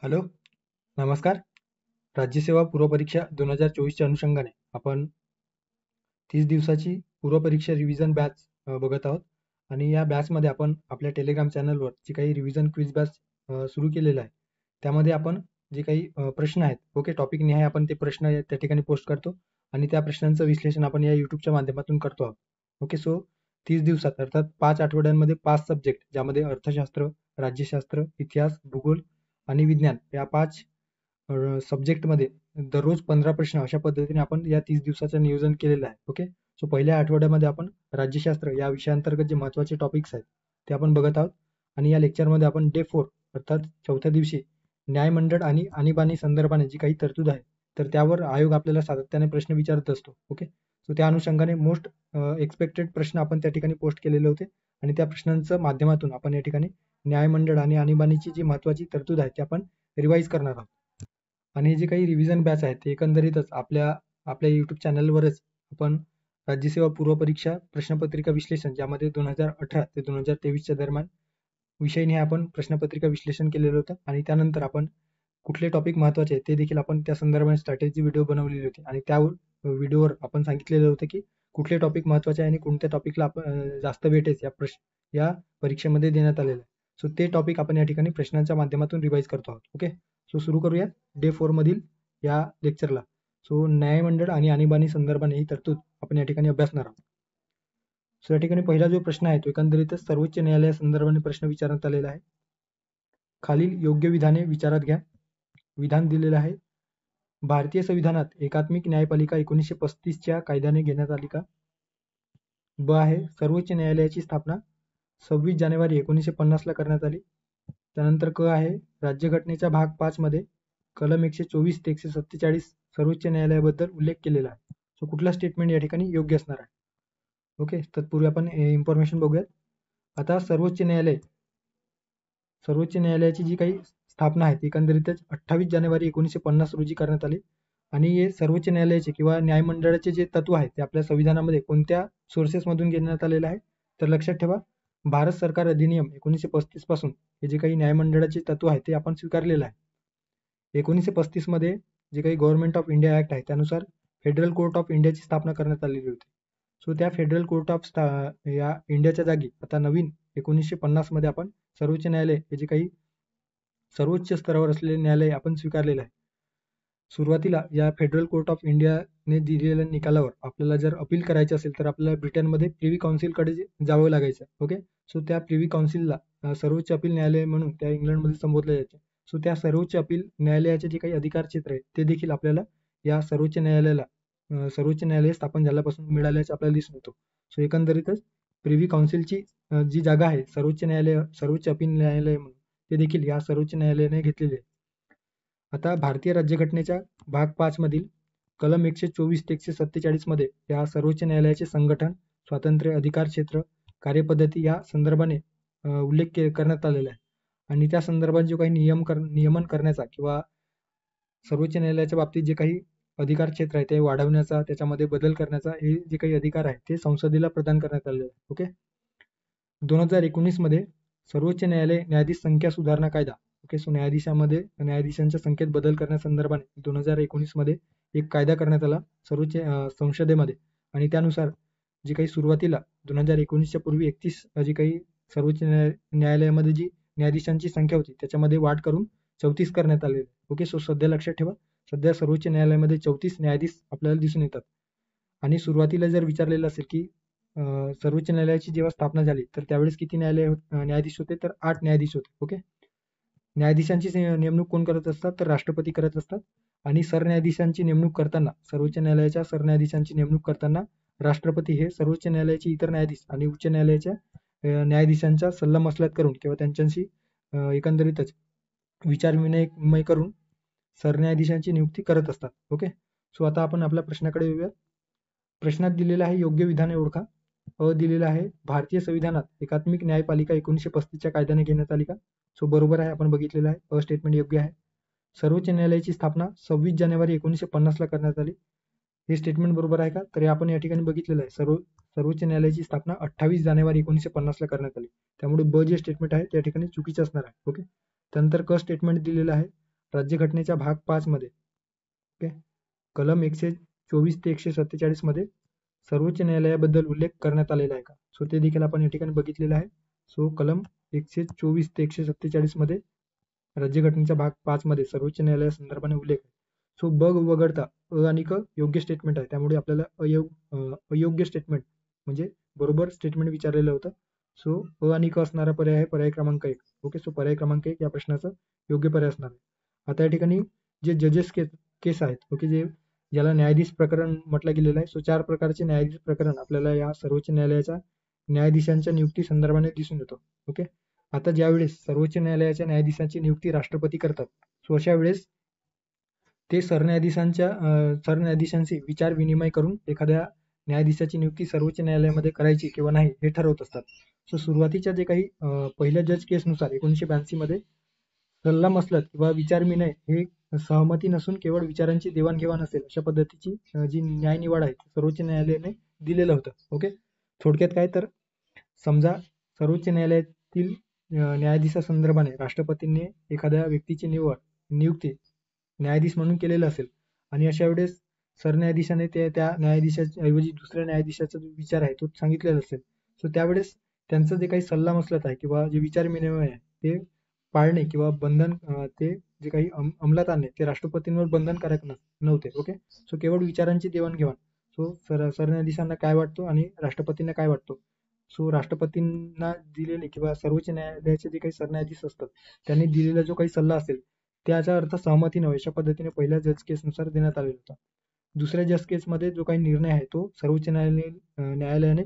Hello, नमस्कार. राज्यसेवा पूर्वपरीक्षा 2024च्या अनुषंगाने आपण 30 दिवसाची पूर्वपरीक्षा रिव्हिजन बॅच बघत आहोत. आणि या बॅचमध्ये आपण आपल्या टेलिग्राम चॅनलवर जी काही रिव्हिजन क्विज बॅच सुरू केलेलं आहे, त्यामध्ये आपण जे काही प्रश्न आहेत, ओके, टॉपिक निहाय आपण ते प्रश्न त्या ठिकाणी पोस्ट करतो आणि त्या प्रश्नांचं विश्लेषण आपण या यूट्यूबच्या माध्यमातून करतो आहोत. ओके, सो 30 दिवसात अर्थात 5 आठवड्यांमध्ये 5 सब्जेक्ट, ज्यामध्ये अर्थशास्त्र, राज्यशास्त्र, इतिहास, भूगोल आणि विज्ञान या 5 सब्जेक्टमध्ये दररोज 15 प्रश्न अशा पद्धतीने आपण या 30 दिवसाचं नियोजन केलेलं आहे. ओके, सो पहिल्या आठवड्यामध्ये आपण राज्यशास्त्र या विषयांतर्गत जे महत्त्वाचे टॉपिक्स आहेत ते आपण बघत आहोत. आणि या लेक्चरमध्ये आपण डे 4 अर्थात 4थ्या दिवशी न्यायमंडळ आणि आणीबाणी संदर्भाने जी काही तरतूद आहे तर त्यावर आयोग आपल्याला सातत्याने प्रश्न विचारत असतो. ओके, सो त्या अनुषंगाने मोस्ट एक्सपेक्टेड प्रश्न आपण त्या ठिकाणी पोस्ट केलेले होते आणि त्या प्रश्नांचं माध्यमातून आपण या ठिकाणी न्यायमंडळ आणि आणीबाणीची जी महत्त्वाची तरतूद आहे ती आपण रिवाईज करणार आहोत. आणि हे जे काही रिव्हिजन बॅच आहे ते एकंदरीतच आपल्या यूट्यूब चॅनलवरच आपण राज्यसेवा पूर्वपरीक्षा प्रश्नपत्रिका विश्लेषण, ज्यामध्ये 2018 ते 2023च्या दरम्यान विषयीने आपण प्रश्नपत्रिका विश्लेषण केलेलं होतं. आणि त्यानंतर आपण कुठले टॉपिक महत्त्वाचे आहेत ते देखील आपण त्या संदर्भाने स्ट्रॅटेजी व्हिडिओ बनवलेली होती आणि त्या व्हिडिओवर आपण सांगितलेलं होतं की कुठले टॉपिक महत्त्वाचे आहे आणि कोणत्या टॉपिकला आपण जास्त वेटेज या परीक्षेमध्ये देण्यात आलेलं आहे. सो ते टॉपिक आपण या ठिकाणी प्रश्नांच्या माध्यमातून रिवाईज करतो आहोत. ओके, सो सुरू करूया डे 4 मधील या लेक्चरला. सो न्यायमंडळ आणि आणीबाणी संदर्भाने ही तरतूद आपण या ठिकाणी अभ्यासणार आहोत. सो या ठिकाणी पहिला जो प्रश्न आहे तो एकंदरीतच सर्वोच्च न्यायालयासंदर्भाने प्रश्न विचारण्यात आलेला आहे. खालील योग्य विधाने विचारात घ्या. विधान दिलेलं आहे, भारतीय संविधानात एकात्मिक न्यायपालिका 1935च्या कायद्याने घेण्यात आली का? ब आहे, सर्वोच्च न्यायालयाची स्थापना 26 जानेवारी 1950 ला करण्यात आली. त्यानंतर क आहे, राज्यघटनेच्या भाग 5 मध्ये कलम 124 ते 147 सर्वोच्च न्यायालयाबद्दल उल्लेख केलेला आहे. सो कुठला स्टेटमेंट या ठिकाणी योग्य असणार आहे? ओके, तत्पूर्वी आपण इन्फॉर्मेशन बघूयात. आता सर्वोच्च न्यायालयाची जी काही स्थापना आहे ती एकंदरीतच 28 जानेवारी 1950 रोजी करण्यात आली. आणि हे सर्वोच्च न्यायालयाचे किंवा न्यायमंडळाचे जे तत्व आहे ते आपल्या संविधानामध्ये कोणत्या सोर्सेसमधून घेण्यात आलेलं आहे? तर लक्षात ठेवा, भारत सरकार अधिनियम 1935 पासून हे जे काही न्यायमंडळाचे तत्व आहे ते आपण स्वीकारलेलं आहे. 1935 मध्ये जे काही गव्हर्नमेंट ऑफ इंडिया ऍक्ट आहे त्यानुसार फेडरल कोर्ट ऑफ इंडियाची स्थापना करण्यात आलेली होती. सो त्या फेडरल कोर्ट ऑफ या इंडियाच्या जागी आता नवीन 1950 मध्ये आपण सर्वोच्च न्यायालय हे जे काही सर्वोच्च स्तरावर असलेले न्यायालय आपण स्वीकारलेलं आहे. सुरुवातीला या फेडरल कोर्ट ऑफ इंडियाने दिलेल्या निकालावर आपल्याला जर अपील करायचं असेल तर आपल्याला ब्रिटनमध्ये प्रिव्ही काउन्सिलकडे जावं लागायचं. ओके, सो त्या प्रिव्ही काउन्सिलला सर्वोच्च अपील न्यायालय म्हणून त्या इंग्लंडमध्ये संबोधलं जायचं. सो त्या सर्वोच्च अपील न्यायालयाचे जे काही अधिकार क्षेत्र आहे ते देखील आपल्याला या सर्वोच्च न्यायालय स्थापन झाल्यापासून मिळाल्याचे आपल्याला दिसून येतो. सो एकंदरीतच प्रिव्ही काउन्सिलची जी जागा आहे सर्वोच्च अपील न्यायालय म्हणून ते देखील या सर्वोच्च न्यायालयाने घेतलेले आहे. आता भारतीय राज्यघटनेच्या भाग 5 मधील कलम 124 ते 147 मध्ये या सर्वोच्च न्यायालयाचे संघटन, स्वातंत्र्य, अधिकार क्षेत्र, कार्यपद्धती या संदर्भाने उल्लेख करण्यात आलेला आहे. आणि त्या संदर्भात जो काही नियमन करण्याचा किंवा सर्वोच्च न्यायालयाच्या बाबतीत जे काही अधिकार क्षेत्र आहे ते वाढवण्याचा, त्याच्यामध्ये बदल करण्याचा हे जे काही अधिकार आहे ते संसदेला प्रदान करण्यात आलेले आहे. ओके, 2019 मध्ये सर्वोच्च न्यायालय न्यायाधीश संख्या सुधारणा कायदा, ओके, सो न्यायाधीशांच्या संख्येत बदल करण्यासंदर्भाने 2019 मध्ये एक कायदा करण्यात आला सर्वोच्च संसदेमध्ये. आणि त्यानुसार जी काही सुरुवातीला 2019च्या पूर्वी 31 जी काही सर्वोच्च न्यायालयामध्ये जी न्यायाधीशांची संख्या होती त्याच्यामध्ये वाढ करून 34 करण्यात आलेली. ओके, सो सध्या लक्षात ठेवा, सध्या सर्वोच्च न्यायालयामध्ये 34 न्यायाधीश आपल्याला दिसून येतात. आणि सुरुवातीला जर विचारलेलं असेल की सर्वोच्च न्यायालयाची जेव्हा स्थापना झाली तर त्यावेळेस किती न्यायाधीश होते? तर 8 न्यायाधीश होते. ओके, न्यायाधीशांची नेमणूक कोण करत असतात? तर राष्ट्रपती करत असतात. आणि सरन्यायाधीशांची नेमणूक करताना, सर्वोच्च न्यायालयाच्या सरन्यायाधीशांची नेमणूक करताना राष्ट्रपती हे सर्वोच्च न्यायालयाचे इतर न्यायाधीश आणि उच्च न्यायालयाच्या न्यायाधीशांचा सल्लामसलत करून किंवा त्यांच्याशी एकंदरीतच विचारविनिमय करून सरन्यायाधीशांची नियुक्ती करत असतात. ओके, सो आता आपण आपल्या प्रश्नाकडे येऊया. प्रश्नात दिलेला आहे योग्य विधाने ओळखा. अ दिलेला आहे, भारतीय संविधानात एकात्मिक न्यायपालिका 1935च्या कायद्याने घेण्यात आली का? सो बरोबर आहे, आपण बघितलेलं आहे, अ स्टेटमेंट योग्य आहे. सर्वोच्च न्यायालयाची स्थापना 26 जानेवारी 1950 ला करण्यात आली, हे स्टेटमेंट बरोबर आहे का? तर आपण या ठिकाणी बघितलेलं आहे, सर्वोच्च न्यायालयाची स्थापना 28 जानेवारी 1950 ला करण्यात आली. त्यामुळे ब जे स्टेटमेंट आहे त्या ठिकाणी चुकीचं असणार आहे. ओके, त्यानंतर क स्टेटमेंट दिलेलं आहे, राज्यघटनेच्या भाग 5 मध्ये ओके कलम 124 ते 147 मध्ये सर्वोच्च न्यायालयाबद्दल उल्लेख करण्यात आलेला आहे का? सो ते देखील आपण या ठिकाणी बघितलेलं आहे. सो कलम 124 ते 147 मध्ये राज्यघटनेच्या भाग 5 मध्ये सर्वोच्च न्यायालयासंदर्भाने उल्लेख आहे. सो ब वगळता अ आणि क योग्य स्टेटमेंट आहे, त्यामुळे आपल्याला अयोग्य स्टेटमेंट म्हणजे बरोबर स्टेटमेंट विचारलेलं होतं. सो अ आणि क असणारा पर्याय आहे पर्याय क्रमांक 1. ओके, सो पर्याय क्रमांक 1 या प्रश्नाचं योग्य पर्याय असणार आहे. आता या ठिकाणी जे जजेस केस आहेत, ओके, जे ज्याला न्यायाधीश प्रकरण म्हटलं गेलेलं आहे. सो 4 प्रकारचे न्यायाधीश प्रकरण आपल्याला या सर्वोच्च न्यायालयाच्या न्यायाधीशांच्या नियुक्ती संदर्भाने दिसून येतो. ओके, आता ज्यावेळेस सर्वोच्च न्यायालयाच्या न्यायाधीशांची नियुक्ती राष्ट्रपती करतात, सो अशा वेळेस ते सरन्यायाधीशांशी विचार विनिमय करून एखाद्या न्यायाधीशाची नियुक्ती सर्वोच्च न्यायालयामध्ये करायची किंवा नाही हे ठरवत असतात. सो सुरुवातीच्या जे काही पहिल्या जज केसनुसार 1982 मध्ये सल्लामसलत किंवा विचारविनिमय हे सहमती नसून केवळ विचारांची देवाणघेवाण असेल अशा पद्धतीची जी न्यायनिवाड आहे सर्वोच्च न्यायालयाने दिलेलं होतं. ओके, थोडक्यात काय तर समजा सर्वोच्च न्यायालयातील न्यायाधीशासंदर्भाने राष्ट्रपतींनी एखाद्या व्यक्तीची नियुक्ती न्यायाधीश म्हणून केलेलं असेल आणि अशा वेळेस सरन्यायाधीशाने त्या न्यायाधीशाच्या ऐवजी दुसऱ्या न्यायाधीशाचा जो विचार आहे तो सांगितलेला असेल, सो त्यावेळेस त्यांचं जे काही सल्लामसलत आहे किंवा जे विचारविनिमय आहे ते पाळणे किंवा ते जे काही अंमलात आणणे ते राष्ट्रपतींवर बंधनकारक नव्हते. ओके, सो केवळ विचारांची देवाणघेवाण. सो सरन्यायाधीशांना काय वाटतो आणि राष्ट्रपतींना काय वाटतो, सो राष्ट्रपतींना दिलेले किंवा सर्वोच्च न्यायालयाचे जे काही सरन्यायाधीश असतात त्यांनी दिलेला जो काही सल्ला असेल त्याचा अर्थ सहमती नव्हे अशा पद्धतीने पहिल्या जज केसनुसार देण्यात आलेला होता. दुसऱ्या जज केसमध्ये जो काही निर्णय आहे तो सर्वोच्च न्यायालयाने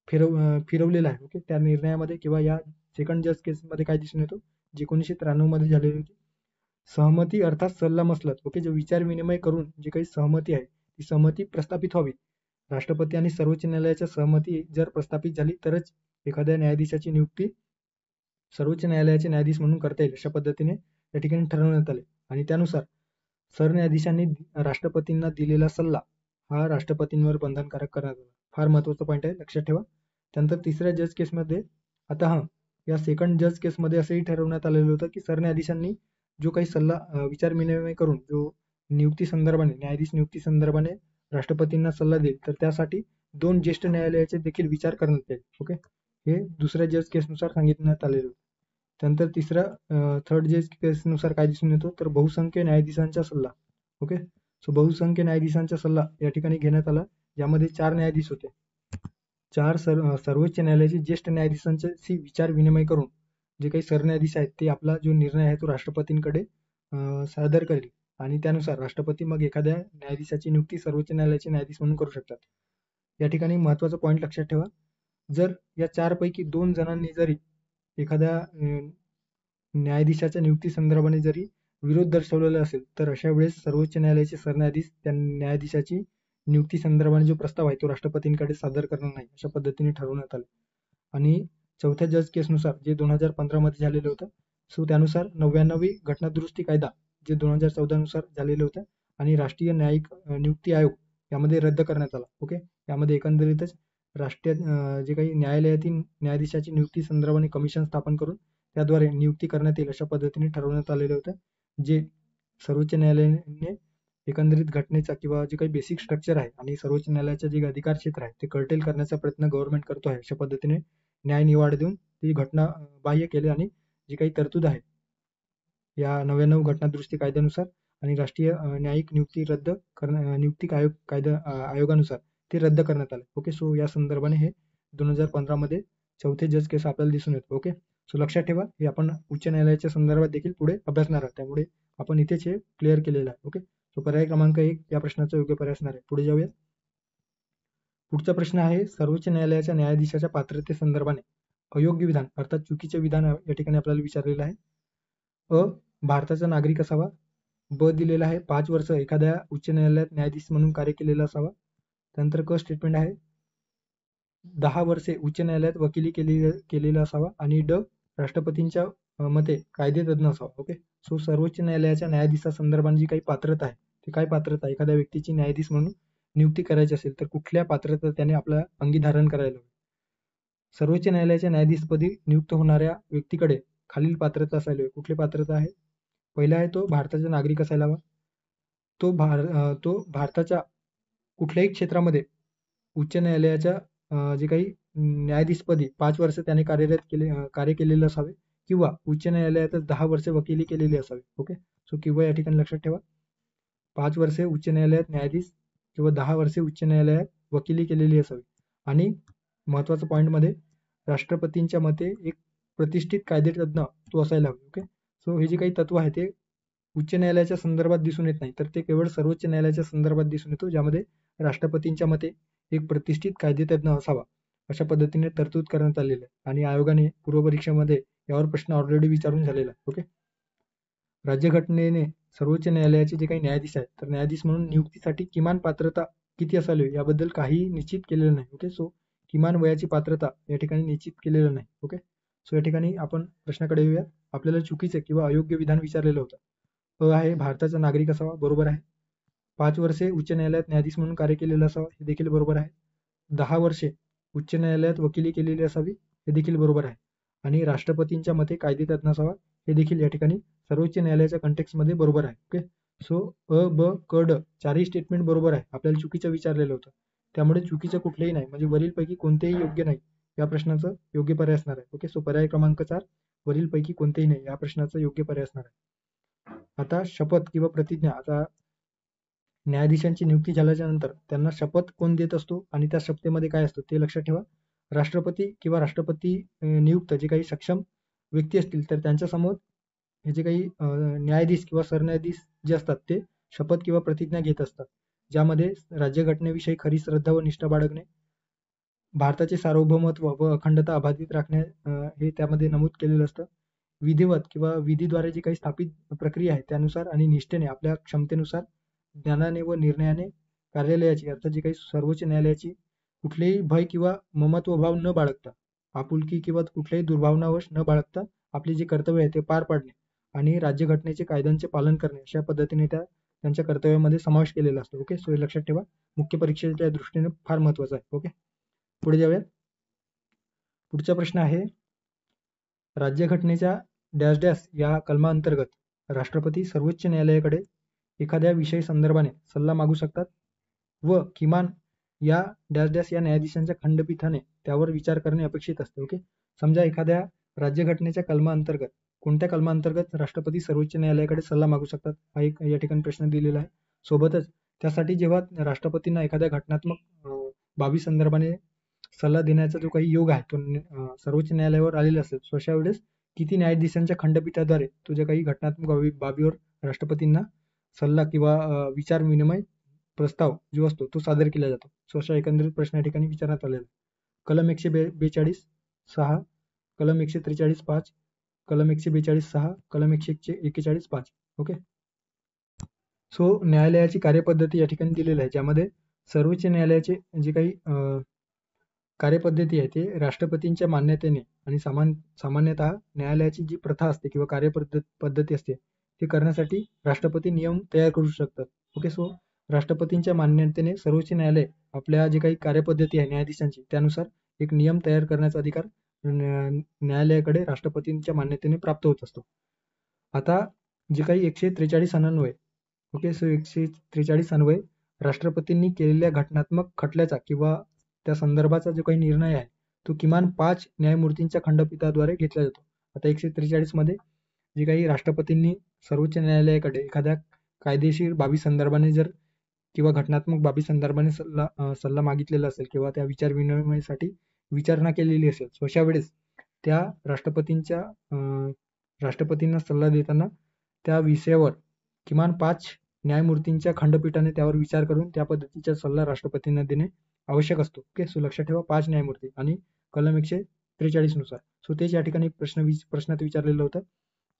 फिरवलेला आहे. ओके, त्या निर्णयामध्ये किंवा या सेकंड जज केसमध्ये काय दिसून येतो, 1993 मध्ये झालेली होती सहमती अर्थात सल्लामसलत. ओके, जो विचार विनिमय करून जी काही सहमती आहे ती सहमती प्रस्थापित व्हावी. राष्ट्रपती आणि सर्वोच्च न्यायालयाच्या सहमती जर प्रस्थापित झाली तरच एखाद्या न्यायाधीशाची नियुक्ती सर्वोच्च न्यायालयाचे न्यायाधीश म्हणून करता येईल अशा पद्धतीने या ठिकाणी ठरवण्यात आले आणि त्यानुसार सरन्यायाधीशांनी राष्ट्रपतींना दिलेला सल्ला हा राष्ट्रपतींवर बंधनकारक करण्यात आला. फार महत्वाचा पॉईंट आहे, लक्षात ठेवा. त्यानंतर तिसऱ्या जज केसमध्ये आता या सेकंड जज केसमध्ये असंही ठरवण्यात आलेलं होतं की सरन्यायाधीशांनी जो काही सल्ला विचार विनिमय करून जो न्यायाधीश नियुक्ती संदर्भाने राष्ट्रपतींना सल्ला देईल तर त्यासाठी 2 ज्येष्ठ न्यायालयाचे देखील विचार करण्यात येईल. ओके, हे दुसऱ्या जज केसनुसार सांगितण्यात आलेलं होतं. त्यानंतर थर्ड जज केसनुसार काय दिसून येतो तर बहुसंख्य न्यायाधीशांचा सल्ला. ओके, सो बहुसंख्य न्यायाधीशांचा सल्ला या ठिकाणी घेण्यात आला, ज्यामध्ये 4 न्यायाधीश होते. 4 सर्वोच्च न्यायालयाचे ज्येष्ठ न्यायाधीशांशी विचार विनिमय करून जे काही सरन्यायाधीश आहेत ते आपला जो निर्णय आहे तो राष्ट्रपतींकडे सादर करेल आणि त्यानुसार राष्ट्रपती मग एखाद्या न्यायाधीशाची नियुक्ती सर्वोच्च न्यायालयाचे न्यायाधीश म्हणून करू शकतात. या ठिकाणी महत्वाचा पॉईंट लक्षात ठेवा, जर या 4 पैकी 2 जणांनी जरी एखाद्या न्यायाधीशाच्या नियुक्ती संदर्भाने जरी विरोध दर्शवलेला असेल तर अशा वेळेस सर्वोच्च न्यायालयाचे सरन्यायाधीश त्या न्यायाधीशाची नियुक्ती संदर्भाने जो प्रस्ताव आहे तो राष्ट्रपतींकडे सादर करणार नाही अशा पद्धतीने ठरवण्यात आले. आणि चौथ्या जज केसनुसार जे 2015 मध्ये झालेलं होतं, सो त्यानुसार 99वी घटनादुरुस्ती कायदा जे 2014 नुसार झालेलं होतं आणि राष्ट्रीय न्यायिक नियुक्ती आयोग यामध्ये रद्द करण्यात आला. ओके, यामध्ये एकंदरीतच राष्ट्रीय जे काही न्यायालयातील न्यायाधीशाची नियुक्ती संदर्भाने कमिशन स्थापन करून त्याद्वारे नियुक्ती करण्यात येईल अशा पद्धतीने ठरवण्यात आलेलं होतं, जे सर्वोच्च न्यायालयाने एकंदरीत घटनेचा किंवा जे काही बेसिक स्ट्रक्चर आहे आणि सर्वोच्च न्यायालयाचे जे अधिकार क्षेत्र आहे ते कर्टेल करण्याचा प्रयत्न गव्हर्नमेंट करतो आहे अशा पद्धतीने न्यायनिवाड देऊन ती घटना बाह्य केली आणि जी काही तरतूद आहे या 99 घटनादुरुस्ती कायद्यानुसार आणि राष्ट्रीय न्यायिक नियुक्ती आयोगानुसार ते रद्द करण्यात आले. ओके, सो या संदर्भाने हे 2015 मध्ये चौथे जज केस आपल्याला दिसून येतो. ओके, सो लक्षात ठेवा हे आपण उच्च न्यायालयाच्या संदर्भात देखील पुढे अभ्यासणार आहोत, त्यामुळे आपण इथेच हे क्लिअर केलेलं आहे. ओके, सो पर्याय क्रमांक 1 या प्रश्नाचा योग्य पर्याय असणार आहे. पुढे जाऊया. पुढचा प्रश्न आहे सर्वोच्च न्यायालयाच्या न्यायाधीशाच्या पात्रतेसंदर्भाने अयोग्य विधान अर्थात चुकीचे विधान या ठिकाणी आपल्याला विचारलेलं आहे. अ, भारताचा नागरिक असावा. ब दिलेला आहे 5 वर्ष एखाद्या उच्च न्यायालयात न्यायाधीश म्हणून कार्य केलेलं असावा. त्यानंतर क स्टेटमेंट आहे 10 वर्षे उच्च न्यायालयात वकिली केलेलं असावा आणि ड राष्ट्रपतींच्या मते कायदेतज्ञ असावा. ओके, सो सर्वोच्च न्यायालयाच्या न्यायाधीशासंदर्भात जी काही पात्रता आहे ती काय पात्रता एखाद्या व्यक्तीची न्यायाधीश म्हणून नियुक्ती करायची असेल तर कुठल्या पात्रता त्याने आपल्या अंगी धारण करायला हवी. सर्वोच्च न्यायालयाच्या न्यायाधीशपदी नियुक्त होणाऱ्या व्यक्तीकडे खालील पात्रता असायला हवी. कुठली पात्रता आहे पहिला आहे तो भारताचा नागरिक असायला हवा. तो भारताच्या कुठल्याही क्षेत्रामध्ये उच्च न्यायालयाच्या जे काही न्यायाधीशपदी 5 वर्ष त्याने कार्य केलेलं असावे किंवा उच्च न्यायालयातच 10 वर्षे वकिली केलेली असावी. ओके, सो किंवा या ठिकाणी लक्षात ठेवा. 5 वर्षे उच्च न्यायालयात न्यायाधीश किंवा 10 वर्षे उच्च न्यायालयात वकिली केलेली असावी. आणि महत्वाचं पॉईंटमध्ये राष्ट्रपतींच्या मते एक प्रतिष्ठित कायदेतज्ञ तो असायला हवे. ओके, सो हे जे काही तत्व आहे ते उच्च न्यायालयाच्या संदर्भात दिसून येत नाही, तर ते केवळ सर्वोच्च न्यायालयाच्या संदर्भात दिसून येतो, ज्यामध्ये राष्ट्रपतींच्या मते एक प्रतिष्ठित कायदेतज्ञ असावा अशा पद्धतीने तरतूद करण्यात आलेली आहे. आणि आयोगाने पूर्वपरीक्षेमध्ये यावर प्रश्न ऑलरेडी विचारून झालेला आहे. ओके, राज्यघटनेने सर्वोच्च न्यायालयाचे जे काही न्यायाधीश आहेत तर न्यायाधीश म्हणून नियुक्तीसाठी किमान पात्रता किती असावी याबद्दल काही निश्चित केलेलं नाही. ओके, सो किमान वयाची पात्रता या ठिकाणी निश्चित केलेलं नाही. ओके, सो या ठिकाणी आपण प्रश्नाकडे येऊया. आपल्याला चुकीचे किंवा अयोग्य विधान विचारलेलं होतं. आहे भारताचा नागरिक असावा, बरोबर आहे. 5 वर्षे उच्च न्यायालयात न्यायाधीश म्हणून कार्य केलेलं असावं, हे देखील बरोबर आहे. 10 वर्षे उच्च न्यायालयात वकिली केलेली असावी, हे देखील बरोबर आहे. आणि राष्ट्रपतींच्या मते कायदेतज्ञ असावा, हे देखील या ठिकाणी सर्वोच्च न्यायालयाच्या कंटेक्समध्ये बरोबर आहे. ओके, सो अ, ब, क, ड चारही स्टेटमेंट बरोबर आहे. आपल्याला चुकीचं विचारलेलं होतं, त्यामुळे चुकीचं कुठलंही नाही, म्हणजे वरीलपैकी कोणतेही योग्य नाही या प्रश्नाचं योग्य पर्याय असणार आहे. ओके, सो पर्याय क्रमांक 4 वरीलपैकी कोणतेही नाही या प्रश्नाचं योग्य पर्याय असणार आहे. आता शपथ किंवा प्रतिज्ञा. आता न्यायाधीशांची नियुक्ती झाल्याच्या नंतर त्यांना शपथ कोण देत असतो आणि त्या शपथेमध्ये काय असतं ते लक्षात ठेवा. राष्ट्रपती किंवा राष्ट्रपती नियुक्त जे काही सक्षम व्यक्ती असतील तर त्यांच्यासमोर हे जे काही न्यायाधीश किंवा सरन्यायाधीश जे असतात ते शपथ किंवा प्रतिज्ञा घेत असतात, ज्यामध्ये राज्यघटनेविषयी खरी श्रद्धा व निष्ठा बाळगणे, भारताचे सार्वभौमत्व व अखंडता अबाधित राखणे हे त्यामध्ये नमूद केलेलं असतं. विधिवत किंवा विधीद्वारे जी काही स्थापित प्रक्रिया आहे त्यानुसार आणि निष्ठेने आपल्या क्षमतेनुसार ज्ञानाने व निर्णयाने कार्यालयाची अर्थात जी काही सर्वोच्च न्यायालयाची कुठलेही भय किंवा ममत्वभाव न बाळगता, आपुलकी किंवा कुठल्याही दुर्भावनावश न बाळगता आपले जे कर्तव्य आहे ते पार पाडणे आणि राज्यघटनेचे कायद्यांचे पालन करणे अशा पद्धतीने त्यांच्या कर्तव्यामध्ये समावेश केलेला असतो. ओके, सो हे लक्षात ठेवा, मुख्य परीक्षेच्या दृष्टीने फार महत्वाचं आहे. ओके, पुढे जाऊयात. पुढचा प्रश्न आहे, राज्यघटनेच्या डॅश डॅश या कलमाअंतर्गत राष्ट्रपती सर्वोच्च न्यायालयाकडे एखाद्या विषय संदर्भाने सल्ला मागू शकतात व किमान या डॅश डॅश या न्यायाधीशांच्या खंडपीठाने त्यावर विचार करणे अपेक्षित असते. ओके, समजा एखाद्या राज्यघटनेच्या कलमाअंतर्गत कोणत्या कलमाअंतर्गत राष्ट्रपती सर्वोच्च न्यायालयाकडे सल्ला मागू शकतात हा एक या ठिकाणी प्रश्न दिलेला आहे. सोबतच त्यासाठी जेव्हा राष्ट्रपतींना एखाद्या घटनात्मक बाबी संदर्भाने सल्ला देण्याचा जो काही योग आहे तो सर्वोच्च न्यायालयावर आलेला असेल, सो अशा वेळेस किती न्यायाधीशांच्या खंडपीठाद्वारे तो ज्या काही घटनात्मक बाबीवर राष्ट्रपतींना सल्ला किंवा विचार विनिमय प्रस्ताव जो असतो तो सादर केला जातो. सो अशा एकंदरीत प्रश्न या ठिकाणी विचारण्यात आलेला. कलम 142.6, कलम 143.5, कलम 142.6, कलम 141.5. ओके, सो न्यायालयाची कार्यपद्धती या ठिकाणी दिलेली आहे, ज्यामध्ये सर्वोच्च न्यायालयाचे जे काही कार्यपद्धती आहे ते राष्ट्रपतींच्या मान्यतेने आणि सामान्यतः न्यायालयाची जी प्रथा असते किंवा कार्यपद्धती असते ते करण्यासाठी राष्ट्रपती नियम तयार करू शकतात. ओके, सो राष्ट्रपतींच्या मान्यतेने सर्वोच्च न्यायालय आपल्या जे काही कार्यपद्धती आहे न्यायाधीशांची त्यानुसार एक नियम तयार करण्याचा अधिकार न्यायालयाकडे राष्ट्रपतींच्या मान्यतेने प्राप्त होत असतो. आता जे काही 143 अन्वये, ओके, सो 143 अन्वये राष्ट्रपतींनी केलेल्या घटनात्मक खटल्याचा किंवा त्या संदर्भाचा जो काही निर्णय आहे तो किमान 5 न्यायमूर्तींच्या खंडपीठाद्वारे घेतला जातो. आता 143 मध्ये जे काही राष्ट्रपतींनी सर्वोच्च न्यायालयाकडे एखाद्या कायदेशीर बाबी संदर्भाने जर किंवा घटनात्मक बाबी संदर्भाने सल्ला मागितलेला असेल किंवा त्या विचार विनिमयासाठी विचारणा केलेली असेल, सो अशा वेळेस त्या राष्ट्रपतींना सल्ला देताना त्या विषयावर किमान 5 न्यायमूर्तींच्या खंडपीठाने त्यावर विचार करून त्या पद्धतीचा सल्ला राष्ट्रपतींना देणे आवश्यक असतो. ओके, सो लक्षात ठेवा 5 न्यायमूर्ती आणि कलम 143 नुसार. सो तेच या ठिकाणी प्रश्नात विचारलेलं होतं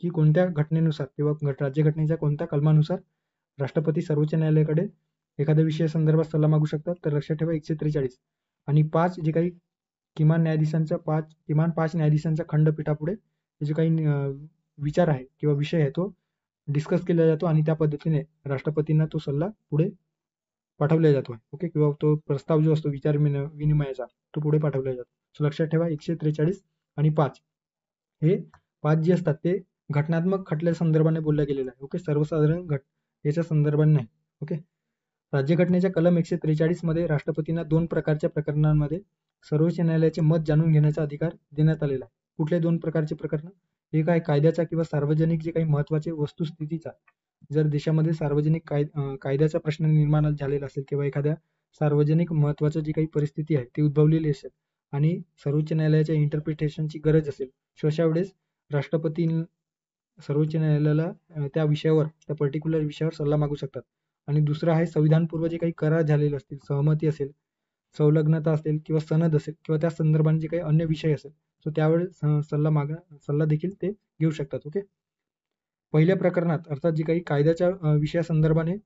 की कोणत्या घटनेनुसार किंवा राज्यघटनेच्या कोणत्या कलमानुसार राष्ट्रपती सर्वोच्च न्यायालयाकडे एखाद्या विषया संदर्भात सल्ला मागू शकतात. तर लक्षात ठेवा 143 आणि 5 जे काही किमान 5 न्यायाधीशांच्या खंडपीठापुढे जे काही विचार आहे किंवा विषय आहे तो डिस्कस केला जातो आणि त्या पद्धतीने राष्ट्रपतींना तो सल्ला पुढे पाठवला जातो. ओके, किंवा तो प्रस्ताव जो असतो विचार विनिमयाचा तो पुढे पाठवला जातो. सो लक्षात ठेवा 143 आणि 5 हे 5 जे असतात ते घटनात्मक खटल्या संदर्भाने बोलल्या गेलेला आहे. ओके, सर्वसाधारण याच्या संदर्भाने नाही. ओके, राज्यघटनेच्या कलम 143 मध्ये राष्ट्रपतींना 2 प्रकारच्या प्रकरणांमध्ये सर्वोच्च न्यायालयाचे मत जाणून घेण्याचा अधिकार देण्यात आलेला आहे. कुठले 2 प्रकारचे प्रकरण? एक आहे कायद्याचा किंवा सार्वजनिक जे काही महत्त्वाचे वस्तुस्थितीचा, जर देशामध्ये सार्वजनिक कायद्याचा प्रश्न निर्माण झालेला असेल किंवा एखाद्या सार्वजनिक महत्त्वाची जी काही परिस्थिती आहे ती उद्भवलेली असेल आणि सर्वोच्च न्यायालयाच्या इंटरप्रिटेशनची गरज असेल, अशा वेळेस राष्ट्रपती सर्वोच्च न्यायालयाला त्या विषयावर, त्या पर्टिक्युलर विषयावर सल्ला मागू शकतात. आणि दुसरं आहे संविधानपूर्व जे काही करार झालेले असतील, सहमती असेल, संलग्नता असेल किंवा सनद असेल किंवा त्या संदर्भाने जे काही अन्य विषय असेल, तर त्यावेळेस सल्ला देखील ते घेऊ शकतात. ओके, पहिल्या प्रकरणात अर्थात जे काही कायद्याच्या विषयासंदर्भाने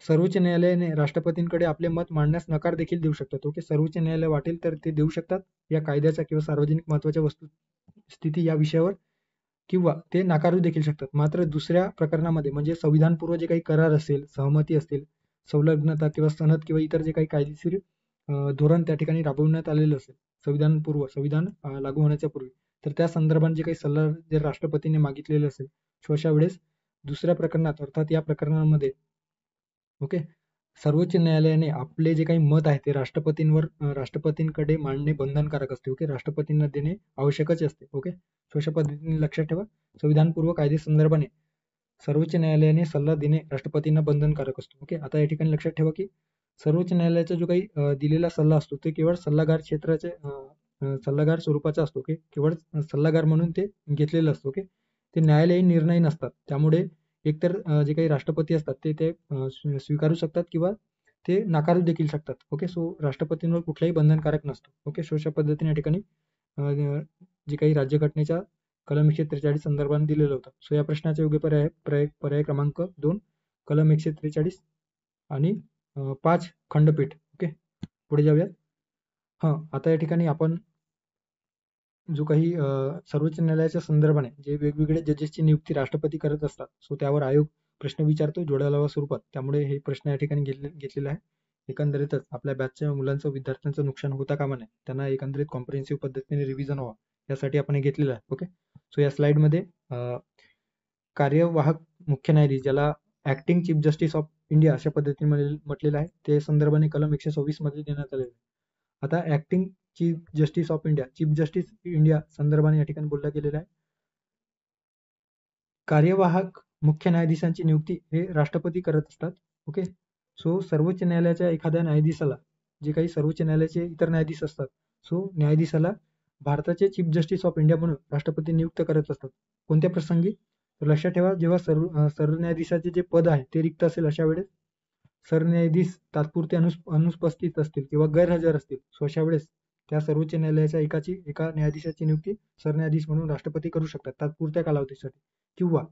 सर्वोच्च न्यायालयाने राष्ट्रपतींकडे आपले मत मांडण्यास नकार देखील देऊ शकतात. ओके, सर्वोच्च न्यायालय वाटेल तर ते देऊ शकतात या कायद्याच्या किंवा सार्वजनिक महत्त्वाच्या वस्तुस्थिती या विषयावर, किंवा ते नाकारू देखील शकतात. मात्र दुसऱ्या प्रकरणामध्ये म्हणजे संविधानपूर्व जे काही करार असेल, सहमती असतील, संलग्नता किंवा सनद किंवा इतर जे काही कायदेशीर धोरण त्या ठिकाणी राबवण्यात आलेलं असेल संविधान लागू होण्याच्या पूर्वी, तर त्या संदर्भात जे काही सल्ला जर राष्ट्रपतीने मागितलेले असेल, अशा वेळेस दुसऱ्या प्रकरणात अर्थात या प्रकरणामध्ये ओके, सर्वोच्च न्यायालयाने आपले जे काही मत आहे ते राष्ट्रपतींकडे मांडणे बंधनकारक असते. ओके, राष्ट्रपतींना देणे आवश्यकच असते. ओके, अशा पद्धतीने लक्षात ठेवा, संविधानपूर्व कायदे संदर्भाने सर्वोच्च न्यायालयाने सल्ला देणे राष्ट्रपतींना बंधनकारक असतो. ओके, आता या ठिकाणी लक्षात ठेवा की सर्वोच्च न्यायालयाचा जो काही दिलेला सल्ला असतो ते केवळ सल्लागार स्वरूपाचा असतो. ओके, केवळ सल्लागार म्हणून ते घेतलेलं असतं. ओके, ते न्यायालयीन निर्णय नसतात. त्यामुळे एकतर जे काही राष्ट्रपती असतात ते स्वीकारू शकतात किंवा ते नाकारू देखील शकतात. ओके, सो राष्ट्रपतींवर कुठलाही बंधनकारक नसतो. ओके, सो अशा पद्धतीने या ठिकाणी जे काही राज्यघटनेच्या कलम 143 संदर्भाने दिलेलं होतं. सो या प्रश्नाचे योग्य पर्याय क्रमांक 2 कलम 143 आणि 5 खंडपीठ. ओके, पुढे जाऊयात. आता या ठिकाणी आपण जो काही सर्वोच्च न्यायालयाच्या संदर्भाने जे वेगवेगळे जजेसची नियुक्ती राष्ट्रपती करत असतात, सो त्यावर आयोग प्रश्न विचारतो जोड्या स्वरूपात. त्यामुळे हे प्रश्न या ठिकाणी घेतलेला आहे. एकंदरीतच आपल्या बॅचच्या मुलांचं, विद्यार्थ्यांचं नुकसान होता कामा नये, त्यांना एकंदरीत कॉम्प्रिहेन्सिव्ह पद्धतीने रिव्हिजन व्हावं यासाठी आपण हे घेतलेलं आहे. ओके, सो या स्लाइडमध्ये कार्यवाहक मुख्य न्यायाधीश, ज्याला acting chief justice of India अशा पद्धतीने म्हटलेलं आहे, ते संदर्भाने कलम 126 मध्ये देण्यात आलेलं आहे. आता acting chief justice of India, chief justice India संदर्भाने या ठिकाणी बोललं गेलेलं आहे. कार्यवाहक मुख्य न्यायाधीशांची नियुक्ती हे राष्ट्रपती करत असतात. ओके, सो सर्वोच्च न्यायालयाच्या एखाद्या न्यायाधीशाला, जे काही सर्वोच्च न्यायालयाचे इतर न्यायाधीश असतात, सो न्यायाधीशाला भारताचे चीफ जस्टिस ऑफ इंडिया म्हणून राष्ट्रपती नियुक्त करत असतात. कोणत्या प्रसंगी? तर लक्षात ठेवा, जेव्हा सरन्यायाधीशाचे जे पद आहे ते रिक्त असेल, अशा वेळेस सरन्यायाधीश तात्पुरते अनुपस्थित असतील किंवा गैरहजर असतील, सो अशा वेळेस त्या सर्वोच्च न्यायालयाच्या एका न्यायाधीशाची नियुक्ती सरन्यायाधीश म्हणून राष्ट्रपती करू शकतात तात्पुरत्या कालावधीसाठी. किंवा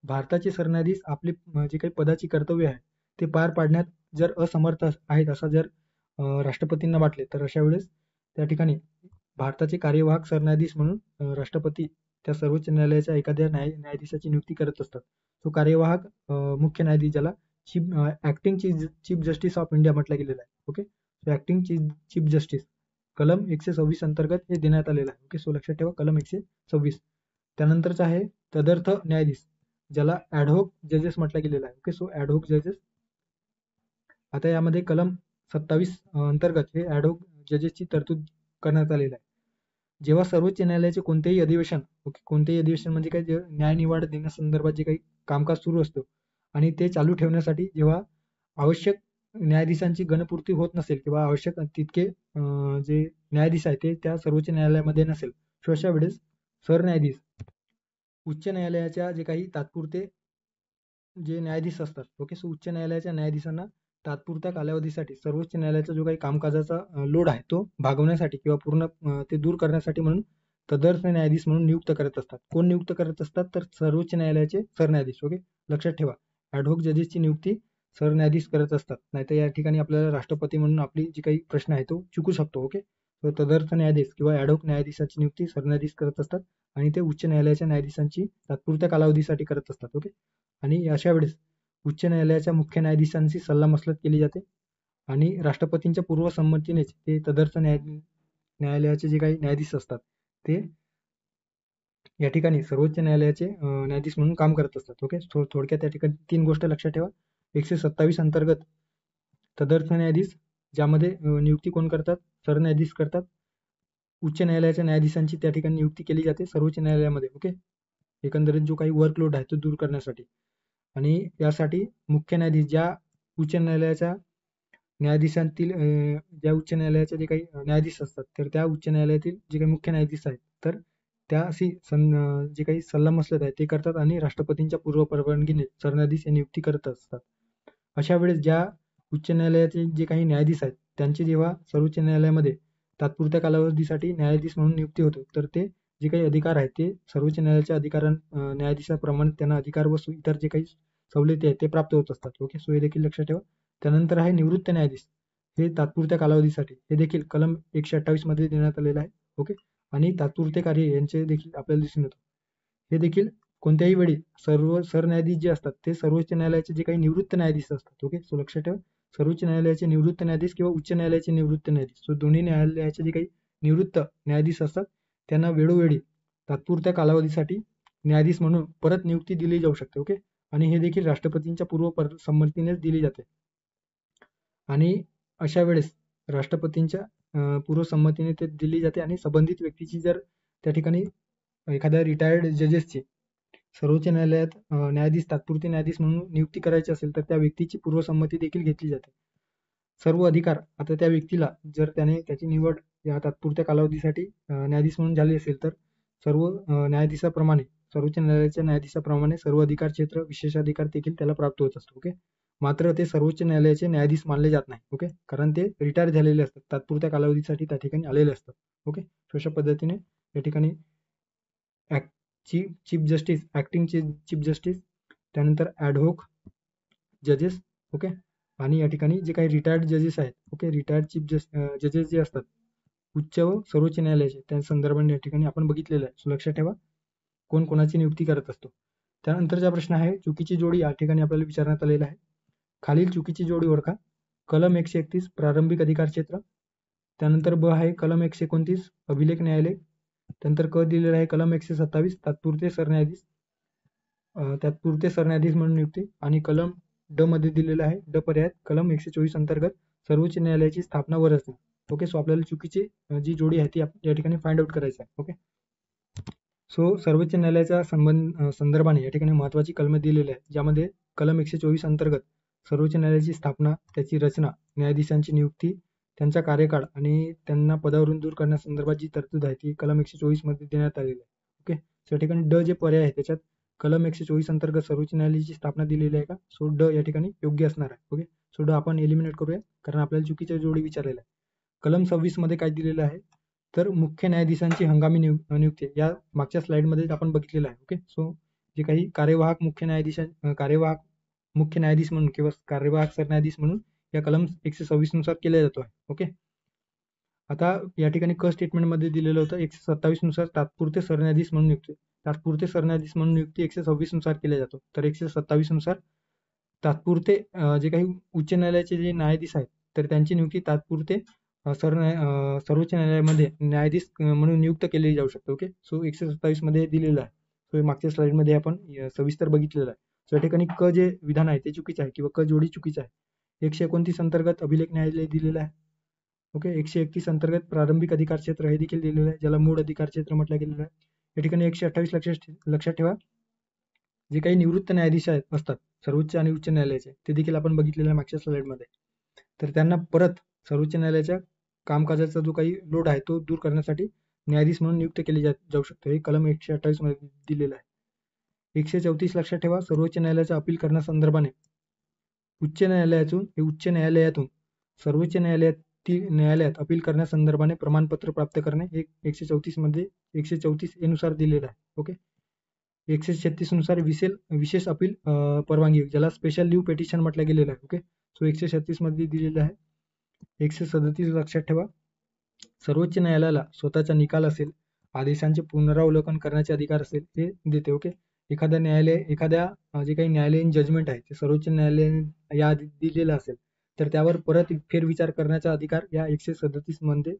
भारताचे सरन्यायाधीश आपली जे काही पदाची कर्तव्य आहे ते पार पाडण्यात जर असमर्थ आहेत असं जर राष्ट्रपतींना वाटले, तर अशा वेळेस त्या ठिकाणी भारताचे कार्यवाहक सरन्यायाधीश म्हणून राष्ट्रपती त्या सर्वोच्च न्यायालयाच्या एखाद्या न्यायाधीशाची नियुक्ती करत असतात. तो कार्यवाहक मुख्य न्यायाधीश, ज्याला acting chief justice of India म्हटलं गेलेलं आहे. ओके, ऍक्टिंग चीफ जस्टिस कलम 126 अंतर्गत हे देण्यात आलेलं आहे. ओके, सो लक्षात ठेवा कलम 126. त्यानंतरचा आहे तदर्थ न्यायाधीश, ज्याला ऍडहोक जजेस म्हटलं गेलेलं आहे. ओके, सो ऍडहोक जजेस, आता यामध्ये कलम 27 अंतर्गत हे ऍडहोक जजेसची तरतूद करण्यात आलेली आहे. जेव्हा सर्वोच्च न्यायालयाचे कोणतेही अधिवेशन म्हणजे काय, न्याय निवाडा देण्यासंदर्भात जे काही कामकाज सुरू असतं आणि ते चालू ठेवण्यासाठी जेव्हा आवश्यक न्यायाधीशांची गणपूर्ती होत नसेल किंवा आवश्यक तितके जे न्यायाधीश आहे ते त्या सर्वोच्च न्यायालयामध्ये नसेल, अशा वेळेस सरन्यायाधीश उच्च न्यायालयाच्या जे काही तात्पुरते जे न्यायाधीश असतात, ओके, सो उच्च न्यायालयाच्या न्यायाधीशांना तात्पुरत्या कालावधीसाठी सर्वोच्च न्यायालयाचा जो काही कामकाजाचा लोड आहे तो भागवण्यासाठी किंवा पूर्ण ते दूर करण्यासाठी म्हणून तदर्थ न्यायाधीश म्हणून नियुक्त करत असतात. कोण नियुक्त करत असतात? तर सर्वोच्च न्यायालयाचे सरन्यायाधीश. ओके, लक्षात ठेवा, ऍडहोक जजेसची नियुक्ती सरन्यायाधीश करत असतात. नाहीतर या ठिकाणी आपल्याला राष्ट्रपती म्हणून आपली जी काही प्रश्न आहे तो चुकू शकतो. ओके, तर तदर्थ न्यायाधीश किंवा ऍडहोक न्यायाधीशाची नियुक्ती सरन्यायाधीश करत असतात आणि ते उच्च न्यायालयाच्या न्यायाधीशांची तात्पुरत्या कालावधीसाठी करत असतात. ओके, आणि अशा वेळेस उच्च न्यायालयाच्या मुख्य न्यायाधीशांची सल्लामसलत केली जाते आणि राष्ट्रपतींच्या पूर्वसंमतीनेच ते तदर्थ न्यायालयाचे जे काही न्यायाधीश असतात ते या ठिकाणी सर्वोच्च न्यायालयाचे न्यायाधीश म्हणून काम करत असतात. ओके, थोडक्यात या ठिकाणी 3 गोष्ट लक्षात ठेवा. 127 अंतर्गत तदर्थ न्यायाधीश, ज्यामध्ये नियुक्ती कोण करतात? सरन्यायाधीश करतात. उच्च न्यायालयाच्या न्यायाधीशांची त्या ठिकाणी नियुक्ती केली जाते सर्वोच्च न्यायालयामध्ये. ओके, एकंदरीत जो काही वर्कलोड आहे तो दूर करण्यासाठी. आणि यासाठी मुख्य न्यायाधीश, ज्या उच्च न्यायालयाच्या न्यायाधीशांतील ज्या उच्च न्यायालयाचे जे काही न्यायाधीश असतात, तर त्या उच्च न्यायालयातील जे काही मुख्य न्यायाधीश आहेत, तर त्याशी जे काही सल्लामसलत आहे ते करतात आणि राष्ट्रपतींच्या पूर्व परवानगीने सरन्यायाधीश हे नियुक्ती करत असतात. अशा वेळेस ज्या उच्च न्यायालयाचे जे काही न्यायाधीश आहेत, त्यांची जेव्हा सर्वोच्च न्यायालयामध्ये तात्पुरत्या कालावधीसाठी न्यायाधीश म्हणून नियुक्ती होते, तर ते जे काही अधिकार आहेत ते सर्वोच्च न्यायालयाच्या न्यायाधीशाप्रमाणे त्यांना अधिकार व इतर जे काही सवलती आहेत ते प्राप्त होत असतात. ओके, सो हे देखील लक्षात ठेवा. त्यानंतर आहे निवृत्त न्यायाधीश, हे तात्पुरत्या कालावधीसाठी, हे देखील कलम 128 मध्ये देण्यात आलेलं आहे. ओके, आणि तात्पुरते कार्य यांचे देखील आपल्याला दिसून येतं. हे देखील कोणत्याही वेळी सरन्यायाधीश जे असतात ते सर्वोच्च न्यायालयाचे जे काही निवृत्त न्यायाधीश असतात. ओके, सो लक्षात ठेवा, सर्वोच्च न्यायालयाचे निवृत्त न्यायाधीश किंवा उच्च न्यायालयाचे निवृत्त न्यायाधीश, सो दोन्ही न्यायालयाचे जे काही निवृत्त न्यायाधीश असतात त्यांना वेळोवेळी तात्पुरत्या कालावधीसाठी न्यायाधीश म्हणून परत नियुक्ती दिली जाऊ शकते. ओके, आणि हे देखील राष्ट्रपतींच्या पूर्व संमतीनेच दिली जाते. आणि अशा वेळेस राष्ट्रपतींच्या पूर्व संमतीने ते दिली जाते. आणि संबंधित व्यक्तीची जर त्या ठिकाणी एखाद्या रिटायर्ड जजेसची सर्वोच्च न्यायालयात न्यायाधीश, तात्पुरते न्यायाधीश म्हणून नियुक्ती करायची असेल तर त्या व्यक्तीची पूर्वसंमती देखील घेतली जाते. सर्व अधिकार आता त्या व्यक्तीला, जर त्याने त्याची निवड या तात्पुरत्या कालावधीसाठी न्यायाधीश म्हणून झाली असेल, तर सर्व न्यायाधीशाप्रमाणे, सर्वोच्च न्यायालयाच्या न्यायाधीशाप्रमाणे सर्व अधिकार क्षेत्र, विशेषाधिकार देखील त्याला प्राप्त होत असतो. ओके, मात्र ते सर्वोच्च न्यायालयाचे न्यायाधीश मानले जात नाही. ओके, कारण ते रिटायर झालेले असतात, तात्पुरत्या कालावधीसाठी त्या ठिकाणी आलेले असतात. ओके, अशा पद्धतीने या ठिकाणी chief justice, acting chief justice, त्यानंतर ॲडव्होक जजेस. ओके, आणि या ठिकाणी जे काही रिटायर्ड जजेस आहेत, ओके, रिटायर्ड चीफ जजेस जे असतात उच्च व सर्वोच्च न्यायालयाचे, त्या संदर्भाने या ठिकाणी आपण बघितलेलं आहे. सो लक्षात ठेवा कोण कोणाची नियुक्ती करत असतो. त्यानंतरचा प्रश्न आहे चुकीची जोडी. या ठिकाणी आपल्याला विचारण्यात आलेला आहे. खालील चुकीची जोडी ओळखा. कलम 131 प्रारंभिक अधिकार क्षेत्र, त्यानंतर ब आहे कलम 129 अभिलेख न्यायालय, त्यानंतर क दिलेला आहे कलम 127 तात्पुरते सरन्यायाधीश म्हणून नियुक्ती, आणि कलम ड मध्ये दिलेलं आहे ड पर्याय कलम 124 अंतर्गत सर्वोच्च न्यायालयाची स्थापना वर असते. ओके, सो आपल्याला चुकीची जी जोडी आहे ती या ठिकाणी फाइंड आउट करायची आहे. ओके, सो सर्वोच्च न्यायालयाच्या संदर्भाने या ठिकाणी महत्वाची कलमे दिलेली आहे, ज्यामध्ये कलम 124 अंतर्गत सर्वोच्च न्यायालयाची स्थापना, त्याची रचना, न्यायाधीशांची नियुक्ती, त्यांचा कार्यकाळ आणि त्यांना पदावरून दूर करण्यासंदर्भात जी तरतूद आहे ती कलम 124 मध्ये देण्यात आलेली आहे. ओके, त्या ठिकाणी ड जे पर्याय आहे त्याच्यात कलम 124 अंतर्गत सर्वोच्च न्यायालयाची स्थापना दिलेली आहे का? सो ड या ठिकाणी योग्य असणार आहे. ओके, सो ड आपण एलिमिनेट करूया कारण आपल्याला चुकीच्या जोडी विचारलेला आहे. कलम 26 मध्ये काय दिलेलं आहे तर मुख्य न्यायाधीशांची हंगामी नियुक्ती, या मागच्या स्लाइडमध्ये आपण बघितलेलं आहे. ओके, सो जे काही कार्यवाहक मुख्य न्यायाधीश म्हणून किंवा कार्यवाहक सरन्यायाधीश म्हणून या कलम 126 नुसार केला जातो आहे. ओके, आता या ठिकाणी क स्टेटमेंट मध्ये दिलेलं होतं 127 नुसार तात्पुरते सरन्यायाधीश म्हणून नियुक्ती, तात्पुरते सरन्यायाधीश म्हणून नियुक्ती 126 नुसार केल्या जातो. तर 127 नुसार तात्पुरते जे काही उच्च न्यायालयाचे जे न्यायाधीश आहेत तर त्यांची नियुक्ती तात्पुरते सर्वोच्च न्यायालयामध्ये न्यायाधीश म्हणून नियुक्त केले जाऊ शकते. ओके, सो 127 मध्ये दिलेलं आहे. सो मागच्या स्लाइड मध्ये आपण सविस्तर बघितलेलं आहे. सो या ठिकाणी क जे विधान आहे ते चुकीचं आहे किंवा क जोडी चुकीचं आहे. 129 अंतर्गत अभिलेख न्यायालय दिलेलं आहे. ओके, 131 अंतर्गत प्रारंभिक अधिकार क्षेत्र हे देखील दिलेलं आहे, ज्याला मूळ अधिकार क्षेत्र म्हटलं गेलेलं आहे. या ठिकाणी 128 लक्षात ठेवा, जे काही निवृत्त न्यायाधीश असतात सर्वोच्च आणि उच्च न्यायालयाचे ते देखील आपण बघितलेलं आहे मागच्या स्लाइडमध्ये. तर त्यांना परत सर्वोच्च न्यायालयाच्या कामकाजाचा जो काही लोड आहे तो दूर करण्यासाठी न्यायाधीश म्हणून नियुक्त केली जाऊ शकते. हे कलम 128 मध्ये दिलेलं आहे. 134 लक्षात ठेवा, सर्वोच्च न्यायालयाचा अपील करण्यासंदर्भाने उच्च न्यायालयातून सर्वोच्च न्यायालयात अपील करण्यासंदर्भाने प्रमाणपत्र प्राप्त करणे हे 134 मध्ये 134 ए नुसार दिलेलं आहे. ओके, 136 नुसार विशेष अपील परवानगी, ज्याला स्पेशल लीव्ह पेटिशन म्हटलं गेलेलं आहे. ओके, सो 136 मध्ये दिलेलं आहे. 137 लक्षात ठेवा, सर्वोच्च न्यायालयाला स्वतःचा निकाल असेल, आदेशांचे पुनरावलोकन करण्याचे अधिकार असेल ते देते. ओके, एखाद्या जे काही न्यायालयीन जजमेंट आहे ते सर्वोच्च न्यायालयाने या दिलेलं असेल तर त्यावर परत फेरविचार करण्याचा अधिकार या 137 मध्ये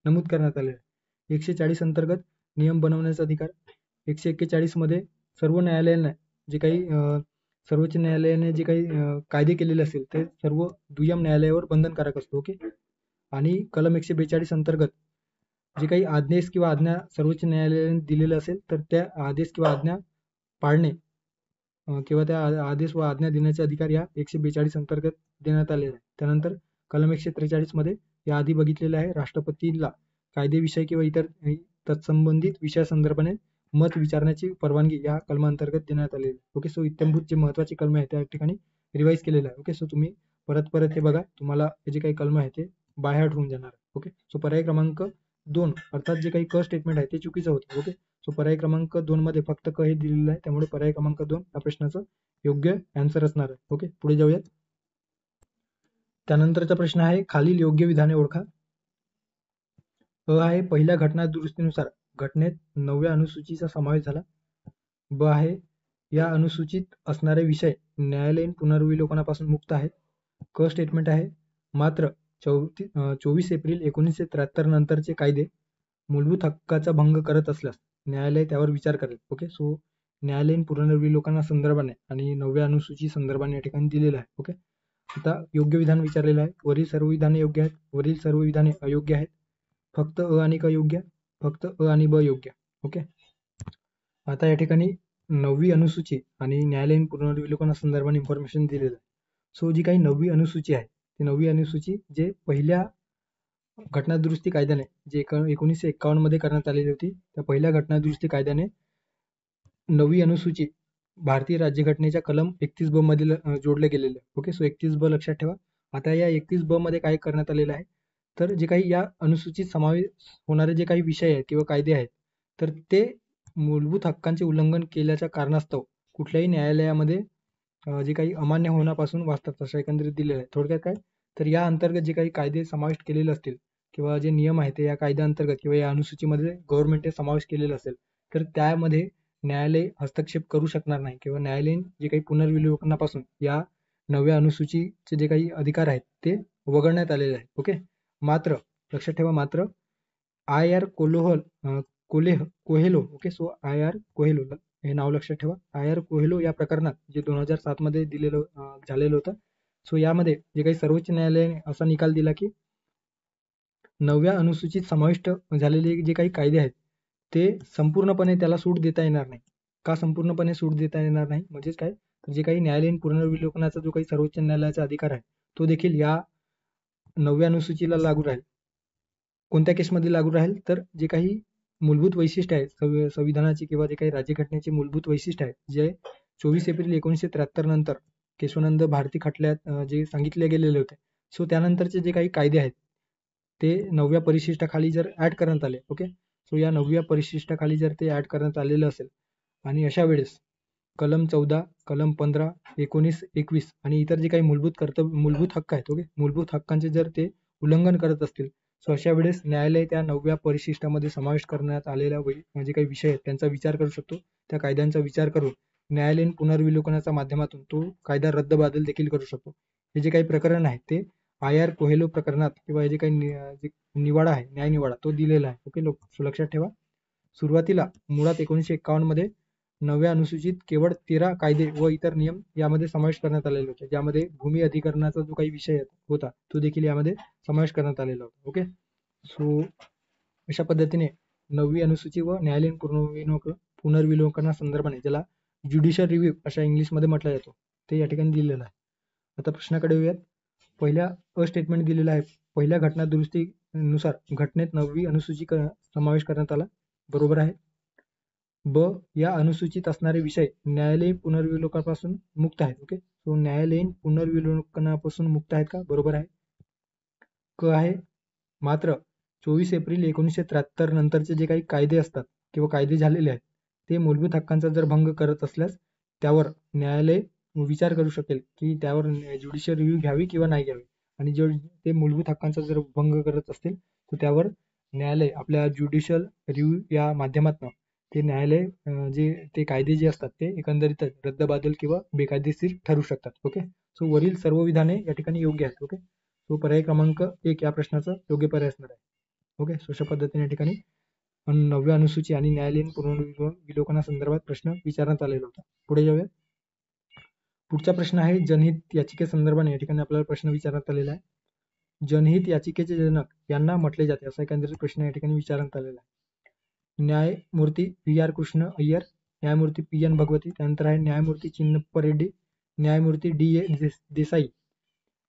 नमूद करण्यात आलेला आहे. 140 अंतर्गत नियम बनवण्याचा अधिकार, 141 मध्ये सर्व न्यायालयाने जे काही सर्वोच्च न्यायालयाने जे काही कायदे केलेले असेल ते सर्व दुय्यम न्यायालयावर बंधनकारक असतो. ओके. आणि कलम 142 अंतर्गत जे काही आदेश किंवा आज्ञा सर्वोच्च न्यायालयाने दिलेले असेल तर त्या आदेश किंवा आज्ञा पाळणे किंवा त्या आदेश व आज्ञा देण्याचे अधिकार या 142 अंतर्गत देण्यात आलेले आहे. त्यानंतर कलम 143 मध्ये याआधी बघितलेलं आहे, राष्ट्रपतीला कायदेविषय किंवा इतर तत्संबंधित विषयासंदर्भाने मत विचारण्याची परवानगी या कलमांतर्गत देण्यात आलेली आहे. ओके. सो इत्थंभूत जे महत्वाचे कलम आहे त्या ठिकाणी रिवाईज केलेलं आहे. ओके. सो तुम्ही परत हे बघा, तुम्हाला हे जे काही कलम आहे ते बाय हार्ट होऊन जाणार. ओके. सो पर्याय क्रमांक 2 अर्थात जे काही क स्टेटमेंट आहे ते चुकीचं होतं. ओके. सो पर्याय क्रमांक 2 मध्ये फक्त क हे दिलेलं आहे, त्यामुळे पर्याय क्रमांक 2 या प्रश्नाचं योग्य आन्सर असणार आहे. ओके. पुढे जाऊयात. त्यानंतरचा प्रश्न आहे, खालील योग्य विधाने ओळखा. अ आहे, पहिल्या घटना दुरुस्तीनुसार घटनेत 9व्या अनुसूचीचा समावेश झाला. ब आहे, या अनुसूचित असणारे विषय न्यायालयीन पुनर्विलोकनापासून मुक्त आहेत. क स्टेटमेंट आहे, मात्र 24 एप्रिल 1973 नंतरचे कायदे मूलभूत हक्काचा भंग करत असल्यास न्यायालय त्यावर विचार करेल. ओके. सो न्यायालयीन पुनर्विलोकना संदर्भाने आणि 9व्या अनुसूची संदर्भाने या ठिकाणी दिलेलं आहे. ओके. आता योग्य विधान विचारलेलं आहे. वरील सर्व विधाने योग्य आहेत, वरील सर्व विधाने अयोग्य आहेत, फक्त अ आणि क योग्य, फक्त अ आणि ब योग्य. ओके. आता या ठिकाणी 9वी अनुसूची आणि न्यायालयीन पुनर्विलोकनासंदर्भाने इन्फॉर्मेशन दिलेलं आहे. सो जी काही 9वी अनुसूची आहे ती 9वी अनुसूची जे पहिल्या घटना दुरुस्ती कायद्याने जे 1951 मध्ये करण्यात आलेली होती, त्या पहिल्या घटना दुरुस्ती कायद्याने 9वी अनुसूची भारतीय राज्यघटनेच्या कलम 31 ब मध्ये जोडले गेलेले आहे. ओके. सो 31 ब लक्षात ठेवा. आता या 31 ब मध्ये काय करण्यात आलेलं आहे, तर जे काही या अनुसूचित समावेश होणारे जे काही विषय आहेत किंवा कायदे आहेत तर ते मूलभूत हक्कांचे उल्लंघन केल्याच्या कारणास्तव कुठल्याही न्यायालयामध्ये जे काही अमान्य होण्यापासून वाचतात असं एकंदरीत दिलेलं आहे. थोडक्यात काय, तर या अंतर्गत जे काही कायदे समाविष्ट केलेले असतील किंवा जे नियम आहेत ते या कायद्याअंतर्गत किंवा या अनुसूचीमध्ये गव्हर्नमेंटने समावेश केलेला असेल तर त्यामध्ये न्यायालय हस्तक्षेप करू शकणार नाही किंवा न्यायालयीन जे काही पुनर्विलोकनापासून या 9व्या अनुसूचीचे जे काही अधिकार आहेत ते वगळण्यात आलेले आहेत. ओके. मात्र लक्षात ठेवा, मात्र आय.आर. कोहेलो. ओके. सो आय.आर. कोहेलो हे नाव लक्षात ठेवा. आय.आर. कोहेलो या प्रकरणात जे 2007 मध्ये दिलेलं झालेलं होतं, सो यामध्ये जे काही सर्वोच्च न्यायालयाने असा निकाल दिला की 9व्या अनुसूचित समाविष्ट झालेले जे काही कायदे आहेत ते संपूर्णपणे त्याला सूट देता येणार नाही. का संपूर्णपणे सूट देता येणार नाही म्हणजेच काय, तर जे काही न्यायालयीन पुनर्विलोकनाचा जो काही सर्वोच्च न्यायालयाचा अधिकार आहे तो देखील या 9व्या अनुसूचीला लागू राहील. कोणत्या केसमध्ये लागू राहील, तर जे काही मूलभूत वैशिष्ट्य आहेत संविधानाची किंवा जे काही राज्यघटनेचे मूलभूत वैशिष्ट्य आहेत जे 24 एप्रिल 1973 नंतर केशवानंद भारती खटल्यात जे सांगितले गेलेले होते, सो त्यानंतरचे जे काही कायदे आहेत ते 9व्या परिशिष्टाखाली जर ऍड करण्यात आले. ओके. सो या 9व्या परिशिष्टाखाली जर ते ऍड करण्यात आलेलं असेल आणि अशा वेळेस कलम 14, कलम 15, 19, 21 आणि इतर जे काही मूलभूत हक्क आहेत, ओके, मूलभूत हक्कांचे जर ते उल्लंघन करत असतील, सो अशा वेळेस न्यायालय त्या 9व्या परिशिष्टामध्ये समावेश करण्यात आलेल्या जे काही विषय आहेत त्यांचा विचार करू शकतो. त्या कायद्यांचा विचार करून न्यायालयीन पुनर्विलोकनाच्या माध्यमातून तो कायदा रद्दबातल देखील करू शकतो. हे जे काही प्रकरण आहे ते आय.आर. कोहेलो प्रकरणात किंवा हे जे काही निवाडा आहे, न्याय निवाडा, तो दिलेला आहे. ओके. लक्षात ठेवा. सुरुवातीला मुळात 1951 मध्ये 9व्या अनुसूचित केवळ 13 कायदे व इतर नियम यामध्ये समावेश करण्यात आलेले होते, ज्यामध्ये भूमी अधिकरणाचा जो काही विषय होता तो देखील यामध्ये समावेश करण्यात आलेला होता. ओके. सो अशा पद्धतीने 9वी अनुसूची व न्यायालयीन पुनर्विलोकना संदर्भाने ज्याला ज्युडिशियल रिव्ह्यू अशा इंग्लिशमध्ये म्हटलं जातो ते या ठिकाणी दिलेलं आहे. आता प्रश्नाकडे येऊयात. पहिल्या अ स्टेटमेंट दिलेलं आहे, पहिल्या घटना दुरुस्तीनुसार घटनेत 9वी अनुसूची समावेश करण्यात आला. बरोबर आहे. ब, या अनुसूचित असणारे विषय न्यायालयीन पुनर्विलोकनापासून मुक्त आहेत. ओके. सो न्यायालयीन पुनर्विलोकनापासून मुक्त आहेत का? बरोबर आहे. क आहे, मात्र 24 एप्रिल 1973 नंतरचे जे काही कायदे असतात किंवा कायदे झालेले आहेत ते मूलभूत हक्कांचा जर भंग करत असल्यास त्यावर न्यायालय विचार करू शकेल की त्यावर ज्युडिशियल रिव्ह्यू घ्यावी किंवा नाही घ्यावी. आणि जे ते मूलभूत हक्कांचा जर भंग करत असतील तर त्यावर न्यायालय आपल्या ज्युडिशियल रिव्ह्यू या माध्यमातून ते न्यायालय जे ते कायदे जे असतात ते एकंदरीतच रद्दबातल किंवा बेकायदेशीर ठरू शकतात. ओके. सो वरील सर्व विधाने या ठिकाणी योग्य आहेत. ओके. सो पर्याय क्रमांक 1 या प्रश्नाचा योग्य पर्याय असणार आहे. ओके. सो अशा पद्धतीने या ठिकाणी 9व्या अनुसूची आणि न्यायालयीन पुनर्विलोकनासंदर्भात प्रश्न विचारण्यात आलेला होता. पुढे जाऊया. पुढचा प्रश्न आहे जनहित याचिकेसंदर्भाने या ठिकाणी आपल्याला प्रश्न विचारण्यात आलेला आहे. जनहित याचिकेचे जनक यांना म्हटले जाते असा एकंदरीत प्रश्न या ठिकाणी विचारण्यात आलेला आहे. न्यायमूर्ती V.R. कृष्ण अय्यर, न्यायमूर्ती P.N. भगवती, त्यानंतर आहे न्यायमूर्ती चिन्नप्पा रेड्डी, न्यायमूर्ती D.A. देसाई,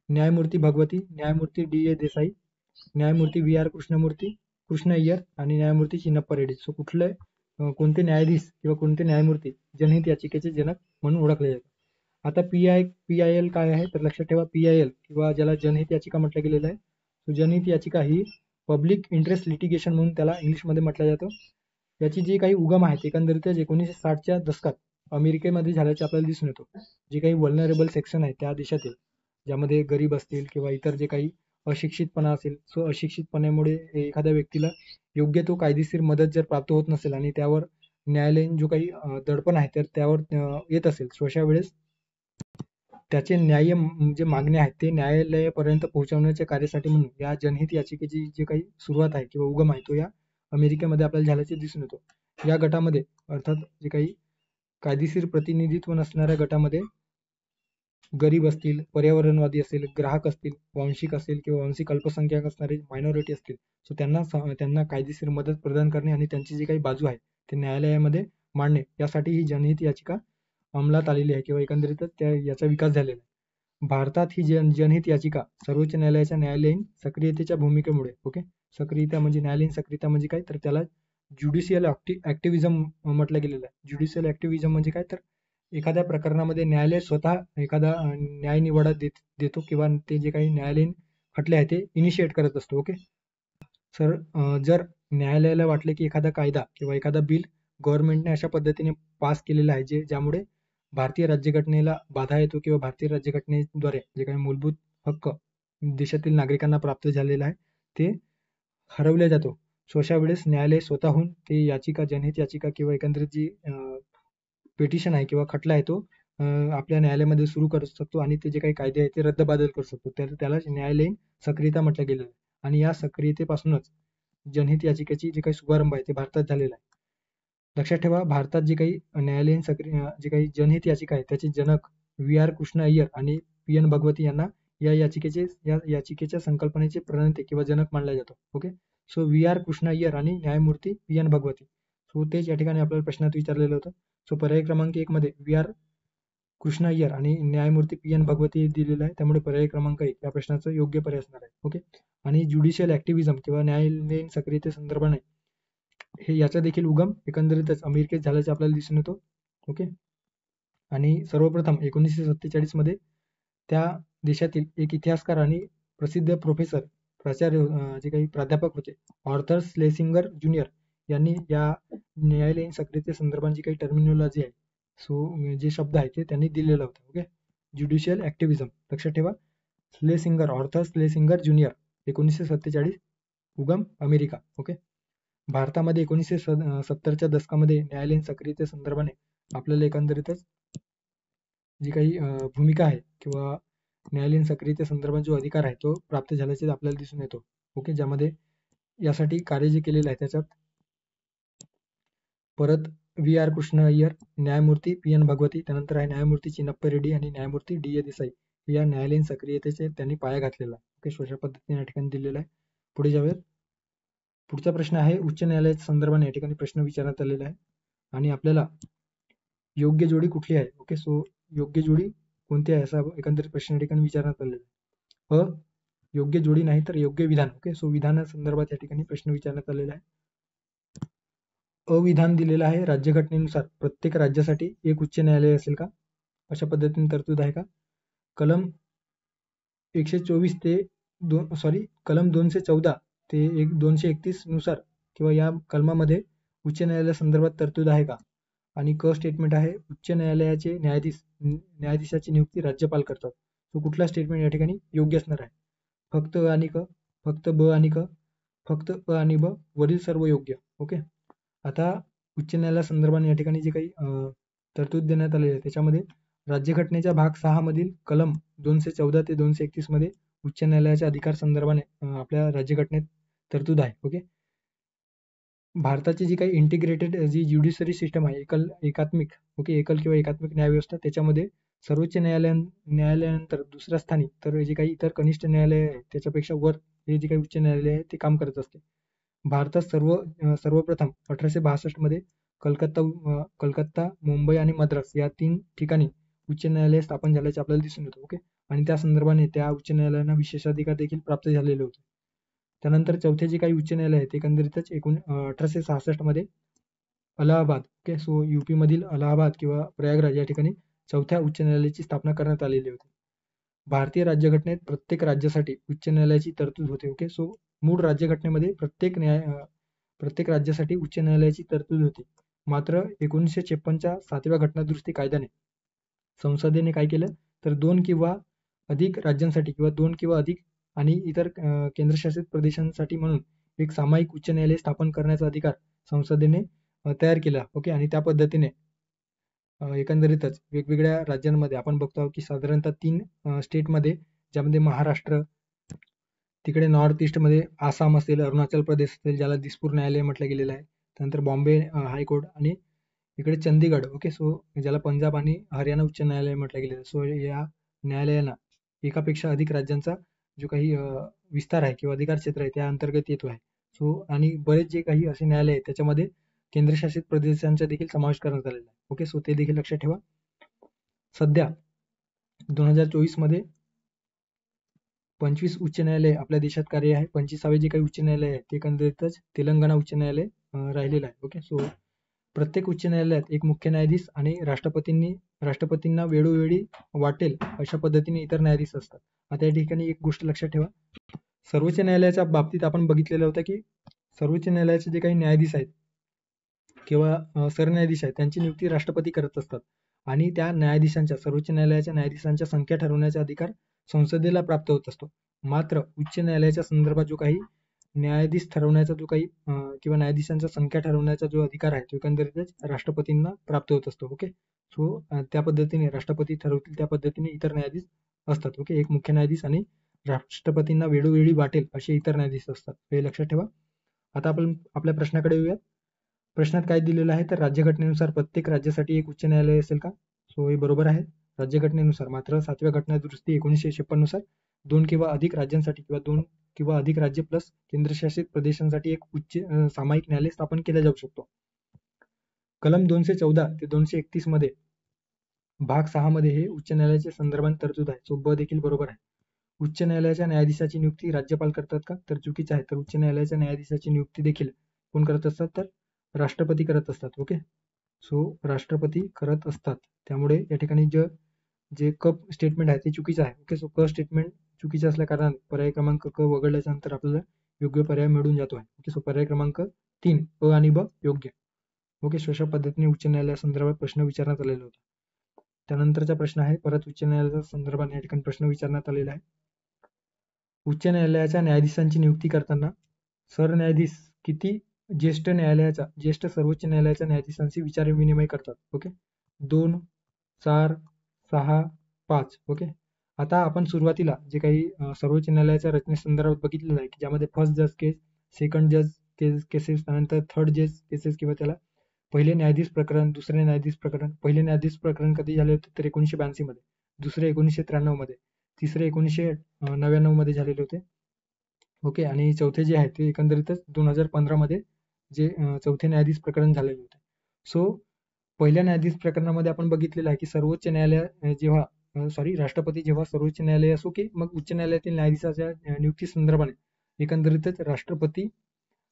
न्यायमूर्ती भगवती, न्यायमूर्ती D.A. देसाई, न्यायमूर्ती V.R. कृष्ण अय्यर आणि न्यायमूर्ती चिन्नप्पा रेड्डी. सो कुठले कोणते न्यायाधीश किंवा कोणते न्यायमूर्ती जनहित याचिकेचे जनक म्हणून ओळखले जातात. आता PIL काय आहे तर लक्षात ठेवा, PIL किंवा ज्याला जनहित याचिका म्हटलं गेलेलं आहे. तो जनहित याचिका ही पब्लिक इंटरेस्ट लिटिगेशन म्हणून त्याला इंग्लिशमध्ये म्हटलं जातं. याची जी काही उगम आहे एकंदरीतच 1960च्या दशकात अमेरिकेमध्ये झाल्याचे आपल्याला दिसून येतो. जे काही वल्नरेबल सेक्शन आहे त्या देशातील, ज्यामध्ये गरीब असतील किंवा इतर जे काही अशिक्षितपणा असेल, सो अशिक्षितपणामुळे एखाद्या व्यक्तीला योग्य तो कायदेशीर मदत जर प्राप्त होत नसेल आणि त्यावर न्यायालयीन जो काही दडपण आहे तर त्यावर येत असेल, सो अशा वेळेस त्याचे न्याय जे मागणे आहेत ते न्यायालयापर्यंत पोहोचवण्याच्या कार्यासाठी म्हणून या जनहित याचिकेची जी काही सुरुवात आहे किंवा उगम आहे तो या अमेरिकेमध्ये आपल्याला झाल्याचे दिसून येतो. या गटामध्ये अर्थात जे काही कायदेशीर प्रतिनिधित्व नसणाऱ्या गटामध्ये गरीब असतील, पर्यावरणवादी असेल, ग्राहक असतील, वांशिक असेल किंवा वांशिक अल्पसंख्याक असणारे मायनॉरिटी असतील, सो त्यांना कायदेशीर मदत प्रदान करणे आणि त्यांची जी काही बाजू आहे ते न्यायालयामध्ये मांडणे यासाठी ही जनहित याचिका अंमलात आलेली आहे किंवा एकंदरीतच याचा विकास झालेला आहे. भारतात ही जनहित याचिका सर्वोच्च न्यायालयाच्या न्यायालयीन सक्रियतेच्या भूमिकेमुळे, ओके, सक्रियता म्हणजे न्यायालयीन सक्रियता म्हणजे काय तर त्याला ज्युडिशियल ऍक्टिव्हिजम म्हटलं गेलेलं आहे. ज्युडिशियल ऍक्टिव्हिजम म्हणजे काय तर एखाद्या प्रकरणामध्ये न्यायालय स्वतः एखादा न्याय निवाडा देतो किंवा ते जे काही न्यायालयीन खटले आहे ते इनिशिएट करत असतो. ओके सर, जर न्यायालयाला वाटले की एखादा कायदा किंवा एखादा बिल गव्हर्नमेंटने अशा पद्धतीने पास केलेला आहे ज्यामुळे भारतीय राज्यघटनेला बाधा येतो किंवा भारतीय राज्यघटनेद्वारे जे काही मूलभूत हक्क देशातील नागरिकांना प्राप्त झालेला आहे ते हरवला जातो. सो अशा वेळेस न्यायालय स्वतःहून ते याचिका, जनहित याचिका किंवा एकंदरीत जी पिटिशन आहे किंवा खटला आहे तो आपल्या न्यायालयामध्ये सुरू करू शकतो आणि ते जे काही कायदे आहेत ते रद्दबादल करू शकतो. त्याला न्यायालयीन सक्रियता म्हटलं गेलेलं आहे आणि या सक्रियतेपासूनच जनहित याचिकेची जे काही शुभारंभ आहे ते भारतात झालेला आहे. लक्षात ठेवा, भारतात जे काही न्यायालयीन जे काही जनहित याचिका आहे त्याचे जनक V.R. कृष्ण अय्यर आणि P.N. भगवती यांना या याचिकेच्या संकल्पनेचे प्रणेते किंवा जनक मानला जातो. Okay so V.R. Krishna Iyer आणि न्यायमूर्ती P.N. भगवती, सो तेच या ठिकाणी आपल्याला प्रश्नात विचारलेलं होतं. सो पर्याय क्रमांक 1 मध्ये V.R. कृष्ण अय्यर आणि न्यायमूर्ती P.N. भगवती दिलेला आहे, त्यामुळे पर्याय क्रमांक 1 या प्रश्नाचं योग्य पर्याय असणार आहे. ओके आणि ज्युडिशियल ऍक्टिव्हिजम किंवा न्यायालयीन सक्रियते संदर्भाने हे याचा देखील उगम एकंदरीतच अमेरिकेत झाल्याचे आपल्याला दिसून येतो. ओके आणि सर्वप्रथम 1947 मध्ये त्या देशातील एक इतिहासकार आणि प्रसिद्ध प्राचार्य जे काही प्राध्यापक होते आर्थर स्लेसिंगर ज्युनियर यांनी या न्यायालयीन सक्रियते संदर्भात जी काही टर्मिनॉलॉजी आहे, सो जे शब्द आहे ते त्यांनी दिलेला होता. ओके ज्युडिशियल ऍक्टिव्हिजम लक्षात ठेवा, आर्थर स्लेसिंगर ज्युनियर, 1947, उगम अमेरिका. ओके भारतामध्ये 1970च्या दशकामध्ये न्यायालयीन सक्रियते संदर्भाने आपल्याला एकंदरीतच जी काही भूमिका आहे किंवा न्यायालयीन सक्रियते संदर्भात जो अधिकार आहे तो प्राप्त झाल्याचे आपल्याला दिसून येतो. ओके ज्यामध्ये यासाठी कार्य जे केलेलं आहे त्याच्यात परत V.R. कृष्ण अय्यर, न्यायमूर्ती P.N. भगवती, त्यानंतर आहे न्यायमूर्ती चिन्नप्पा रेड्डी आणि न्यायमूर्ती D.A. देसाई या न्यायालयीन सक्रियतेचे त्यांनी पाया घातलेला. ओके अशा पद्धतीने या ठिकाणी दिलेला आहे. पुढे जाऊयात. पुढचा प्रश्न आहे उच्च न्यायालयाच्या संदर्भाने या ठिकाणी प्रश्न विचारण्यात आलेला आहे आणि आपल्याला योग्य जोडी कुठली आहे. ओके सो योग्य जोडी कोणती आहे असा एकंदरीत प्रश्न या ठिकाणी विचारण्यात आलेला आहे. योग्य जोडी नाही तर योग्य विधान. ओके सो विधानासंदर्भात या ठिकाणी प्रश्न विचारण्यात आलेला आहे. अविधान दिलेलं आहे, राज्यघटनेनुसार प्रत्येक राज्यासाठी एक उच्च न्यायालय असेल का, अशा पद्धतीने तरतूद आहे का. कलम 124 ते कलम 214 ते 231 नुसार किंवा या कलमामध्ये उच्च न्यायालयासंदर्भात तरतूद आहे का. आणि स्टेटमेंट आहे उच्च न्यायालयाचे न्यायाधीशाची नियुक्ती राज्यपाल करतात. तो कुठला स्टेटमेंट या ठिकाणी योग्य असणार आहे. फक्त अ आणि क, फक्त ब आणि क, फक्त अ आणि ब, वरील सर्व योग्य. ओके आता उच्च न्यायालयासंदर्भाने या ठिकाणी जे काही तरतूद देण्यात आले आहे त्याच्यामध्ये राज्यघटनेच्या भाग 6 मधील कलम 214 ते 231 मध्ये उच्च न्यायालयाच्या अधिकार संदर्भाने आपल्या राज्यघटनेत तरतूद आहे. ओके भारताची जी काही इंटिग्रेटेड जी ज्युडिशरी सिस्टम आहे, एकात्मिक एकल किंवा एकात्मिक न्यायव्यवस्था, त्याच्यामध्ये सर्वोच्च न्यायालयानंतर दुसऱ्या स्थानी तर जे काही इतर कनिष्ठ न्यायालय आहे त्याच्यापेक्षा वर हे जे काही उच्च न्यायालय आहे ते काम करत असते. भारतात सर्वप्रथम 1862 मध्ये कलकत्ता, मुंबई आणि मद्रास या 3 ठिकाणी उच्च न्यायालय स्थापन झाल्याचे आपल्याला दिसून येतं. आणि त्या संदर्भाने त्या उच्च न्यायालयांना विशेषाधिकार देखील प्राप्त झालेले होते. त्यानंतर चौथे जे काही उच्च न्यायालय आहे ते एकंदरीतच 1866 मध्ये अलाहाबाद युपी मधील अलाहाबाद किंवा प्रयागराज या ठिकाणी चौथ्या उच्च न्यायालयाची स्थापना करण्यात आलेली होती. भारतीय राज्यघटनेत प्रत्येक राज्यासाठी उच्च न्यायालयाची तरतूद होते. मूळ राज्यघटनेमध्ये प्रत्येक राज्यासाठी उच्च न्यायालयाची तरतूद होती. मात्र 1956च्या 7व्या घटनादुरुस्ती कायद्याने संसदेने काय केलं तर 2 किंवा अधिक राज्यांसाठी किंवा 2 किंवा अधिक आणि इतर केंद्रशासित प्रदेशांसाठी म्हणून एक सामायिक उच्च न्यायालय स्थापन करण्याचा अधिकार संसदेने तयार केला. आणि त्या पद्धतीने एकंदरीतच वेगवेगळ्या राज्यांमध्ये आपण बघतो आहोत की साधारणतः 3 स्टेटमध्ये, ज्यामध्ये महाराष्ट्र, तिकडे नॉर्थ ईस्टमध्ये आसाम असेल, अरुणाचल प्रदेश असेल, ज्याला दिसपूर न्यायालय म्हटलं गेलेलं आहे, त्यानंतर बॉम्बे हायकोर्ट, आणि इकडे चंदीगड. ज्याला पंजाब आणि हरियाणा उच्च न्यायालय म्हटलं गेलेलं आहे. या न्यायालयांना एकापेक्षा अधिक राज्यांचा जो काही विस्तार आहे किंवा अधिकार क्षेत्र आहे त्या अंतर्गत येतो आहे. आणि बरेच जे काही असे न्यायालय आहेत त्याच्यामध्ये केंद्रशासित प्रदेशांचा देखील समावेश करण्यात आलेला आहे. ते देखील लक्षात ठेवा. सध्या 2024 मध्ये 25 उच्च न्यायालय आपल्या देशात कार्य आहे. 25वे जे काही उच्च न्यायालय आहे ते एकंदरीतच तेलंगणा उच्च न्यायालय राहिलेलं आहे. प्रत्येक उच्च न्यायालयात एक मुख्य न्यायाधीश आणि राष्ट्रपतींना वेळोवेळी वाटेल अशा पद्धतीने इतर न्यायाधीश असतात. आता या ठिकाणी एक गोष्ट लक्षात ठेवा, सर्वोच्च न्यायालयाच्या बाबतीत आपण बघितलेलं होतं की सर्वोच्च न्यायालयाचे जे काही न्यायाधीश आहेत किंवा सरन्यायाधीश आहेत त्यांची नियुक्ती राष्ट्रपती करत असतात. आणि त्या सर्वोच्च न्यायालयाच्या न्यायाधीशांच्या संख्या ठरवण्याचा अधिकार संसदेला प्राप्त होत असतो. मात्र उच्च न्यायालयाच्या संदर्भात जो काही न्यायाधीश ठरवण्याचा जो काही किंवा न्यायाधीशांचा संख्या ठरवण्याचा जो अधिकार आहे तो एकंदरीतच राष्ट्रपतींना प्राप्त होत असतो. त्या पद्धतीने राष्ट्रपती ठरवतील त्या पद्धतीने इतर न्यायाधीश असतात. एक मुख्य न्यायाधीश आणि राष्ट्रपतींना वेळोवेळी वाटेल असे इतर न्यायाधीश असतात, हे लक्षात ठेवा. आता आपण आपल्या प्रश्नाकडे येऊयात. प्रश्नात काय दिलेलं आहे तर राज्यघटनेनुसार प्रत्येक राज्यासाठी एक उच्च न्यायालय असेल का? हे बरोबर आहे. राज्यघटनेनुसार मात्र 7व्या घटनादुरुस्ती 1956 नुसार 2 किंवा अधिक राज्यांसाठी किंवा 2 किंवा अधिक राज्य प्लस केंद्रशासित प्रदेशांसाठी एक उच्च सामायिक न्यायालय स्थापन केले जाऊ शकतो. कलम 214 ते 231 मध्ये भाग 6 मध्ये हे उच्च न्यायालयाच्या संदर्भात तरतूद आहे. ब देखील बरोबर आहे. उच्च न्यायालयाच्या न्यायाधीशाची नियुक्ती राज्यपाल करतात का? तर चुकीचं आहे. तर उच्च न्यायालयाच्या न्यायाधीशाची नियुक्ती देखील कोण करत असतात तर राष्ट्रपती करत असतात. राष्ट्रपती करत असतात. त्यामुळे या ठिकाणी जे कप स्टेटमेंट आहे ते चुकीचं आहे. क स्टेटमेंट चुकीचं असल्या कारणाने पर्याय क्रमांक क वगळल्याच्या नंतर आपल्याला योग्य पर्याय मिळून जातो आहे. पर्याय क्रमांक 3 अ आणि ब योग्य. अशा पद्धतीने उच्च न्यायालयासंदर्भात प्रश्न विचारण्यात आलेला होता. त्यानंतरचा प्रश्न आहे परत उच्च न्यायालयाच्या संदर्भात या ठिकाणी प्रश्न विचारण्यात आलेला आहे. उच्च न्यायालयाच्या न्यायाधीशांची नियुक्ती करताना सरन्यायाधीश किती ज्येष्ठ सर्वोच्च न्यायालयाच्या न्यायाधीशांशी विचारविनिमय करतात? 2, 4, 6, 5. आता आपण सुरुवातीला जे काही सर्वोच्च न्यायालयाच्या रचनेसंदर्भात बघितलेलं आहे की ज्यामध्ये फर्स्ट जज केस, सेकंड जज केसेस, त्यानंतर थर्ड जज केसेस किंवा त्याला पहिले न्यायाधीश प्रकरण, दुसरे न्यायाधीश प्रकरण. पहिले न्यायाधीश प्रकरण कधी झाले होते तर 1982 मध्ये, दुसरे 1993 मध्ये, तिसरे 1999 मध्ये झालेले होते. आणि चौथे जे आहे ते एकंदरीतच 2015 मध्ये जे चौथे न्यायाधीश प्रकरण झालेले होते. पहिल्या न्यायाधीश प्रकरणामध्ये आपण बघितलेलं आहे की सर्वोच्च न्यायालय राष्ट्रपती जेव्हा सर्वोच्च न्यायालय असो की मग उच्च न्यायालयातील न्यायाधीशाच्या नियुक्ती संदर्भाने एकंदरीतच राष्ट्रपती,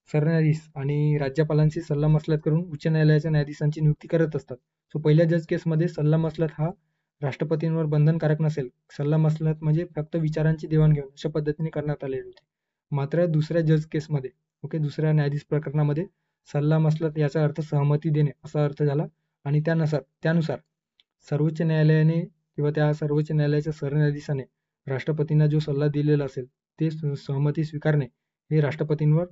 सरन्यायाधीश आणि राज्यपालांशी सल्लामसलत करून उच्च न्यायालयाच्या न्यायाधीशांची नियुक्ती करत असतात. पहिल्या जज केसमध्ये सल्लामसलत हा राष्ट्रपतींवर बंधनकारक नसेल. सल्लामसलत म्हणजे फक्त विचारांची देवाणघेवाण अशा पद्धतीने करण्यात आलेली होती. मात्र दुसऱ्या जज केसमध्ये दुसऱ्या न्यायाधीश प्रकरणामध्ये सल्लामसलत याचा अर्थ सहमती देणे असा अर्थ झाला. आणि त्यानुसार सर्वोच्च न्यायालयाने किंवा त्या सर्वोच्च न्यायालयाच्या सरन्यायाधीशाने राष्ट्रपतींना जो सल्ला दिलेला असेल ते सहमती स्वीकारणे हे राष्ट्रपतींवर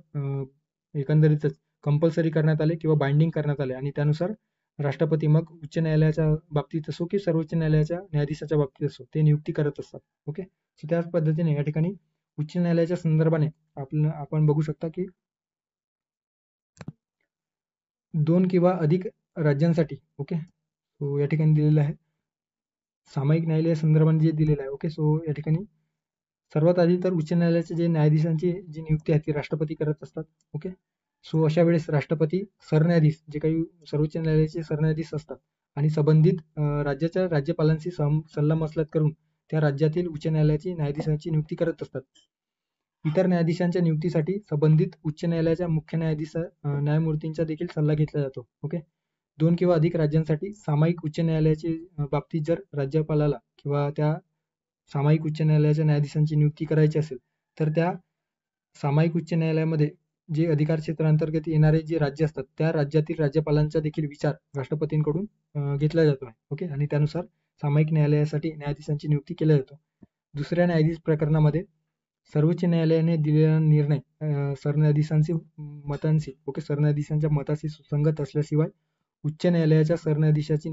एकंदरीतच कंपल्सरी करण्यात आले किंवा बाइंडिंग करण्यात आले. आणि त्यानुसार राष्ट्रपती मग उच्च न्यायालयाच्या बाबतीत असो की सर्वोच्च न्यायालयाच्या न्यायाधीशाच्या बाबतीत असो ते नियुक्ती करत असतात. त्याच पद्धतीने या ठिकाणी उच्च न्यायालयाच्या संदर्भाने आपण बघू शकता की 2 किंवा अधिक राज्यांसाठी. ओके, सो या ठिकाणी दिलेलं आहे सामायिक न्यायालय संदर्भाने जे दिलेलं आहे. ओके, सो या ठिकाणी सर्वात आधी तर उच्च न्यायालयाचे जे न्यायाधीशांची जी नियुक्ती आहे ती राष्ट्रपती करत असतात. ओके, सो अशा वेळेस राष्ट्रपती सरन्यायाधीश जे काही सर्वोच्च न्यायालयाचे सरन्यायाधीश असतात आणि संबंधित राज्याच्या राज्यपालांशी सल्लामसलत करून त्या राज्यातील उच्च न्यायालयाची न्यायाधीशांची नियुक्ती करत असतात. इतर न्यायाधीशांच्या नियुक्तीसाठी संबंधित उच्च न्यायालयाच्या मुख्य न्यायमूर्तींचा देखील सल्ला घेतला जातो. ओके, 2 किंवा अधिक राज्यांसाठी सामायिक उच्च न्यायालयाची बाबतीत जर राज्यपालाला किंवा त्या सामायिक उच्च न्यायालयाच्या न्यायाधीशांची नियुक्ती करायची असेल तर त्या सामायिक उच्च न्यायालयामध्ये जे अधिकार क्षेत्रांतर्गत येणारे जे राज्य असतात त्या राज्यातील राज्यपालांचा देखील विचार राष्ट्रपतींकडून घेतला जातो आहे. ओके, आणि त्यानुसार सामायिक न्यायालयासाठी न्यायाधीशांची नियुक्ती केल्या जातो. दुसऱ्या न्यायाधीश प्रकरणामध्ये सर्वोच्च न्यायालयाने दिलेला निर्णय सरन्यायाधीशांशी मतांशी सरन्यायाधीशांच्या मताशी सुसंगत असल्याशिवाय उच्च न्यायालयाच्या न्यायाधीशाची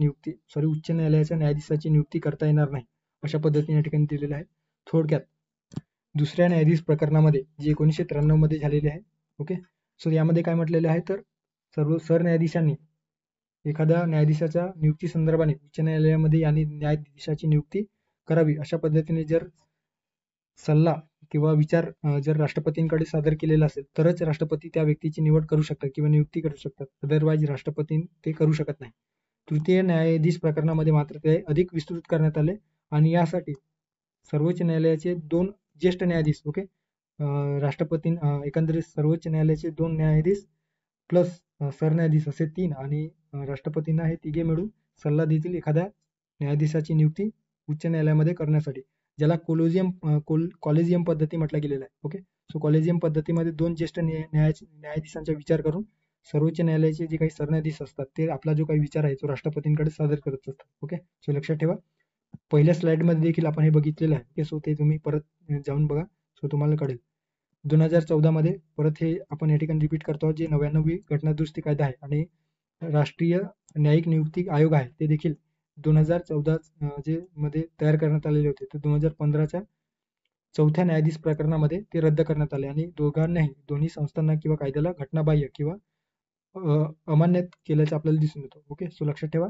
नियुक्ती करता येणार नाही, अशा पद्धतीने या ठिकाणी दिलेलं आहे. थोडक्यात दुसऱ्या न्यायाधीश प्रकरणामध्ये जे 1993 मध्ये झालेले आहे. ओके, सो यामध्ये काय म्हटलेले आहे तर सर्व सरन्यायाधीशांनी एखाद्या न्यायाधीशाच्या नियुक्ती संदर्भाने उच्च न्यायालयामध्ये आणि न्यायाधीशाची नियुक्ती करावी अशा पद्धतीने जर सल्ला किंवा विचार जर राष्ट्रपतींकडे सादर केलेला असेल तरच राष्ट्रपती त्या व्यक्तीची निवड करू शकतात किंवा नियुक्ती करू शकतात. अदरवाईज राष्ट्रपती ते करू शकत नाही. तृतीय न्यायाधीश प्रकरणामध्ये मात्र ते अधिक विस्तृत करण्यात आले आणि यासाठी सर्वोच्च न्यायालयाचे 2 ज्येष्ठ न्यायाधीश राष्ट्रपती एकंदरीत सर्वोच्च न्यायालयाचे 2 न्यायाधीश प्लस सरन्यायाधीश असे 3 आणि राष्ट्रपतींना हे तिघे मिळून सल्ला देतील एखाद्या न्यायाधीशाची नियुक्ती उच्च न्यायालयामध्ये करण्यासाठी, ज्याला कॉलेजियम पद्धती म्हटलं गेलेलं आहे. ओके, सो कॉलेजियम पद्धतीमध्ये 2 ज्येष्ठ न्यायाधीशांचा विचार करून सर्वोच्च न्यायालयाचे जे काही सरन्यायाधीश असतात ते आपला जो काही विचार आहे तो राष्ट्रपतींकडे सादर करत असतात. ओके, सो लक्षात ठेवा. पहिल्या स्लाइडमध्ये देखील आपण हे बघितलेलं आहे. ओके, सो ते तुम्ही परत जाऊन बघा, सो तुम्हाला कळेल. 2014 मध्ये परत हे आपण या ठिकाणी रिपीट करतो आहोत, जे 99वी घटनादुरुस्ती कायदा आहे आणि राष्ट्रीय न्यायिक नियुक्ती आयोग आहे ते देखील 2014 जे मध्ये तयार करण्यात आलेले होते ते 2015च्या चौथ्या न्यायाधीश प्रकरणामध्ये ते रद्द करण्यात आले आणि दोन्ही संस्थांना किंवा कायद्याला घटनाबाह्य किंवा अमान्य केल्याचं आपल्याला दिसून येतो. ओके, सो लक्षात ठेवा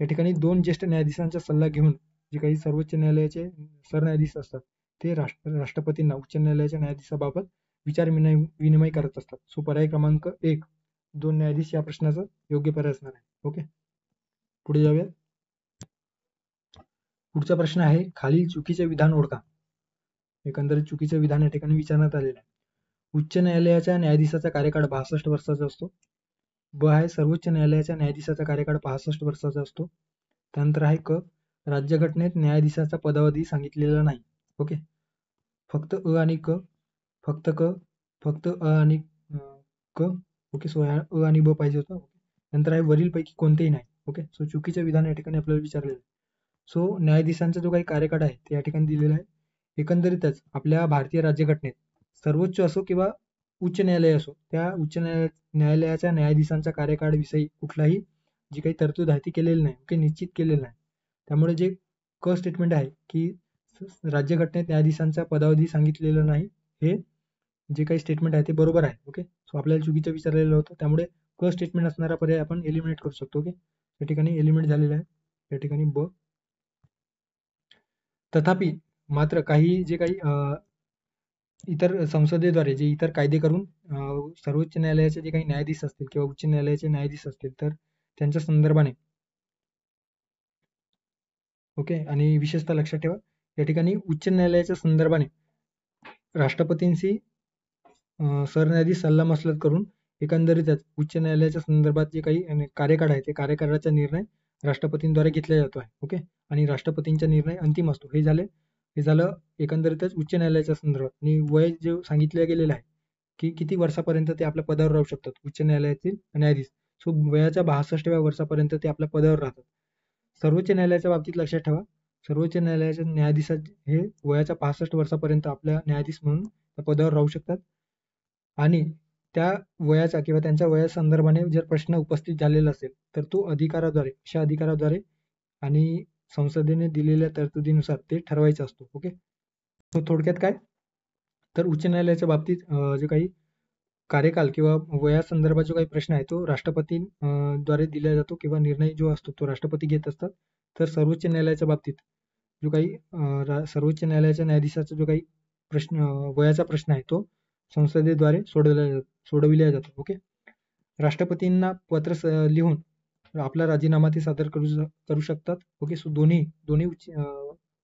या ठिकाणी 2 ज्येष्ठ न्यायाधीशांचा सल्ला घेऊन जे काही सर्वोच्च न्यायालयाचे सरन्यायाधीश असतात ते राष्ट्रपतींना उच्च न्यायालयाच्या न्यायाधीशाबाबत विचार विनिमय करत असतात. सो पर्याय क्रमांक 1 2 न्यायाधीश या प्रश्नाचा योग्य पर्याय असणार आहे. ओके, पुढे जाऊयात. पुढचा प्रश्न आहे खालील चुकीचे विधान ओळखा. एकंदरीत चुकीचे विधान या ठिकाणी विचारण्यात आलेले आहे. उच्च न्यायालयाच्या न्यायाधीशाचा कार्यकाळ 62 वर्षाचा असतो. ब आहे सर्वोच्च न्यायालयाच्या न्यायाधीशाचा कार्यकाळ 65 वर्षाचा असतो. त्यानंतर आहे क राज्यघटनेत न्यायाधीशाचा पदावधी सांगितलेला नाही. ओके, फक्त अ आणि क, फक्त क, फक्त अ आणि क. ओके, सो अ आणि ब पाहिजे होतं. नंतर आहे वरीलपैकी कोणतेही नाही. ओके, सो चुकीचे विधान या ठिकाणी आपल्याला विचारलेलं आहे. सो न्यायाधीशांचा जो काही कार्यकाळ आहे ते या ठिकाणी दिलेला आहे. एकंदरीतच आपल्या भारतीय राज्यघटनेत सर्वोच्च असो किंवा उच्च न्यायालय असो त्या उच्च न्यायालयाच्या न्यायाधीशांच्या कार्यकाळाविषयी कुठलाही जी काही तरतूद आहे ती केलेली नाही. ओके, निश्चित केलेलं नाही. त्यामुळे जे क स्टेटमेंट आहे की राज्यघटनेत न्यायाधीशांचा पदावधी सांगितलेलं नाही हे जे काही स्टेटमेंट आहे ते बरोबर आहे. ओके, सो आपल्याला चुकीचं विचारलेलं होतं त्यामुळे क स्टेटमेंट असणारा पर्याय आपण एलिमिनेट करू शकतो. ओके, या ठिकाणी एलिमिनेट झालेलं आहे. या ठिकाणी ब. तथापि मात्र काही जे काही इतर संसदेद्वारे जे इतर कायदे करून सर्वोच्च न्यायालयाचे जे काही न्यायाधीश असतील किंवा उच्च न्यायालयाचे न्यायाधीश असतील तर त्यांच्या संदर्भाने ओके, आणि विशेषतः लक्षात ठेवा या ठिकाणी उच्च न्यायालयाच्या संदर्भाने राष्ट्रपतींशी सरन्यायाधीश सल्लामसलत करून एकंदरीतच उच्च न्यायालयाच्या संदर्भात जे काही कार्यकाळ आहे ते कार्यकाळाचा निर्णय राष्ट्रपतींद्वारे घेतला जातो आहे. ओके, आणि राष्ट्रपतींचा निर्णय अंतिम असतो. हे झालं एकंदरीतच उच्च न्यायालयाच्या संदर्भात. आणि वय जे सांगितलं गेलेलं आहे की किती वर्षापर्यंत ते आपल्या पदावर राहू शकतात उच्च न्यायालयातील न्यायाधीश. सो वयाच्या 62व्या वर्षापर्यंत ते आपल्या पदावर राहतात. सर्वोच्च न्यायालयाच्या बाबतीत लक्षात ठेवा सर्वोच्च न्यायालयाच्या न्यायाधीश हे वयाच्या 65 वर्षापर्यंत आपल्या न्यायाधीश म्हणून पदावर राहू शकतात आणि त्या वयाचा किंवा त्यांच्या वयासंदर्भाने जर प्रश्न उपस्थित झालेला असेल तर तो अशा अधिकाराद्वारे आणि संसदेने दिलेल्या तरतुदीनुसार ते ठरवायचं असतो. ओके, तो थोडक्यात काय तर उच्च न्यायालयाच्या बाबतीत जे काही कार्यकाल किंवा वयासंदर्भात जो काही प्रश्न आहे तो राष्ट्रपती द्वारे दिला जातो किंवा निर्णय जो असतो तो राष्ट्रपती घेत असतात. तर सर्वोच्च न्यायालयाच्या बाबतीत जो काही सर्वोच्च न्यायालयाच्या न्यायाधीशाचा जो काही प्रश्न वयाचा प्रश्न आहे तो संसदेद्वारे सोडविला जातो. ओके. राष्ट्रपतींना पत्र लिहून आपला राजीनामा ते सादर करू शकतात. ओके. सो दोन्ही दोन्ही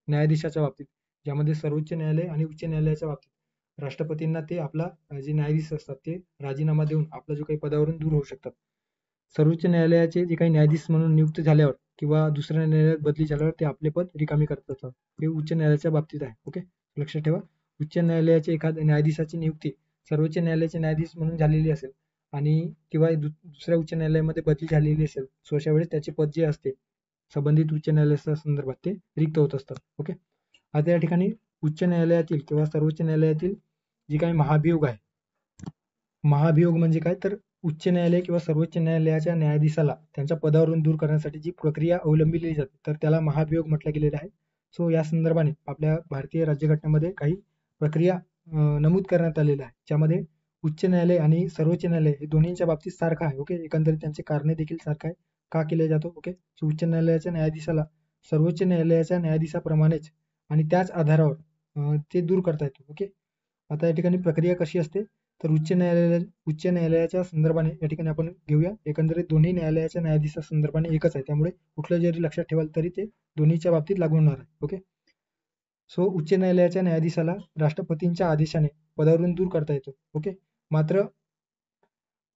न्यायाधीशाच्या बाबतीत, ज्यामध्ये सर्वोच्च न्यायालय आणि उच्च न्यायालयाच्या बाबतीत राष्ट्रपतींना ते आपला जे न्यायाधीश असतात ते राजीनामा देऊन आपला जो काही पदावरून दूर होऊ शकतात. सर्वोच्च न्यायालयाचे जे काही न्यायाधीश म्हणून नियुक्त झाल्यावर किंवा दुसऱ्या न्यायालयात बदली झाल्यावर ते आपले पद रिकामी करत असतात. हे उच्च न्यायालयाच्या बाबतीत आहे. ओके. लक्षात ठेवा, उच्च न्यायालयाचे एखाद्या न्यायाधीशाची नियुक्ती सर्वोच्च न्यायालयाचे न्यायाधीश म्हणून झालेली असेल आणि किंवा दुसऱ्या उच्च न्यायालयामध्ये बदली झालेली असेल, सो अशा वेळेस त्याचे पद जे असते संबंधित उच्च न्यायालयाच्या संदर्भात ते रिक्त होत असतात. ओके. आता या ठिकाणी उच्च न्यायालयातील किंवा सर्वोच्च न्यायालयातील जी काही महाभियोग आहे, महाभियोग म्हणजे काय, तर उच्च न्यायालय किंवा सर्वोच्च न्यायालयाच्या न्यायाधीशाला त्यांच्या पदावरून दूर करण्यासाठी जी प्रक्रिया अवलंबिली जाते तर त्याला महाभियोग म्हटलं गेलेलं आहे. सो या संदर्भाने आपल्या भारतीय राज्यघटनेमध्ये काही प्रक्रिया नमूद करण्यात आलेल्या आहे, ज्यामध्ये उच्च न्यायालय आणि सर्वोच्च न्यायालय हे दोन्हीच्या बाबतीत सारखं आहे. ओके. एकंदरीत त्यांचे कारणे देखील सारखं आहे. का केले जातो? ओके. सो उच्च न्यायालयाच्या न्यायाधीशाला सर्वोच्च न्यायालयाच्या न्यायाधीशाप्रमाणेच आणि त्याच आधारावर ते दूर करता येतो. ओके. आता या ठिकाणी प्रक्रिया कशी असते, तर उच्च न्यायालयाच्या संदर्भाने या ठिकाणी आपण घेऊया. एकंदरीत दोन्ही न्यायालयाच्या न्यायाधीशा संदर्भाने एकच आहे, त्यामुळे कुठलं जरी लक्षात ठेवाल तरी ते दोन्हीच्या बाबतीत लागू होणार आहे. ओके. सो उच्च न्यायालयाच्या न्यायाधीशाला राष्ट्रपतींच्या आदेशाने पदावरून दूर करता येतो. ओके. मात्र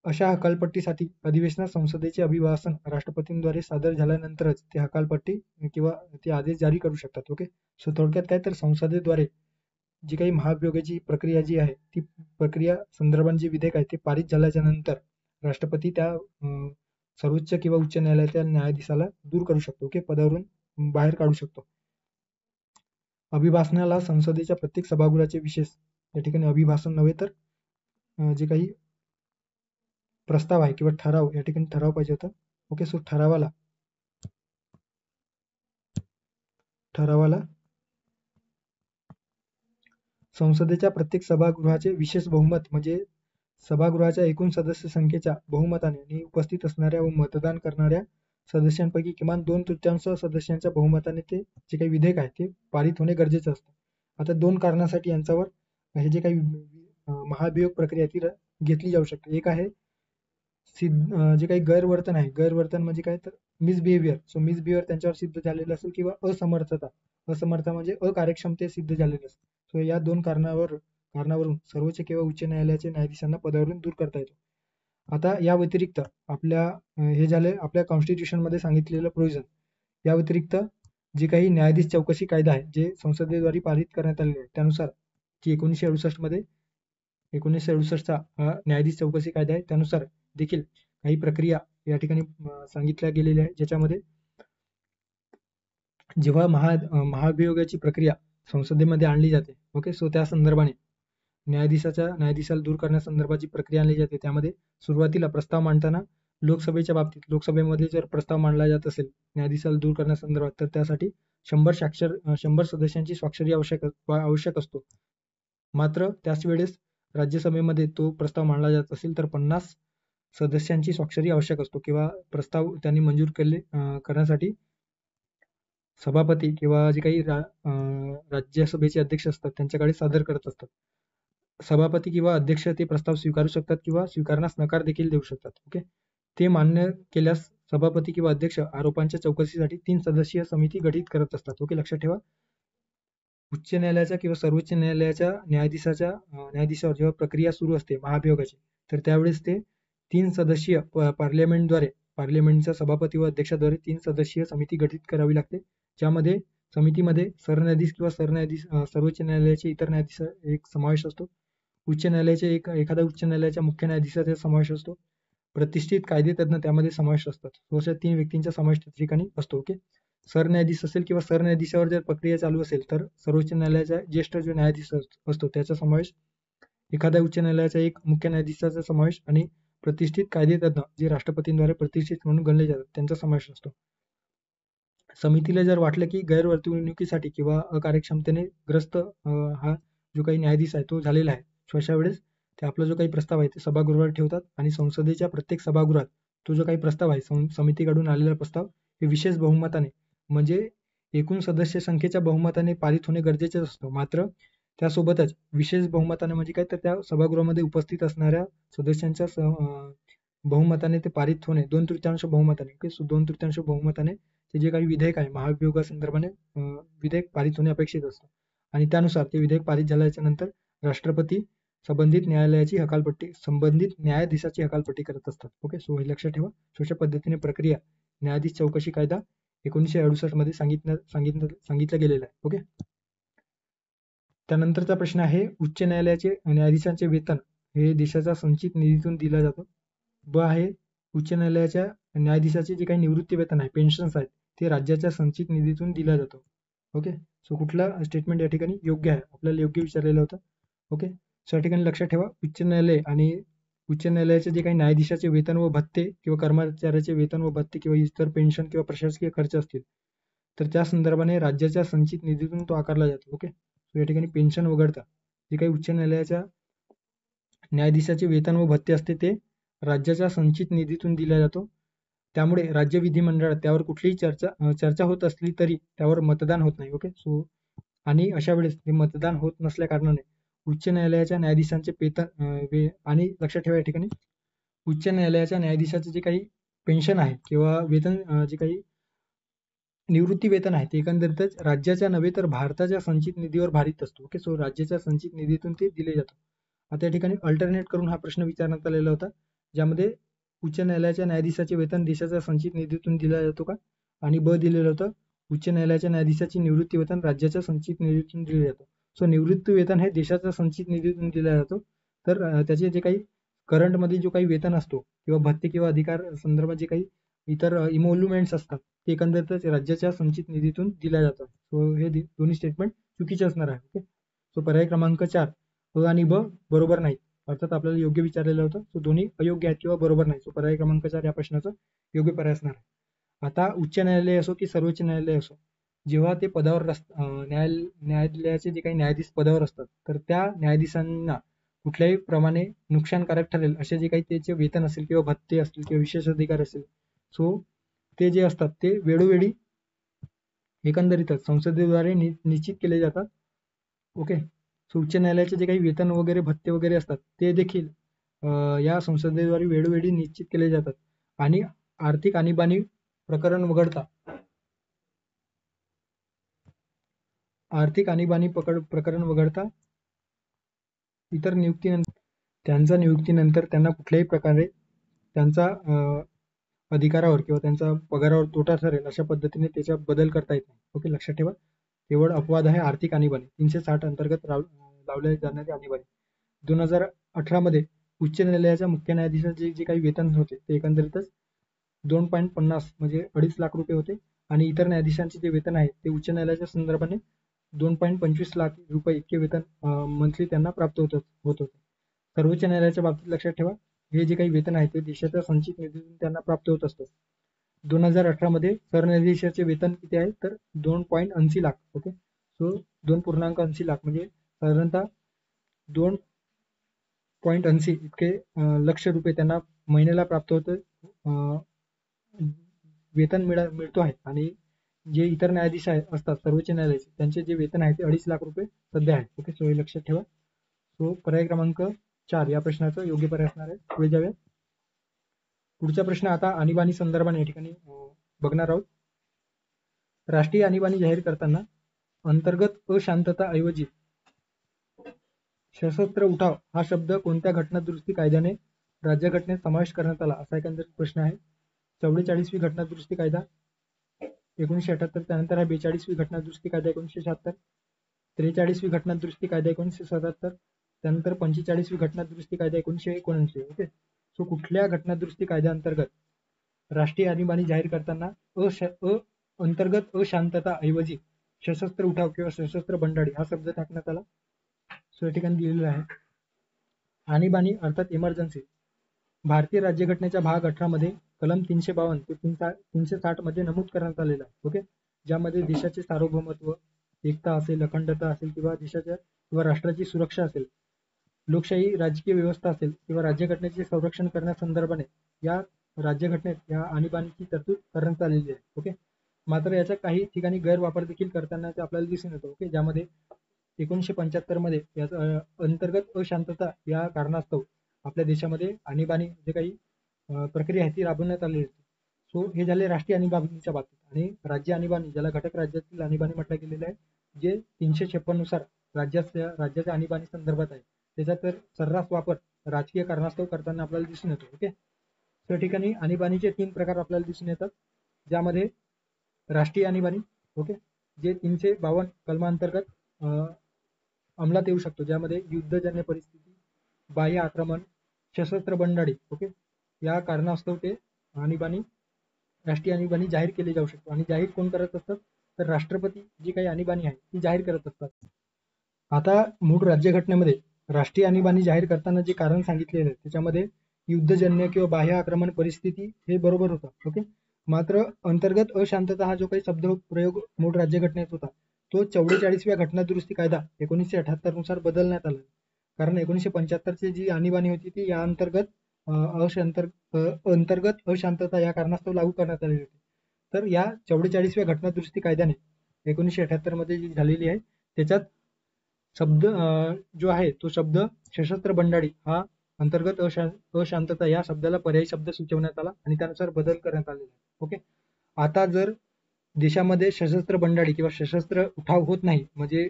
अशा हकालपट्टीसाठी अधिवेशनात संसदेचे अभिभाषण राष्ट्रपतींद्वारे सादर झाल्यानंतरच ते हकालपट्टी किंवा ते आदेश जारी करू शकतात. ओके. सो थोडक्यात काय, तर संसदेद्वारे जी काही महाभियोगाची प्रक्रिया जी आहे ती प्रक्रिया संदर्भात जे विधेयक आहे ते पारित झाल्याच्या नंतर राष्ट्रपती त्या सर्वोच्च किंवा उच्च न्यायालयाच्या न्यायाधीशाला दूर करू शकतो. ओके. पदावरून बाहेर काढू शकतो. अभिभाषणाला संसदेच्या प्रत्येक सभागृहाचे विशेष या ठिकाणी अभिभाषण नव्हे तर जे काही प्रस्ताव आहे किंवा ठराव, या ठिकाणी ठराव पाहिजे होता. ओके. सो ठरावाला संसदेच्या प्रत्येक सभागृहाचे विशेष बहुमत म्हणजे सभागृहाच्या एकूण सदस्य संख्येच्या बहुमताने आणि उपस्थित असणाऱ्या व मतदान करणाऱ्या सदस्यांपैकी किमान 2/3 सदस्यांच्या बहुमताने ते जे काही विधेयक आहे ते पारित होणे गरजेचं असतं. आता दोन कारणासाठी यांच्यावर हे जे काही महाभियोग प्रक्रिया ती घेतली जाऊ शकते. एक आहे जे काही गैरवर्तन आहे, गैरवर्तन म्हणजे काय, तर मिसबिहेवियर. सो मिसबिहेवियर त्यांच्यावर सिद्ध झालेलं असेल किंवा असमर्थ म्हणजे अकार्यक्षमते सिद्ध झालेलं असेल. सो या दोन कारणावरून सर्वोच्च किंवा उच्च न्यायालयाच्या न्यायाधीशांना पदावरून दूर करता येतो. आता या व्यतिरिक्त हे झाले आपल्या कॉन्स्टिट्यूशन मध्ये सांगितलेलं प्रोव्हिजन. या व्यतिरिक्त जे काही न्यायाधीश चौकशी कायदा आहे जे संसदेद्वारे पारित करण्यात आलेले आहे त्यानुसार जी 1968चा न्यायाधीश चौकशी कायदा आहे त्यानुसार देखील काही प्रक्रिया या ठिकाणी सांगितल्या गेलेल्या आहे, ज्याच्यामध्ये जेव्हा महाभियोगाची प्रक्रिया संसदेमध्ये आणली जाते, ओके, सो त्या संदर्भाने न्यायाधीशाला दूर करण्यासंदर्भाची प्रक्रिया आणली जाते. त्यामध्ये सुरुवातीला प्रस्ताव मांडताना लोकसभेमध्ये जर प्रस्ताव मांडला जात असेल न्यायाधीशाला दूर करण्यासंदर्भात तर त्यासाठी 100 सदस्यांची स्वाक्षरी आवश्यक असतो. मात्र त्याच वेळेस राज्यसभेमध्ये तो प्रस्ताव मांडला जात असेल तर 50 सदस्यांची स्वाक्षरी आवश्यक असतो किंवा प्रस्ताव त्यांनी मंजूर करण्यासाठी सभापती किंवा जे काही राज्यसभेचे अध्यक्ष असतात त्यांच्याकडे सादर करत असतात. सभापती किंवा अध्यक्ष ते प्रस्ताव स्वीकारू शकतात किंवा स्वीकारण्यास नकार देखील देऊ शकतात. ओके. ते मान्य केल्यास सभापती किंवा अध्यक्ष आरोपांच्या चौकशीसाठी 3 सदस्यीय समिती गठीत करत असतात. ओके. लक्षात ठेवा, उच्च न्यायालयाच्या किंवा सर्वोच्च न्यायालयाच्या न्यायाधीशावर जेव्हा प्रक्रिया सुरू असते महाभियोगाची तर त्यावेळेस ते 3 सदस्यीय पार्लमेंटच्या सभापती व अध्यक्षाद्वारे 3 सदस्यीय समिती गठीत करावी लागते, ज्यामध्ये समितीमध्ये सरन्यायाधीश किंवा सर्वोच्च न्यायालयाचे इतर न्यायाधीश एक समावेश असतो. एखाद्या उच्च न्यायालयाच्या मुख्य न्यायाधीशाचा समावेश असतो. प्रतिष्ठित कायदेतज्ञ त्यामध्ये समावेश असतात. अशा 3 व्यक्तींचा समावेश त्या ठिकाणी असतो. ओके. सरन्यायाधीश असेल किंवा सरन्यायाधीशावर जर प्रक्रिया चालू असेल तर सर्वोच्च न्यायालयाचा ज्येष्ठ जो न्यायाधीश असतो त्याचा समावेश, एखाद्या उच्च न्यायालयाचा एक मुख्य न्यायाधीशाचा समावेश आणि प्रतिष्ठित कायदेतज्ञ जे राष्ट्रपतींद्वारे प्रतिष्ठित म्हणून गणले जातात त्यांचा समावेश असतो. समितीला जर वाटलं की गैरवर्तणुकीसाठी किंवा अकार्यक्षमतेने ग्रस्त हा जो काही न्यायाधीश आहे तो झालेला आहे, अशा वेळेस ते आपला जो काही प्रस्ताव आहे ते सभागृहावर ठेवतात आणि संसदेच्या प्रत्येक सभागृहात तो जो काही प्रस्ताव आहे समितीकडून आलेला प्रस्ताव हे विशेष बहुमताने म्हणजे एकूण सदस्य संख्येच्या बहुमताने पारित होणे गरजेचे असतं. मात्र त्यासोबतच विशेष बहुमताने म्हणजे काय तर त्या सभागृहामध्ये उपस्थित असणाऱ्या सदस्यांच्या बहुमताने ते पारित होणे 2/3 बहुमताने ओके. सो 2/3 बहुमताने ते जे काही विधेयक आहे महाभियोगासंदर्भाने विधेयक पारित होणे अपेक्षित असतं आणि त्यानुसार ते विधेयक पारित झाल्याच्या नंतर राष्ट्रपती संबंधित न्यायाधीशाची हकालपट्टी करत असतात. ओके. सो हे लक्षात ठेवा. अशा पद्धतीने प्रक्रिया न्यायाधीश चौकशी कायदा 1968 मध्ये सांगितलं गेलेलं आहे. ओके. त्यानंतरचा प्रश्न आहे उच्च न्यायालयाचे न्यायाधीशांचे वेतन हे देशाच्या संचित निधीतून दिलं जातं. ब आहे उच्च न्यायालयाच्या न्यायाधीशाचे जे काही निवृत्ती वेतन आहे पेन्शन्स आहेत ते राज्याच्या संचित निधीतून दिलं जातं. ओके. सो कुठलं स्टेटमेंट या ठिकाणी योग्य आहे, आपल्याला योग्य विचारलेलं होतं. ओके. सो या ठिकाणी लक्षात ठेवा उच्च न्यायालय आणि उच्च न्यायालयाचे जे काही न्यायाधीशाचे वेतन व भत्ते किंवा कर्मचाऱ्याचे वेतन व भत्ते किंवा इतर पेन्शन किंवा प्रशासकीय खर्च असतील तर त्या संदर्भाने राज्याच्या संचित निधीतून तो आकारला जातो. ओके. सो या ठिकाणी पेन्शन वगळता जे काही उच्च न्यायालयाच्या न्यायाधीशाचे वेतन व भत्ते असते ते राज्याच्या संचित निधीतून दिला जातो. त्यामुळे राज्य विधिमंडळात त्यावर कुठलीही चर्चा होत असली तरी त्यावर मतदान होत नाही. ओके. सो आणि अशा वेळेस हे मतदान होत नसल्या कारणाने उच्च न्यायालयाच्या न्यायाधीशांचे आणि लक्षात ठेवा या ठिकाणी उच्च न्यायालयाच्या न्यायाधीशाचे जे काही पेन्शन आहे किंवा वेतन जे काही निवृत्ती वेतन आहे ते एकंदरीतच राज्याच्या नव्हे तर भारताच्या संचित निधीवर भारित असतो. ओके. सो राज्याच्या संचित निधीतून ते दिले जातात. आता या ठिकाणी अल्टरनेट करून हा प्रश्न विचारण्यात आलेला होता ज्यामध्ये उच्च न्यायालयाच्या न्यायाधीशाचे वेतन देशाच्या संचित निधीतून दिला जातो का आणि ब दिलेलं होतं उच्च न्यायालयाच्या न्यायाधीशाची निवृत्ती वेतन राज्याच्या संचित निधीतून दिले जातं. सो निवृत्ती वेतन हे देशाच्या संचित निधीतून दिला जातो. तर त्याचे जे काही करंटमध्ये जो काही वेतन असतो किंवा भत्ते किंवा अधिकार संदर्भात जे काही इतर इमोल्युमेंट्स असतात ते एकंदरीतच राज्याच्या संचित निधीतून दिल्या जातात. सो हे दोन्ही स्टेटमेंट चुकीचे असणार आहे. ओके. सो पर्याय क्रमांक 4 अ आणि ब बरोबर नाही, अर्थात आपल्याला योग्य विचारलेलं होतं. सो दोन्ही अयोग्य आहेत किंवा बरोबर नाही. सो पर्याय क्रमांक 4 या प्रश्नाचं योग्य पर्याय असणार आहे. आता उच्च न्यायालय असो की सर्वोच्च न्यायालय असो जेव्हा ते पदावर न्यायालयाचे जे काही न्यायाधीश पदावर असतात तर त्या न्यायाधीशांना कुठल्याही प्रमाणे नुकसानकारक ठरेल असे जे काही त्याचे वेतन असेल किंवा भत्ते असतील किंवा विशेष अधिकार असेल सो ते जे असतात ते वेळोवेळी एकंदरीतच संसदेद्वारे निश्चित केले जातात. ओके. सो उच्च न्यायालयाचे जे काही वेतन वगैरे भत्ते वगैरे असतात ते देखील या संसदेद्वारे वेळोवेळी निश्चित केले जातात आणि आर्थिक आणीबाणी प्रकरण वगळता प्रकरण वगळता इतर त्यांच्या नियुक्तीनंतर त्यांना कुठल्याही प्रकारे त्यांचा अधिकारावर किंवा त्यांचा पगारावर तोटा ठरेल अशा पद्धतीने त्याच्या बदल करता येत नाही. ओके. लक्षात ठेवा केवळ अपवाद आहे आर्थिक आणीबाणी 360 अंतर्गत लावल्या जाणारी आणीबाणी. 2018 मध्ये उच्च न्यायालयाच्या मुख्य न्यायाधीशाचे जे काही वेतन होते ते एकंदरीतच 2.50 म्हणजे 2.5 लाख रुपये होते आणि इतर न्यायाधीशांचे जे वेतन आहे ते उच्च न्यायालयाच्या संदर्भाने 2.25 लाख रुपये इतके वेतन मंथली त्यांना प्राप्त होत होते. सर्वोच्च न्यायालयाच्या बाबतीत लक्षात ठेवा हे जे काही वेतन आहे ते देशाच्या संचित निधीतून त्यांना प्राप्त होत असतं. 2018 मध्ये सरन्यायाधीशाचे वेतन किती आहे तर 2.80 लाख. ओके. सो 2.80 लाख म्हणजे साधारणतः 2.80 इतके लक्ष रुपये त्यांना महिन्याला प्राप्त होतं वेतन मिळतो आहे आणि जे इतर न्यायाधीश असतात सर्वोच्च न्यायालयाचे त्यांचे जे वेतन आहे ते 2.5 लाख रुपये सध्या आहे. ओके. सो हे लक्षात ठेवा. सो पर्याय क्रमांक 4 या प्रश्नाचं योग्य पर्याय असणार आहे. पुढे जाऊया. पुढचा प्रश्न आता आणीबाणी संदर्भाने या ठिकाणी बघणार आहोत. राष्ट्रीय आणीबाणी जाहीर करताना अंतर्गत अशांतता ऐवजी सशस्त्र उठाव हा शब्द कोणत्या घटनादुरुस्ती कायद्याने राज्यघटनेत समावेश करण्यात आला असा एकंदरीत प्रश्न आहे. 44वी घटनादुरुस्ती कायदा 1978, त्यानंतर आहे 42वी घटनादुरुस्ती कायदा 1976, 43वी घटनादुरुस्ती कायदा 1977, त्यानंतर 45वी घटनादुरुस्ती कायदा 1979. ओके. सो कुठल्या घटनादुरुस्ती कायद्याअंतर्गत राष्ट्रीय आणीबाणी जाहीर करताना अंतर्गत अशांतता ऐवजी सशस्त्र उठाव किंवा सशस्त्र बंडाळी हा शब्द टाकण्यात आला. सो या ठिकाणी दिलेला आहे आणीबाणी अर्थात इमर्जन्सी भारतीय राज्यघटनेच्या भाग 18 मध्ये कलम 352 ते 360 मध्ये नमूद करण्यात आलेला आहे. ओके. ज्यामध्ये देशाचे सार्वभौमत्व एकता असेल अखंडता असेल किंवा देशाच्या किंवा राष्ट्राची सुरक्षा असेल लोकशाही राजकीय व्यवस्था असेल किंवा राज्यघटनेचे संरक्षण करण्यासंदर्भाने या राज्यघटनेत या आणीबाणीची तरतूद करण्यात आलेली आहे. ओके. मात्र याचा काही ठिकाणी गैरवापर देखील करताना ते आपल्याला दिसून येतो. ओके. ज्यामध्ये 1975 मध्ये याचा अंतर्गत अशांतता या कारणास्तव आपल्या देशामध्ये आणीबाणी जे काही प्रक्रिया आहे ती राबवण्यात आलेली होती. सो हे झाले राष्ट्रीय आणीबाणीच्या बाबतीत. आणि राज्य आणीबाणी ज्याला घटक राज्यातील आणीबाणी म्हटलं गेलेलं आहे, जे 356 नुसार राज्याच्या आणीबाणी संदर्भात आहे, त्याचा तर सर्रास वापर राजकीय कारणास्तव करताना आपल्याला दिसून येतो. ओके. त्या ठिकाणी आणीबाणीचे 3 प्रकार आपल्याला दिसून येतात, ज्यामध्ये राष्ट्रीय आणीबाणी, ओके, जे 352 कलमांतर्गत अंमलात येऊ शकतो, ज्यामध्ये युद्धजन्य परिस्थिती, बाह्य आक्रमण, सशस्त्र बंडाळी, ओके, या कारणास्तव ते आणीबाणी राष्ट्रीय आणीबाणी जाहीर केली जाऊ शकतो. आणि जाहीर कोण करत असतात, तर राष्ट्रपती जी काही आणीबाणी आहे ती जाहीर करत असतात. आता मूळ राज्यघटनेमध्ये राष्ट्रीय आणीबाणी जाहीर करताना जे कारण सांगितलेलं आहे त्याच्यामध्ये युद्धजन्य किंवा बाह्य आक्रमण परिस्थिती हे बरोबर होतं. ओके. मात्र अंतर्गत अशांतता हा जो काही शब्द प्रयोग मूळ राज्यघटनेत होता तो 44व्या घटना दुरुस्ती कायदा 1978 नुसार बदलण्यात आला. कारण 1975ची जी आणीबाणी होती ती या अंतर्गत अंतर्गत अशांतता या कारणास्तव लागू करण्यात आलेली होती. तर या 44व्या घटना दुरुस्ती कायद्याने 1978 मध्ये जी झालेली आहे त्याच्यात शब्द जो आहे तो शब्द सशस्त्र बंडाळी हा अंतर्गत अशांतता या शब्दाला पर्यायी शब्द सुचवण्यात आला आणि त्यानुसार बदल करण्यात आलेला आहे. ओके. आता जर देशामध्ये सशस्त्र बंडाळी किंवा सशस्त्र उठाव होत नाही, म्हणजे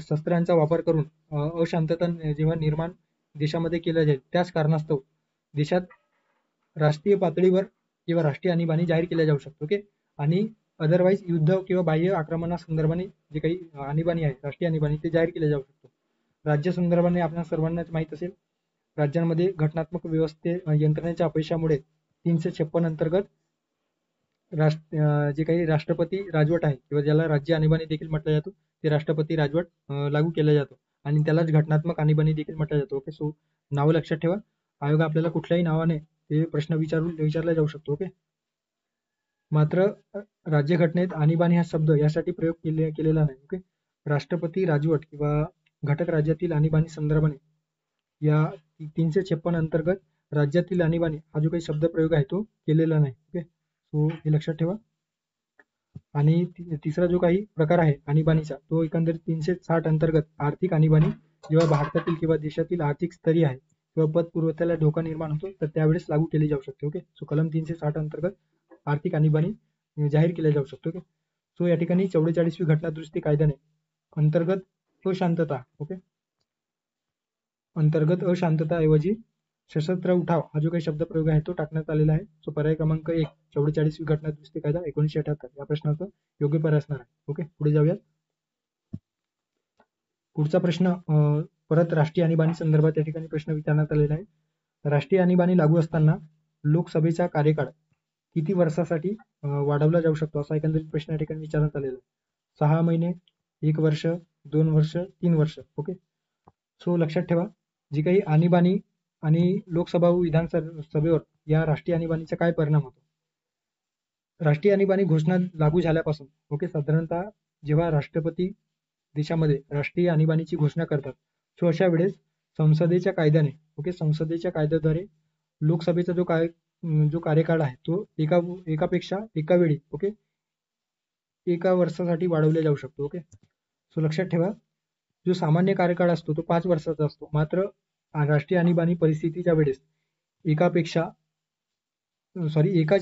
शस्त्रांचा वापर करून अशांतता जेव्हा निर्माण देशामध्ये केलं जाईल, त्याच कारणास्तव देशात राष्ट्रीय पातळीवर किंवा राष्ट्रीय आणीबाणी जाहीर केल्या जाऊ शकतो. ओके. आणि अदरवाईज युद्ध किंवा बाह्य आक्रमणासंदर्भाने जे काही आणीबाणी आहे राष्ट्रीय आणीबाणी ते जाहीर केले जाऊ शकतो. राज्य संदर्भाने आपल्या सर्वांनाच माहित असेल, राज्यांमध्ये घटनात्मक व्यवस्थे यंत्रणेच्या अपयशामुळे 356 अंतर्गत जे काही राष्ट्रपती राजवट आहे किंवा ज्याला राज्य आणीबाणी देखील म्हटलं जातो ते राष्ट्रपती राजवट लागू केला जातो आणि त्यालाच घटनात्मक आणीबाणी देखील म्हटलं जातो. ओके. सो नाव लक्षात ठेवा. आयोग आपल्याला कुठल्याही नावाने हे प्रश्न विचारला जाऊ शकतो. ओके. मात्र राज्यघटनेत आणीबाणी हा शब्द यासाठी प्रयोग केलेला नाही. ओके. राष्ट्रपती राजवट किंवा घटक राज्यातील आणीबाणी संदर्भाने या 356 अंतर्गत राज्यातील आणीबाणी हा जो काही शब्द प्रयोग आहे तो केलेला नाही. ओके. सो हे लक्षात ठेवा. आणि तिसरा जो काही प्रकार आहे आणीबाणीचा तो एकंदरीत 360 अंतर्गत आर्थिक आणीबाणी, जेव्हा भारतातील किंवा देशातील आर्थिक स्तरीय आहे किंवा पत पुरवठ्याला धोका निर्माण होतो तर त्यावेळेस लागू केली जाऊ शकते. ओके. सो कलम 360 अंतर्गत आर्थिक आणीबाणी जाहीर केल्या जाऊ शकतो. ओके. सो या ठिकाणी 44वी घटना दुरुस्ती कायद्याने अंतर्गत अशांतता, ओके, अंतर्गत अशांतता ऐवजी सशस्त्र उठाव हा जो काही शब्द प्रयोग आहे तो टाकण्यात आलेला आहे. सो पर्याय क्रमांक 1 44वी घटना दुरुस्ती कायदा 1978 या प्रश्नाचं योग्य पर्याय असणार आहे. ओके. पुढे जाऊयात. पुढचा प्रश्न परत राष्ट्रीय आणीबाणी संदर्भात या ठिकाणी प्रश्न विचारण्यात आलेला आहे. राष्ट्रीय आणीबाणी लागू असताना लोकसभेचा कार्यकाळ किती वर्षासाठी वाढवला जाऊ शकतो असा एकंदरीत प्रश्न या ठिकाणी विचारण्यात आलेला आहे. 6 महिने, 1 वर्ष, 2 वर्ष, 3 वर्ष. ओके. सो लक्षात ठेवा, जी काही आणीबाणी आणि लोकसभा व विधानसभेवर या राष्ट्रीय आणीबाणीचा काय परिणाम होतो. राष्ट्रीय आणीबाणी घोषणा लागू झाल्यापासून, ओके, साधारणतः जेव्हा राष्ट्रपती देशामध्ये राष्ट्रीय आणीबाणीची घोषणा करतात सो अशा वेळेस संसदेच्या कायद्याने, ओके, संसदेच्या कायद्याद्वारे लोकसभेचा जो कार्यकाळ आहे तो एकापेक्षा एका वेळी, ओके, एका वर्षासाठी वाढवला जाऊ शकतो. ओके. सो लक्षात ठेवा, जो सामान्य कार्यकाळ असतो तो 5 वर्षाचा असतो. मात्र राष्ट्रीय आणीबाणी परिस्थितीच्या वेळेस एकाच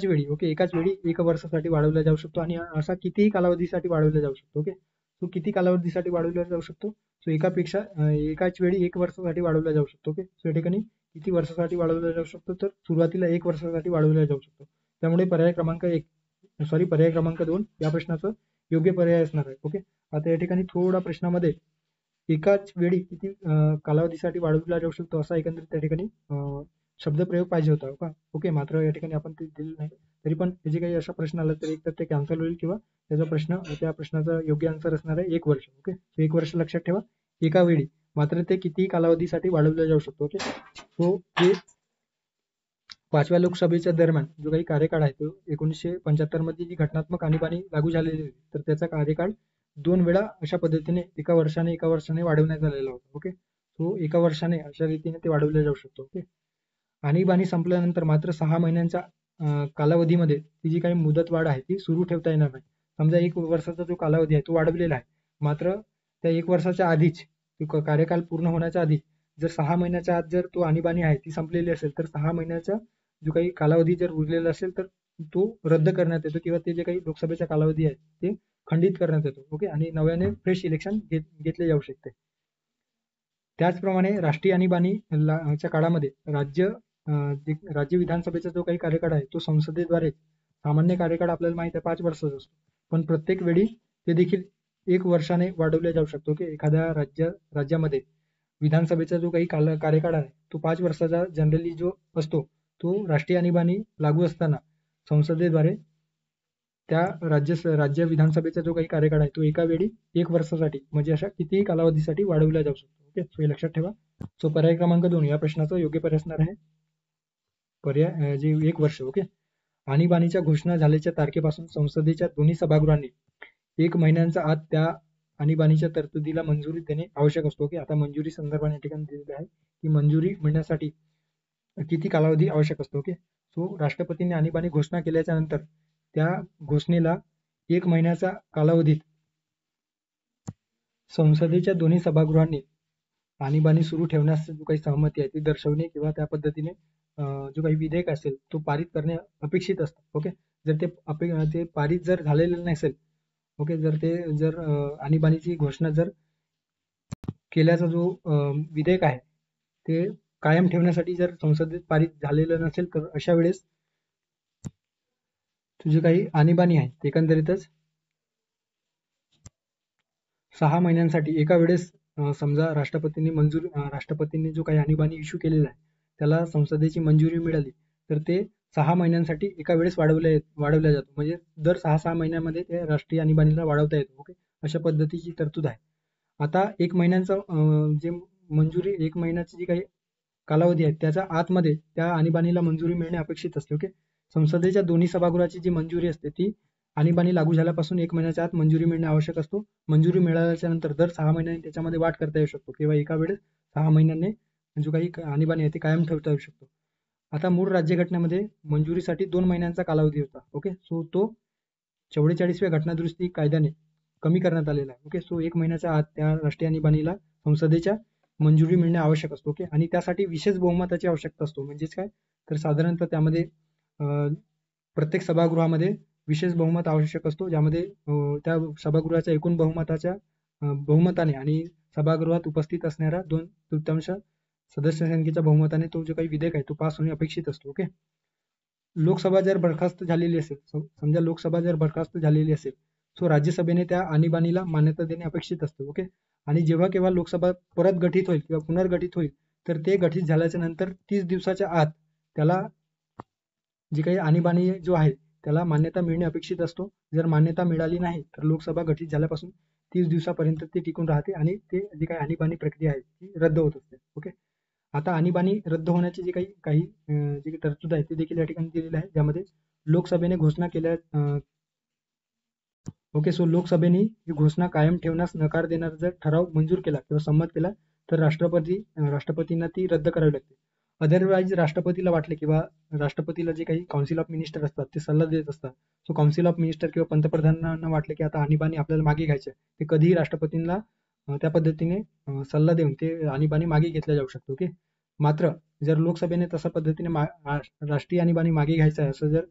वेळी, ओके, एकाच वेळी 1 वर्षासाठी वाढवला जाऊ शकतो. आणि असा कितीही कालावधीसाठी वाढवला जाऊ शकतो. ओके. तो किती कालावधीसाठी वाढवला जाऊ शकतो, सो एकाच वेळी 1 वर्षासाठी वाढवला जाऊ शकतो. ओके. सो या ठिकाणी किती वर्षासाठी वाढवला जाऊ शकतो, तर सुरुवातीला 1 वर्षासाठी वाढवला जाऊ शकतो. त्यामुळे पर्याय क्रमांक 2 या प्रश्नाचं योग्य पर्याय असणार आहे. ओके. आता या ठिकाणी थोडा प्रश्नामध्ये एकाच वेळी किती कालावधीसाठी वाढवला जाऊ शकतो असा एकंदरीत त्या ठिकाणी शब्दप्रयोग पाहिजे होता. ओके. मात्र या ठिकाणी आपण ते दिलेलं नाही. तरी पण जे काही असा प्रश्न आला तर एक तर ते कॅन्सल होईल किंवा त्या प्रश्नाचा योग्य आन्सर असणार आहे 1 वर्ष. ओके. 1 वर्ष लक्षात ठेवा, एका वेळी. मात्र ते किती कालावधीसाठी वाढवलं जाऊ शकतो. ओके. सो हे 5व्या लोकसभेच्या दरम्यान जो काही कार्यकाळ आहे तो 1975 मध्ये जी घटनात्मक आणीबाणी लागू झालेली होती तर त्याचा कार्यकाळ 2 वेळा अशा पद्धतीने एका वर्षाने वाढवण्यात आलेला होता. ओके. सो एका वर्षाने अशा रीतीने ते वाढवले जाऊ शकतो. ओके. आणीबाणी संपल्यानंतर मात्र 6 महिन्यांच्या कालावधीमध्ये ती जी काही मुदतवाढ आहे ती सुरू ठेवता येणार नाही. समजा 1 वर्षाचा जो कालावधी आहे तो वाढवलेला आहे. मात्र त्या 1 वर्षाच्या आधीच कार्यकाल पूर्ण होण्याच्या आधी जर 6 महिन्याच्या आत जर तो आणीबाणी आहे ती संपलेली असेल तर 6 महिन्याचा जो काही कालावधी जर उरलेला असेल तर तो रद्द करण्यात येतो किंवा ते जे काही लोकसभेचा कालावधी आहे ते खंडित करण्यात येतो. ओके. आणि नव्याने फ्रेश इलेक्शन घेतले जाऊ शकते. त्याचप्रमाणे राष्ट्रीय आणीबाणीच्या काळामध्ये राज्य विधानसभेचा जो काही कार्यकाळ आहे तो संसदेद्वारे सामान्य कार्यकाळ आपल्याला माहित आहे 5 वर्षाचा असतो. पण प्रत्येक वेळी ते देखील 1 वर्षाने वाढवले जाऊ शकतो की एखाद्या राज्यामध्ये विधानसभेचा जो काही कार्यकाळ आहे तो 5 वर्षाचा जनरली जो असतो तो राष्ट्रीय आणीबाणी लागू असताना संसदेद्वारे त्या राज्य विधानसभेचा जो काही कार्यकाळ आहे तो एका वेळी 1 वर्षासाठी म्हणजे अशा कितीही कालावधीसाठी वाढवला जाऊ शकतो. ओके. सो हे लक्षात ठेवा. सो पर्याय क्रमांक 2 या प्रश्नाचं योग्य पर्याय असणार आहे पर्याय जे 1 वर्ष. ओके. आणीबाणीच्या घोषणा झाल्याच्या तारखेपासून संसदेच्या दोन्ही सभागृहांनी 1 महिन्यांच्या आत त्या आणीबाणीच्या तरतुदीला मंजुरी देणे आवश्यक असतो. ओके. आता मंजुरी संदर्भाने या ठिकाणी दिलेलं आहे की मंजुरी मिळण्यासाठी किती कालावधी आवश्यक असतो. ओके. सो राष्ट्रपतींनी आणीबाणी घोषणा केल्याच्या नंतर त्या घोषणेला 1 महिन्याच्या कालावधीत संसदेच्या दोन्ही सभागृहांनी आणीबाणी सुरू ठेवण्यास जो काही सहमती आहे ती दर्शवणे किंवा त्या पद्धतीने जो काही विधेयक असेल तो पारित करणे अपेक्षित असतं. ओके. जर ते पारित जर झालेलं नसेल, ओके, जर आणीबाणीची घोषणा जर केल्याचा जो विधेयक आहे ते कायम ठेवण्यासाठी जर संसदेत पारित झालेलं नसेल तर अशा वेळेस तुझी काही आणीबाणी आहे ते एकंदरीतच 6 महिन्यांसाठी एका वेळेस समजा राष्ट्रपतींनी जो काही आणीबाणी इश्यू केलेला आहे त्याला संसदेची मंजुरी मिळाली तर ते 6 महिन्यांसाठी एका वेळेस वाढवल्या जातो. म्हणजे दर 6 महिन्यामध्ये ते राष्ट्रीय आणीबाणीला वाढवता येतो. ओके. अशा पद्धतीची तरतूद आहे. आता 1 महिन्यांचं जे मंजुरी 1 महिन्याची जी काही कालावधी आहे त्याच्या आतमध्ये त्या आणीबाणीला मंजुरी मिळणे अपेक्षित असते. ओके. संसदेच्या दोन्ही सभागृहाची जी मंजुरी असते ती आणीबाणी लागू झाल्यापासून 1 महिन्याच्या आत मंजुरी मिळणे आवश्यक असतो. मंजुरी मिळाल्याच्या नंतर दर 6 महिन्यांनी त्याच्यामध्ये वाढ करता येऊ शकतो किंवा एका वेळेस 6 महिन्यांनी जो काही आणीबाणी आहे ती कायम ठेवता येऊ शकतो. आता मूळ राज्यघटनेमध्ये मंजुरीसाठी 2 महिन्यांचा कालावधी होता. ओके. सो तो 44व्या घटनादुरुस्ती कायद्याने कमी करण्यात आलेला आहे. ओके. सो 1 महिन्याच्या आत त्या राष्ट्रीय आणीबाणीला संसदेच्या मंजुरी मिळणे आवश्यक असतो. ओके. आणि त्यासाठी विशेष बहुमताची आवश्यकता असतो. म्हणजेच काय तर साधारणतः त्यामध्ये प्रत्येक सभागृहामध्ये विशेष बहुमत आवश्यक असतो ज्यामध्ये त्या सभागृहाच्या एकूण बहुमताने आणि सभागृहात उपस्थित असणाऱ्या 2/3 सदस्य संख्येच्या बहुमताने तो जो काही विधेयक आहे तो पास होणे अपेक्षित असतो. ओके. लोकसभा जर बरखास्त झालेली असेल, समजा लोकसभा जर बरखास्त झालेली असेल सो राज्यसभेने त्या आणीबाणीला मान्यता देणे अपेक्षित असते. ओके. आणि जेव्हा केव्हा लोकसभा परत गठीत होईल किंवा पुनर्गठित होईल तर ते गठीत झाल्याच्या नंतर 30 दिवसाच्या आत त्याला जी काही आणीबाणी जो आहे त्याला मान्यता मिळणे अपेक्षित असतो. जर मान्यता मिळाली नाही तर लोकसभा गठीत झाल्यापासून 30 दिवसापर्यंत ते टिकून राहते आणि ते जी काही आणीबाणी प्रक्रिया आहे ती रद्द होत असते. ओके. आता आणीबाणी रद्द होण्याची जी काही तरतूद आहे ती देखील या ठिकाणी दिलेली आहे ज्यामध्ये लोकसभेने घोषणा केल्या ओके. सो लोकसभेने ही घोषणा कायम ठेवण्यास नकार देणारा जर ठराव मंजूर केला किंवा संमत केला तर राष्ट्रपतींना ती रद्द करावी लागते. अदरवाईज राष्ट्रपतीला वाटले किंवा राष्ट्रपतीला जे काही काउन्सिल ऑफ मिनिस्टर असतात ते सल्ला देत असतात. सो काउन्सिल ऑफ मिनिस्टर किंवा पंतप्रधानांना वाटले की आता आणीबाणी आपल्याला मागे घ्यायची आहे ते कधीही राष्ट्रपतींना त्या पद्धतीने सल्ला देऊन ते आणीबाणी मागे घेतल्या जाऊ शकतो. ओके. मात्र जर लोकसभेने तशा पद्धतीने राष्ट्रीय आणीबाणी मागे घ्यायचा आहे असं जर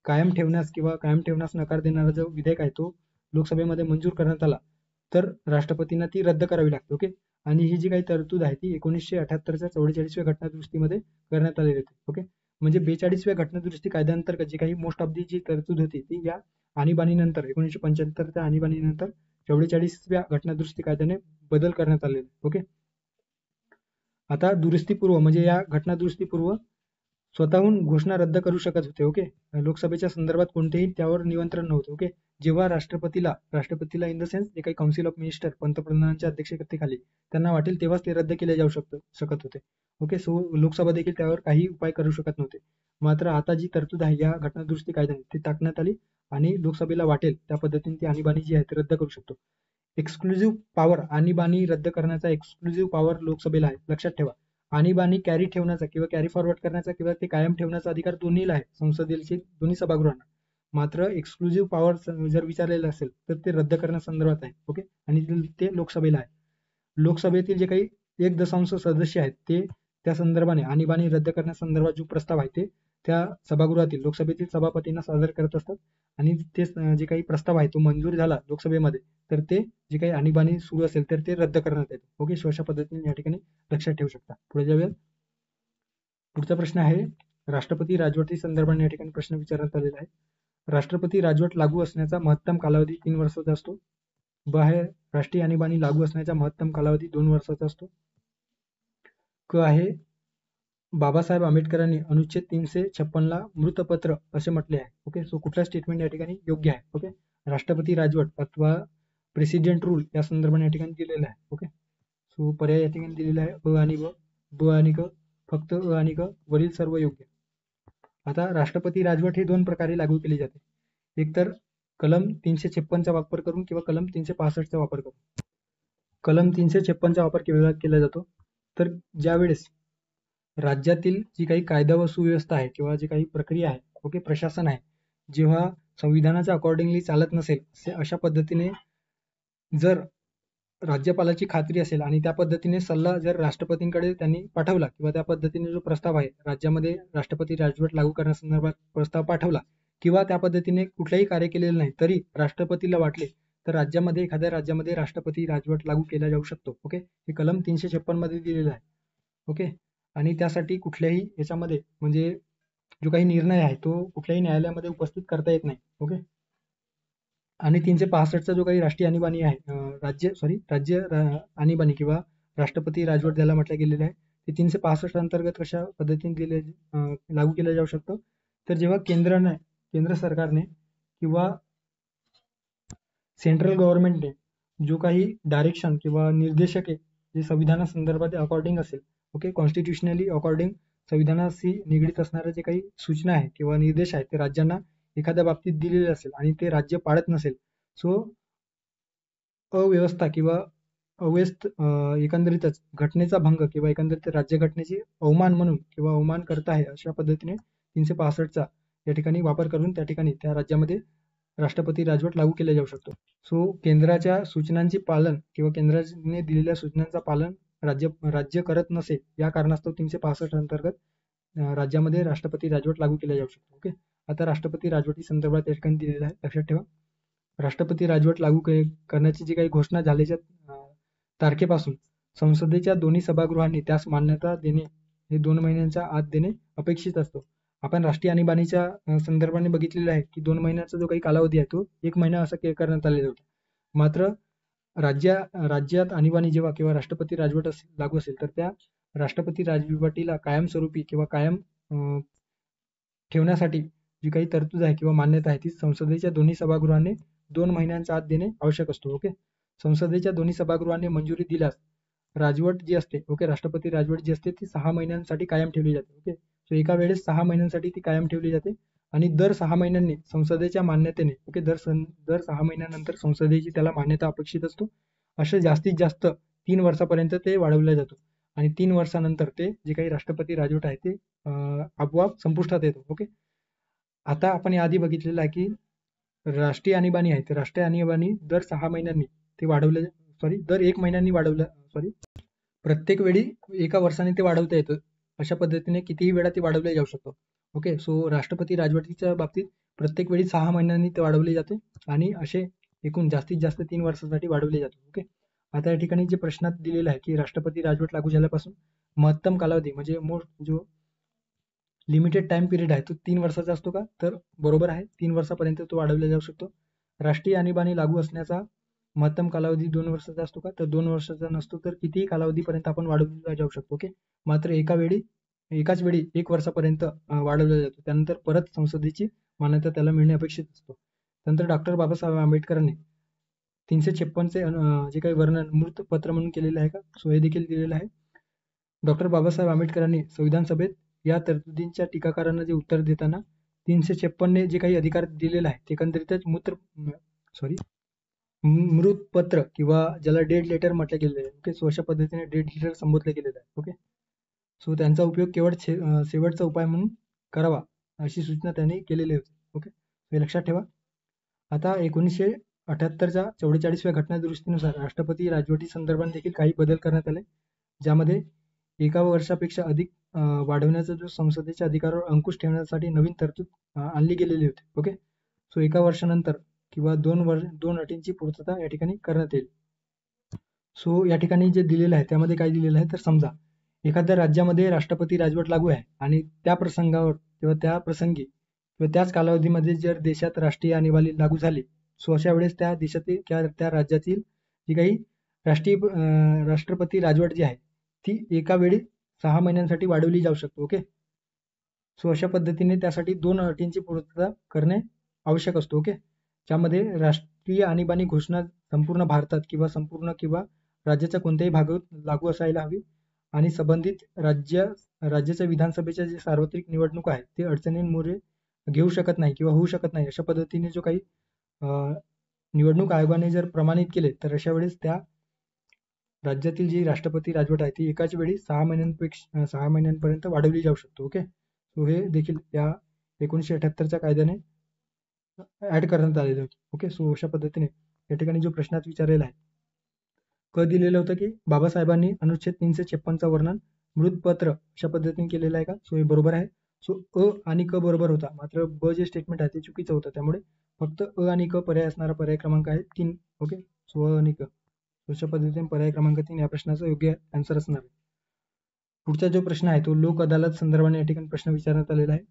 कायम ठेवण्यास नकार देणारा जो विधेयक आहे तो लोकसभेमध्ये मंजूर करण्यात आला तर राष्ट्रपतींना ती रद्द करावी लागते. ओके. आणि ही जी काही तरतूद आहे ती 1978च्या 44व्या घटनादुरुस्तीमध्ये करण्यात आलेली होती. ओके. म्हणजे 42व्या घटनादुरुस्ती कायद्याअंतर्गत जी काही मोस्ट ऑफ दी जी तरतूद होती ती या आणीबाणीनंतर 1975च्या आणीबाणीनंतर 44व्या घटनादुरुस्ती कायद्याने बदल करण्यात आलेले. ओके. आता दुरुस्तीपूर्व म्हणजे या घटनादुरुस्तीपूर्व स्वतःहून घोषणा रद्द करू शकत होते. ओके. लोकसभेच्या संदर्भात कोणतेही त्यावर नियंत्रण नव्हते. ओके. जेव्हा राष्ट्रपतीला इन द सेन्स जे काही काउन्सिल ऑफ मिनिस्टर पंतप्रधानांच्या अध्यक्षतेखाली त्यांना वाटेल तेव्हाच ते रद्द केले जाऊ शकत होते. ओके. सो लोकसभा देखील त्यावर काही उपाय करू शकत नव्हते. मात्र आता जी तरतूद आहे या घटनादुरुस्ती कायद्याने ती टाकण्यात आली आणि लोकसभेला वाटेल त्या पद्धतीने ती आणीबाणी जी आहे ती रद्द करू शकतो. एक्सक्लुझिव्ह पॉवर आणीबाणी रद्द करण्याचा एक्सक्लुझिव्ह पॉवर लोकसभेला आहे, लक्षात ठेवा. आणीबाणी कॅरी ठेवण्याचा किंवा कॅरी फॉरवर्ड करण्याचा किंवा ते कायम ठेवण्याचा अधिकार दोन्हीला आहे, संसदेतील दोन्ही सभागृहांना. मात्र एक्सक्लुझिव्ह पॉवर जर विचारलेलं असेल तर ते रद्द करण्यासंदर्भात आहे. ओके, आणि ते लोकसभेला आहे. लोकसभेतील जे काही 1.5 सदस्य आहेत ते त्या संदर्भाने आणीबाणी रद्द करण्यासंदर्भात जो प्रस्ताव आहे ते त्या सभागृहातील लोकसभेतील सभापतींना सादर करत असतात, आणि ते जे काही प्रस्ताव आहे तो मंजूर झाला लोकसभेमध्ये तर ते जे काही आणीबाणी सुरू असेल तर ते रद्द करण्यात येते. ओके, अशा पद्धतीने या ठिकाणी लक्षात ठेवू शकता. पुढे जाऊया. पुढचा प्रश्न आहे राष्ट्रपती राजवटी संदर्भाने या ठिकाणी प्रश्न विचारण्यात आलेला आहे. राष्ट्रपती राजवट लागू असण्याचा महत्तम कालावधी 3 वर्षाचा असतो. ब आहे राष्ट्रीय आणीबाणी लागू असण्याचा महत्तम कालावधी 2 वर्षाचा असतो. क आहे बाबासाहेब आंबेडकरांनी अनुच्छेद 356 ला मृतपत्र असे म्हटले आहे. ओके, सो कुठला स्टेटमेंट या ठिकाणी योग्य आहे. ओके, राष्ट्रपती राजवट अथवा प्रेसिडेंट रूल या संदर्भाने या ठिकाणी दिलेला आहे. ओके, सो पर्याय या ठिकाणी दिलेला आहे अ आणि ब आणि क, फक्त अ आणि क, वरील सर्व योग्य. आता राष्ट्रपती राजवट ही 2 प्रकारे लागू केली जाते. एक तर कलम 356 चा वापर करून किंवा कलम 365 चा वापर करून. कलम 356 चा वापर केला जातो तर ज्यावेळेस राज्यातील जी काही कायदा व सुव्यवस्था आहे किंवा जी काही प्रक्रिया आहे, ओके, प्रशासन आहे, जेव्हा संविधानाच्या अकॉर्डिंगली चालत नसेल अशा पद्धतीने जर राज्यपालाची खात्री असेल आणि त्या पद्धतीने सल्ला जर राष्ट्रपतींकडे त्यांनी पाठवला किंवा त्या पद्धतीने जो प्रस्ताव आहे राज्यामध्ये राष्ट्रपती राजवट लागू करण्यासंदर्भात प्रस्ताव पाठवला किंवा त्या पद्धतीने कुठलंही कार्य केलेलं नाही तरी राष्ट्रपतीला वाटले तर राज्यामध्ये एखाद्या राज्यामध्ये राष्ट्रपती राजवट लागू केला जाऊ शकतो. ओके, हे कलम 356 मध्ये दिलेलं आहे. ओके, आणि त्यासाठी कुठल्याही याच्यामध्ये म्हणजे जो काही निर्णय आहे तो कुठल्याही न्यायालयामध्ये उपस्थित करता येत नाही. ओके, आणि 365 जो काही राष्ट्रीय आणीबाणी आहे राज्य आणीबाणी किंवा राष्ट्रपती राजवट ज्याला म्हटलं गेलेलं आहे ते 365 अंतर्गत कशा पद्धतीने लागू केलं जाऊ शकतं तर जेव्हा केंद्र सरकारने किंवा सेंट्रल गव्हर्नमेंटने जो काही डायरेक्शन किंवा निर्देशके जे संविधानासंदर्भात अकॉर्डिंग असेल, ओके, कॉन्स्टिट्युशनली अकॉर्डिंग संविधानाशी निगडीत असणारे जे काही सूचना आहे किंवा निर्देश आहेत ते राज्यांना एखाद्या बाबतीत दिलेले असेल आणि ते राज्य पाळत नसेल, सो अव्यवस्था किंवा अव्यस्त एकंदरीतच घटनेचा भंग किंवा एकंदरीत राज्यघटनेची अवमान म्हणून किंवा अवमान करत आहे अशा पद्धतीने 365चा या ठिकाणी वापर करून त्या ठिकाणी त्या राज्यामध्ये राष्ट्रपती राजवट लागू केला जाऊ शकतो. सो केंद्राच्या सूचनांचे पालन किंवा केंद्राने दिलेल्या सूचनांचा पालन राज्य करत नसेल या कारणास्तव 365 अंतर्गत राज्यामध्ये राष्ट्रपती राजवट लागू केला जाऊ शकतो. ओके, आता राष्ट्रपती राजवटी संदर्भात या ठिकाणी दिलेला आहे, लक्षात ठेवा. राष्ट्रपती राजवट लागू करण्याची जी काही घोषणा झाल्याच्या तारखेपासून संसदेच्या दोन्ही सभागृहांनी त्यास मान्यता देणे हे 2 महिन्यांच्या आत देणे अपेक्षित असतो. आपण राष्ट्रीय आणीबाणीच्या संदर्भाने बघितलेलं आहे की 2 महिन्याचा जो काही कालावधी आहे तो 1 महिना असा करण्यात आलेला होता. मात्र राज्यात आणीबाणी जेव्हा किंवा राष्ट्रपती राजवट लागू असेल तर त्या राष्ट्रपती राजवटीला कायमस्वरूपी किंवा कायम ठेवण्यासाठी जी काही तरतूद आहे किंवा मान्यता आहे ती संसदेच्या दोन्ही सभागृहांनी 2 महिन्यांच्या आत देणे आवश्यक असतो. ओके, संसदेच्या दोन्ही सभागृहांनी मंजुरी दिल्यास राजवट जी असते, ओके, राष्ट्रपती राजवट जी असते ती 6 महिन्यांसाठी कायम ठेवली जाते. ओके, सो एका वेळेस 6 महिन्यांसाठी ती कायम ठेवली जाते आणि दर 6 महिन्यांनी संसदेच्या मान्यतेने, ओके, दर 6 महिन्यानंतर संसदेची त्याला मान्यता अपेक्षित असतो. असे जास्तीत जास्त 3 वर्षापर्यंत ते वाढवलं जातो आणि 3 वर्षानंतर ते जे काही राष्ट्रपती राजवट आहे ते आपोआप संपुष्टात येतो. ओके, आता आपण याआधी बघितलेलं आहे की राष्ट्रीय आणीबाणी आहे ते राष्ट्रीय आणीबाणी दर 6 महिन्यांनी ते दर 1 महिन्यांनी प्रत्येक वेळी एका वर्षाने ते वाढवता येतं. अशा पद्धतीने कितीही वेळा ते वाढवले जाऊ शकतो. ओके, सो राष्ट्रपती राजवटीच्या बाबतीत प्रत्येक वेळी 6 महिन्यांनी ते वाढवले जाते आणि असे एकूण जास्तीत जास्त 3 वर्षासाठी वाढवले जाते. ओके, आता या ठिकाणी जे प्रश्नात दिलेलं आहे की राष्ट्रपती राजवट लागू झाल्यापासून महत्तम कालावधी म्हणजे जो लिमिटेड टाइम पिरियड आहे तो 3 वर्षाचा असतो का, तर बरोबर आहे, 3 वर्षापर्यंत तो वाढवला जाऊ शकतो. राष्ट्रीय आणीबाणी लागू असण्याचा महत्तम कालावधी 2 वर्षाचा असतो का, तर 2 वर्षाचा नसतो, तर कितीही कालावधीपर्यंत आपण वाढवला जाऊ शकतो. ओके, मात्र एकाच वेळी 1 वर्षापर्यंत वाढवला जातो, त्यानंतर परत संसदेची मान्यता त्याला मिळणे अपेक्षित असतो. त्यानंतर डॉक्टर बाबासाहेब आंबेडकरांनी 356चे जे काही वर्णन मूर्त पत्र म्हणून केलेलं आहे का, सो हे देखील दिलेलं आहे. डॉक्टर बाबासाहेब आंबेडकरांनी संविधान सभेत या तरतुदींच्या टीकाकारांना जे उत्तर देताना 356 ने जे काही अधिकार दिलेला आहे ते एकंदरीतच मृतपत्र किंवा ज्याला डेड लेटर म्हटलं गेलेलं आहे. ओके, सो अशा पद्धतीने डेड लेटर संबोधलं गेलेलं आहे. ओके, सो त्यांचा उपयोग केवळ शेवटचा उपाय म्हणून करावा अशी सूचना त्यांनी केलेली होती. ओके, हे लक्षात ठेवा. आता 1978च्या 44व्या घटना दुरुस्तीनुसार राष्ट्रपती राजवटी संदर्भात देखील काही बदल करण्यात आले, ज्यामध्ये 1 वर्षापेक्षा अधिक वाढवण्याचा जो संसदेच्या अधिकारावर अंकुश ठेवण्यासाठी नवीन तरतूद आणली गेलेली होती. ओके, सो 1 वर्षानंतर किंवा 2 अटींची पूर्तता या ठिकाणी करण्यात येईल. सो या ठिकाणी जे दिलेलं आहे त्यामध्ये काय दिलेलं आहे तर समजा एखाद्या राज्यामध्ये राष्ट्रपती राजवट लागू आहे आणि त्या प्रसंगावर किंवा त्या प्रसंगी किंवा त्याच कालावधीमध्ये जर देशात राष्ट्रीय आणीबाणी लागू झाली, सो अशा वेळेस त्या देशातील किंवा त्या राज्यातील जी काही राष्ट्रपती राजवट जी आहे ती एका वेळी 6 महिन्यांसाठी वाढवली जाऊ शकते. ओके, सो अशा पद्धतीने त्यासाठी 2 अटींची पूर्तता करणे आवश्यक असतो. ओके, ज्यामध्ये राष्ट्रीय आणीबाणी घोषणा संपूर्ण भारतात किंवा राज्याच्या कोणत्याही भागात लागू असायला हवी आणि संबंधित राज्याच्या विधानसभेच्या जे सार्वत्रिक निवडणूक आहे ते अडचणींमुळे घेऊ शकत नाही किंवा होऊ शकत नाही. अशा पद्धतीने जो काही निवडणूक आयोगाने जर प्रमाणित केले तर अशा वेळेस त्या राज्यातील जी राष्ट्रपती राजवट आहे ती एकाच वेळी 6 महिन्यांपर्यंत वाढवली जाऊ शकतो. ओके, सो हे देखील या 1978च्या कायद्याने ऍड करण्यात आलेले होते. ओके, सो अशा पद्धतीने या ठिकाणी जो प्रश्नात विचारलेला आहे दिलेलं होतं की बाबासाहेबांनी अनुच्छेद 356चा वर्णन मृतपत्र अशा पद्धतीने केलेलं आहे का? सो हे बरोबर आहे. सो अ आणि क बरोबर होता, मात्र ब जे स्टेटमेंट आहे ते चुकीचं होतं, त्यामुळे फक्त अ आणि क पर्याय असणारा पर्याय क्रमांक आहे 3. ओके, सो अ आणि क अशा पद्धतीने पर्याय क्रमांक 3 या प्रश्नाचा योग्य आन्सर असणार आहे. पुढचा जो प्रश्न आहे तो लोक अदालत संदर्भाने या ठिकाणी प्रश्न विचारण्यात आलेला आहे.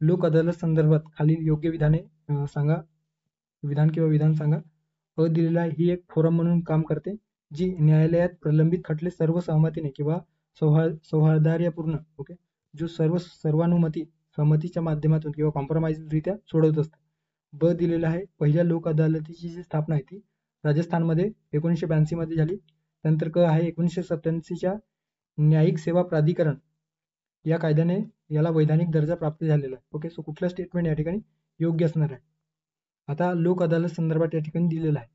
लोक अदालत संदर्भात खालील योग्य विधाने सांगा. विधान सांगा. अ दिलेला ही एक फोरम म्हणून काम करते जी न्यायालयात प्रलंबित खटले सर्व सहमतीने किंवा सौहार्दपूर्ण ओके जो सर्वानुमती सहमतीच्या माध्यमातून किंवा कॉम्प्रोमाइजरित्या सोडवत असते. ब दिलेला आहे पहिल्या लोक अदालतीची जी स्थापना आहे ती राजस्थानमध्ये 1982 मध्ये झाली. त्यानंतर क आहे 1987च्या न्यायिक सेवा प्राधिकरण या कायद्याने याला वैधानिक दर्जा प्राप्त झालेला आहे. ओके, सो कुठलं स्टेटमेंट या ठिकाणी योग्य असणार आहे. आता लोक अदालत संदर्भात या ठिकाणी दिलेलं आहे.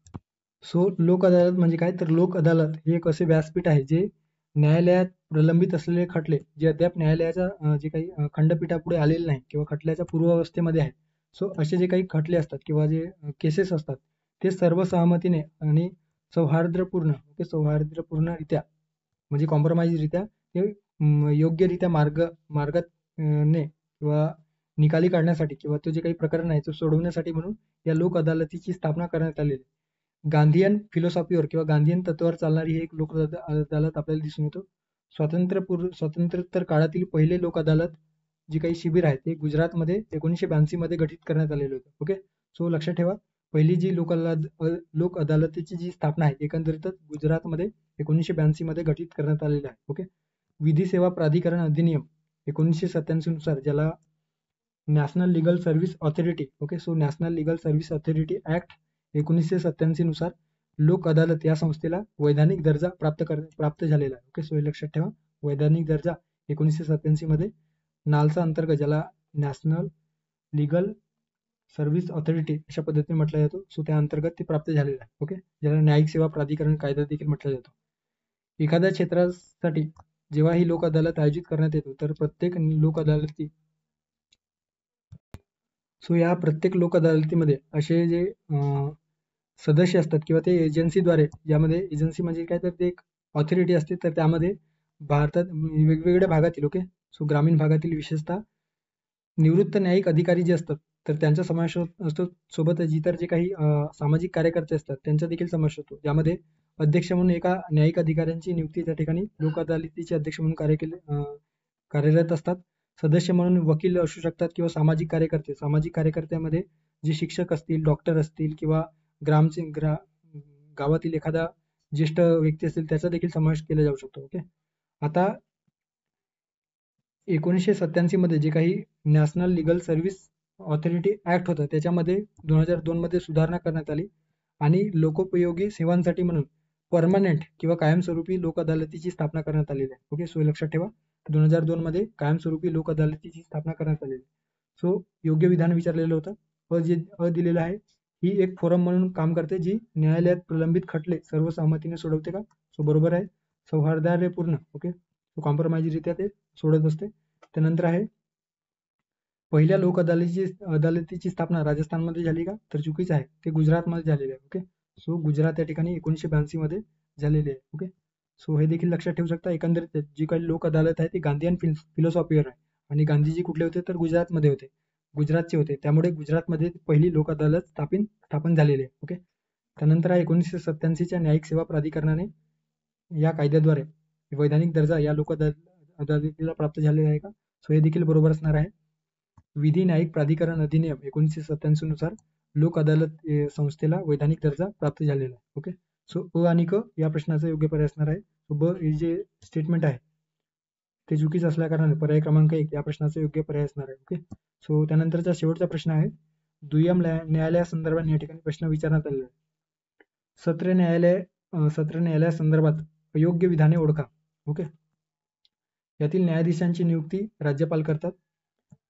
सो लोक अदालत म्हणजे काय तर लोक अदालत हे एक असे व्यासपीठ आहे जे न्यायालयात प्रलंबित असलेले खटले जे अद्याप न्यायालयाच्या जे काही खंडपीठापुढे आलेले नाही किंवा खटल्याच्या पूर्वावस्थेमध्ये आहे, सो असे जे काही खटले असतात किंवा जे केसेस असतात ते सर्व सहमतीने आणि सौहार्दपूर्णरित्या म्हणजे कॉम्प्रोमाइजरित्या ते योग्यरित्या मार्गाने किंवा निकाली काढण्यासाठी किंवा तो जे काही प्रकरण आहे ते सोडवण्यासाठी म्हणून या लोक अदालतीची स्थापना करण्यात आलेली. गांधीयन फिलॉसॉफीवर किंवा गांधीयन तत्वावर चालणारी ही एक लोक अदालत आपल्याला दिसून येतो. स्वातंत्र्योत्तर काळातील पहिले लोक अदालत जी काही शिबिर आहे ते गुजरातमध्ये 1982 मध्ये गठीत करण्यात आलेले होते. ओके, सो लक्षात ठेवा पहिली जी लोक अदालतीची जी स्थापना आहे एकंदरीतच गुजरातमध्ये 1982 मध्ये गठीत करण्यात आलेली आहे. ओके, विधी सेवा प्राधिकरण अधिनियम 1987 नुसार ज्याला national legal service authority okay so national legal service authority act 1987 नुसार लोक अदालत या संस्थेला वैधानिक दर्जा प्राप्त झालेला आहे. ओके, सो हे लक्षात ठेवा वैधानिक दर्जा 1987 मध्ये नालसा अंतर्गत ज्याला नॅशनल लीगल सर्व्हिस ऑथॉरिटी अशा पद्धतीने म्हटलं जातो. सो त्या अंतर्गत ते प्राप्त झालेलं आहे. ओके, ज्याला न्यायिक सेवा प्राधिकरण कायदा देखील म्हटलं जातो. एखाद्या क्षेत्रासाठी जेव्हा ही लोक अदालत आयोजित करण्यात येतो तर प्रत्येक लोक अदालती सो या प्रत्येक लोक अदालतीमध्ये असे जे सदस्य असतात किंवा ते एजन्सीद्वारे ज्यामध्ये एजन्सी म्हणजे काय तर ते एक ऑथॉरिटी असते तर त्यामध्ये भारतात वेगवेगळ्या भागातील ओके सो ग्रामीण भागातील विशेषतः निवृत्त न्यायिक अधिकारी जे असतात तर त्यांचा समावेश असतो. सोबतच इतर जे काही सामाजिक कार्यकर्ते असतात त्यांचा देखील समावेश होतो, ज्यामध्ये अध्यक्ष म्हणून एका न्यायिक अधिकाऱ्यांची नियुक्ती त्या ठिकाणी लोक अदालतीचे अध्यक्ष म्हणून कार्यरत असतात. सदस्य म्हणून वकील असू शकतात किंवा सामाजिक कार्यकर्त्यामध्ये जे शिक्षक असतील, डॉक्टर असतील किंवा गावातील एखादा ज्येष्ठ व्यक्ती असतील त्याचा देखील समावेश केला जाऊ शकतो. ओके, आता 1987 मध्ये जे काही national legal service authority act होता त्याच्यामध्ये 2002 मध्ये सुधारणा करण्यात आली आणि लोकोपयोगी सेवांसाठी म्हणून परमनंट किंवा कायमस्वरूपी लोक अदालतीची स्थापना करण्यात आलेली आहे. ओके, सो लक्षात ठेवा 2002 मध्ये कायमस्वरूपी लोक अदालतीची स्थापना करण्यात आलेली. सो योग्य विधान विचारलेलं होतं. अ दिलेलं आहे ही एक फोरम म्हणून काम करते जी न्यायालयात प्रलंबित खटले सर्वसहमतीने सोडवते का? सो बरोबर आहे. सौहार्दपूर्ण, ओके. सो कॉम्प्रोमाइजरित्या ते सोडत असते. त्यानंतर आहे पहिल्या लोक अदालतीची स्थापना राजस्थानमध्ये झाली का? तर चुकीचं आहे, ते गुजरातमध्ये झालेली आहे. ओके. सो गुजरात या ठिकाणी 1982 मध्ये झालेली आहे. ओके. सो हे देखील लक्षात ठेवू शकता. एकंदरीत जी काही लोक अदालत आहे ती गांधीयन फिलॉसॉफीवर आहे. आणि गांधीजी कुठले होते? तर गुजरातमध्ये होते, गुजरातचे होते. त्यामुळे गुजरातमध्ये पहिली लोक अदालत स्थापन झालेली आहे. ओके. त्यानंतर 1987च्या न्यायिक सेवा प्राधिकरणाने या कायद्याद्वारे वैधानिक दर्जा या लोक अदालतीला प्राप्त झालेला आहे का? सो हे देखील बरोबर असणार आहे. विधी न्यायिक प्राधिकरण अधिनियम 1987 नुसार लोक अदालत संस्थेला वैधानिक दर्जा प्राप्त झालेला आहे. ओके. सो अ आणि क या प्रश्नाचा योग्य पर्याय असणार आहे. सो ब हे जे स्टेटमेंट आहे ते चुकीचं असल्या कारणाने पर्याय क्रमांक 1 या प्रश्नाचा योग्य पर्याय असणार आहे. ओके. सो त्यानंतरचा शेवटचा प्रश्न आहे, दुय्यम न्यायालयासंदर्भात या ठिकाणी प्रश्न विचारण्यात आलेला आहे. सत्र न्यायालयासंदर्भात अयोग्य विधाने ओळखा. ओके. यातील न्यायाधीशांची नियुक्ती राज्यपाल करतात.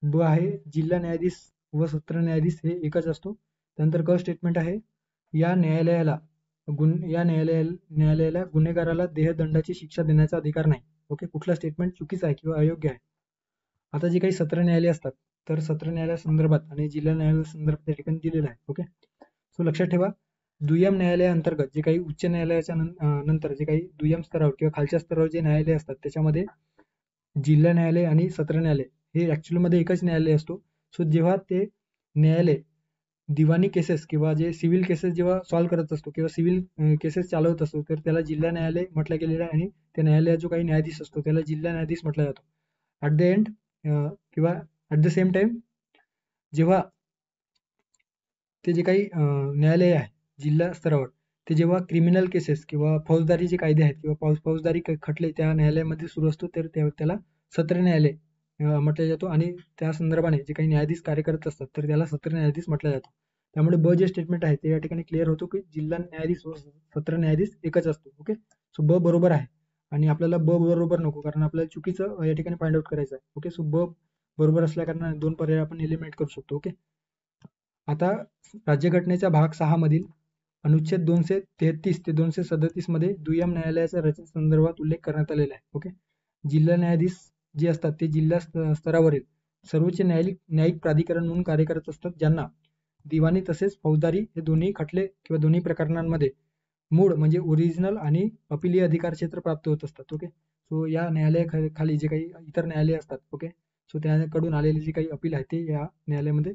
ब आहे जिल्हा न्यायाधीश व सत्र न्यायाधीश हे एकच असतो. त्यानंतर क स्टेटमेंट आहे, या न्यायालयाला गुन्हेगाराला देहदंडाची शिक्षा देण्याचा अधिकार नाही. ओके. कुठला स्टेटमेंट चुकीचा आहे किंवा अयोग्य आहे? आता जे काही सत्र न्यायालय असतात तर सत्र न्यायालयासंदर्भात आणि जिल्हा न्यायालयासंदर्भात त्या ठिकाणी दिलेलं आहे. ओके. सो लक्षात ठेवा, दुय्यम न्यायालयाअंतर्गत जे काही उच्च न्यायालयाच्या नंतर जे काही दुय्यम स्तरावर किंवा खालच्या स्तरावर जे न्यायालय असतात त्याच्यामध्ये जिल्हा न्यायालय आणि सत्र न्यायालय हे ऍक्च्युअली मध्ये एकच न्यायालय असतो. सो जेव्हा ते न्यायालय दिवाणी केसेस किंवा जे सिव्हिल केसेस जेव्हा सॉल्व्ह करत असतो किंवा सिव्हिल केसेस चालवत असतो तर त्याला जिल्हा न्यायालय म्हटलं गेलेलं आहे आणि त्या न्यायालयात जो काही न्यायाधीश असतो त्याला जिल्हा न्यायाधीश म्हटलं जातो. ऍट द एंड किंवा ऍट द सेम टाइम जेव्हा ते जे काही न्यायालय आहे जिल्हा स्तरावर ते जेव्हा क्रिमिनल केसेस किंवा फौजदारी जे कायदे आहेत किंवा फौजदारी खटले त्या न्यायालयामध्ये सुरू असतो तर त्याला सत्र न्यायालय म्हटलं जातो आणि त्या संदर्भाने जे काही न्यायाधीश कार्य करत असतात तर त्याला सत्र न्यायाधीश म्हटलं जातं. त्यामुळे ब जे स्टेटमेंट आहे ते या ठिकाणी क्लिअर होतो की जिल्हा न्यायाधीश व सत्र न्यायाधीश एकच असतो. ओके. सो ब बरोबर आहे आणि आपल्याला ब बरोबर नको, कारण आपल्याला चुकीचं या ठिकाणी फाइंड आउट करायचं आहे. ओके. सो ब बरोबर असल्या कारणाने 2 पर्याय आपण एलिमिनेट करू शकतो. ओके. आता राज्यघटनेच्या भाग 6 मधील अनुच्छेद 233 ते 237 मध्ये दुय्यम न्यायालयाच्या रचनेसंदर्भात उल्लेख करण्यात आलेला आहे. ओके. जिल्हा न्यायाधीश जे असतात ते जिल्हा स्तरावरील सर्वोच्च न्यायिक प्राधिकरण म्हणून कार्य करत असतात, ज्यांना दिवाणी तसेच फौजदारी हे दोन्ही खटले किंवा दोन्ही प्रकरणांमध्ये मूळ म्हणजे ओरिजिनल आणि अपिलीय अधिकार क्षेत्र प्राप्त होत असतात. ओके. सो या न्यायालयाखाली जे काही इतर न्यायालय असतात, ओके, सो त्याकडून आलेली जी काही अपील आहे ते या न्यायालयामध्ये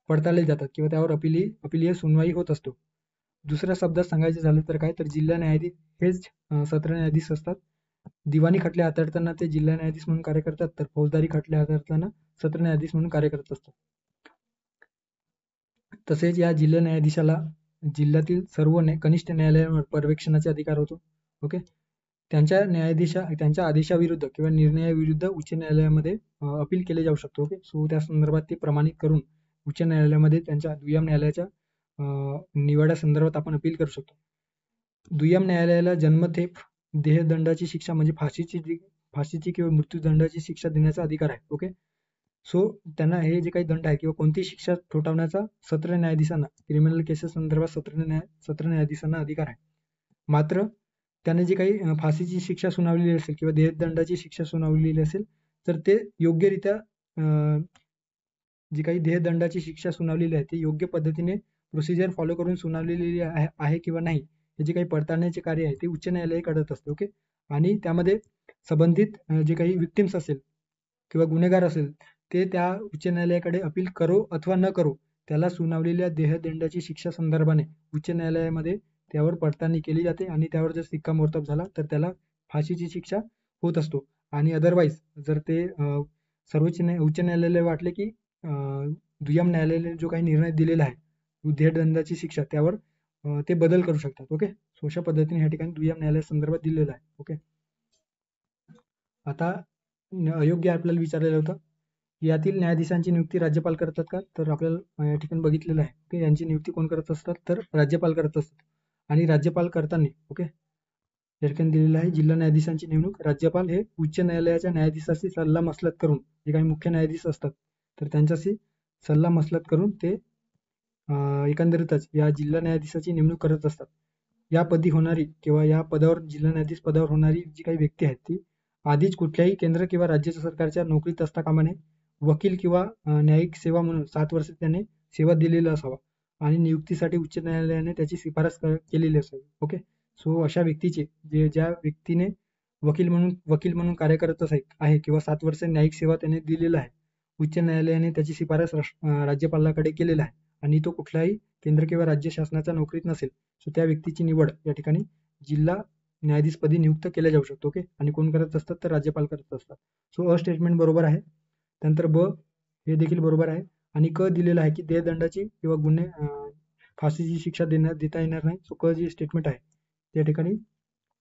पडताळले जातात किंवा त्यावर अपिलीय सुनवाई होत असतो. दुसऱ्या शब्दात सांगायचं झालं तर काय, तर जिल्हा न्यायाधीश हेच सत्र न्यायाधीश असतात. दिवाणी खटले हाताळताना ते जिल्हा न्यायाधीश म्हणून कार्य करतात, तर फौजदारी खटले हाताळताना सत्र न्यायाधीश म्हणून कार्य करत असतात. तसेच या जिल्हा न्यायाधीशाला जिल्ह्यातील सर्व कनिष्ठ न्यायालयांवर पर्यवेक्षणाचे अधिकार होतो. ओके. त्यांच्या आदेशाविरुद्ध किंवा निर्णयाविरुद्ध उच्च न्यायालयामध्ये अपील केले जाऊ शकतो. ओके. सो त्या संदर्भात ते प्रमाणित करून उच्च न्यायालयामध्ये त्यांच्या दुय्यम न्यायालयाच्या निवाड्यासंदर्भात आपण अपील करू शकतो. दुय्यम न्यायालयाला जन्मठेप देहदंडाची शिक्षा म्हणजे फाशीची किंवा मृत्यूदंडाची शिक्षा देण्याचा अधिकार आहे. ओके. सो त्यांना हे जे काही दंड आहे किंवा कोणतीही शिक्षा ठोठावण्याचा सत्र न्यायाधीशांना क्रिमिनल केसेस संदर्भात सत्र न्यायाधीशांना अधिकार आहे. मात्र त्याने जे काही फाशीची शिक्षा सुनावलेली असेल किंवा देहदंडाची शिक्षा सुनावलेली असेल तर ते योग्यरित्या जी काही देहदंडाची शिक्षा सुनावलेली आहे ती योग्य पद्धतीने प्रोसिजर फॉलो करून सुनावलेली आहे किंवा नाही हे जे काही पडताळण्याचे कार्य आहे ते उच्च न्यायालय करत असते. ओके. आणि त्यामध्ये संबंधित जे काही विक्टिम्स असेल किंवा गुन्हेगार असेल ते त्या उच्च न्यायालयाकडे अपील करो अथवा न करो त्याला सुनावलेल्या देहदंडाची शिक्षा संदर्भाने उच्च न्यायालयामध्ये त्यावर पडताळणी केली जाते आणि त्यावर जर शिक्कामोर्तब झाला तर त्याला फाशीची शिक्षा होत असतो. आणि अदरवाईज जर ते उच्च न्यायालयाला वाटले की दुय्यम न्यायालयाने जो काही निर्णय दिलेला आहे देहदंडाची शिक्षा त्यावर ते बदल करू शकतात. ओके. सो अशा पद्धतीने या ठिकाणी दुय्यम न्यायालया संदर्भात दिलेलं आहे. ओके. आता अयोग्य आपल्याला विचारलेलं होतं, यातील न्यायाधीशांची नियुक्ती राज्यपाल करतात का? तर आपल्याला या ठिकाणी बघितलेलं आहे की यांची नियुक्ती कोण करत असतात, तर राज्यपाल करत असतात. आणि राज्यपाल करताना ओके या ठिकाणी दिलेलं आहे जिल्हा न्यायाधीशांची नेमणूक राज्यपाल हे उच्च न्यायालयाच्या न्यायाधीशाशी सल्ला मसलत करून जे काही मुख्य न्यायाधीश असतात तर त्यांच्याशी सल्ला मसलत करून ते एकंदरीतच या जिल्हा न्यायाधीशाची नेमणूक करत असतात. या पदी होणारी किंवा या पदावर जिल्हा न्यायाधीश पदावर होणारी जी काही व्यक्ती आहेत ती आधीच कुठल्याही केंद्र किंवा राज्य सरकारच्या नोकरीत असता कामा नये. वकील किंवा न्यायिक सेवा म्हणून 7 वर्ष त्याने सेवा दिलेला असावा आणि नियुक्तीसाठी उच्च न्यायालयाने त्याची शिफारस केलेली असावी. ओके. सो अशा व्यक्तीचे ज्या व्यक्तीने वकील म्हणून कार्य करत आहे किंवा 7 वर्ष न्यायिक सेवा त्याने दिलेला आहे, उच्च न्यायालयाने त्याची शिफारस राज्यपालाकडे केलेला आहे आणि तो कुठल्याही केंद्र किंवा राज्य शासनाच्या नोकरीत नसेल, सो त्या व्यक्तीची निवड या ठिकाणी जिल्हा न्यायाधीशपदी नियुक्त केल्या जाऊ शकतो. ओके. आणि कोण करत असतात तर राज्यपाल करत असतात. सो अ स्टेटमेंट बरोबर आहे. त्यानंतर ब हे देखील बरोबर आहे आणि क दिलेलं आहे की देहदंडाची किंवा फाशीची शिक्षा देता येणार नाही. सो क जी स्टेटमेंट आहे त्या ठिकाणी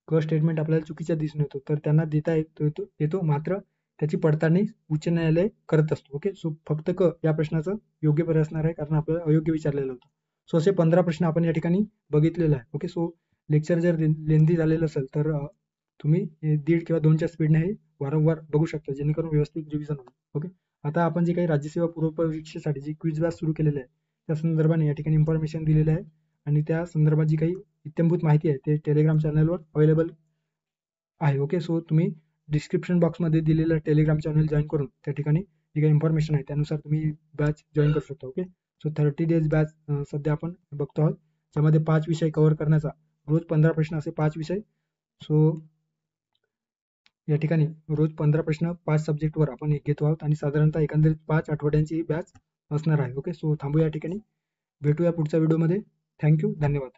क स्टेटमेंट आपल्याला चुकीचा दिसून येतो. तर त्यांना देता येतो मात्र त्याची पडताळणी उच्च न्यायालय करत असतो. ओके. सो फक्त क या प्रश्नाचं योग्य पर्याय असणार आहे कारण आपल्याला अयोग्य विचारलेलं होतं. सो असे 15 प्रश्न आपण या ठिकाणी बघितलेलं आहे. ओके. सो लेक्चर जर लेंदी झालेलं असेल तर तुम्ही 1.5 किंवा 2च्या स्पीडने हे वारंवार बघू शकता जेणेकरून व्यवस्थित रिव्हिजन होईल. ओके. आता आपण जे काही राज्यसेवा पूर्व परीक्षेसाठी जी क्विज बॅच सुरू केलेली आहे त्या संदर्भाने या ठिकाणी इन्फॉर्मेशन दिलेलं आहे आणि त्या संदर्भात जी काही इत्यंभूत माहिती आहे ते टेलिग्राम चॅनलवर अवेलेबल आहे. ओके. सो तुम्ही डिस्क्रिप्शन बॉक्समध्ये दिलेलं टेलिग्राम चॅनल जॉईन करून त्या ठिकाणी जी काही इन्फॉर्मेशन आहे त्यानुसार तुम्ही बॅच जॉईन करू शकता. ओके. सो 30 डेज बॅच सध्या आपण बघतो आहोत ज्यामध्ये 5 विषय कव्हर करण्याचा रोज 15 प्रश्न असे 5 विषय. सो या ठिकाणी रोज 15 प्रश्न 5 सब्जेक्टवर आपण घेतो आहोत आणि साधारणतः एकंदरीत 5 आठवड्यांची ही बॅच असणार आहे. ओके. सो थांबू या ठिकाणी. भेटूया पुढच्या व्हिडिओमध्ये. थँक्यू. धन्यवाद.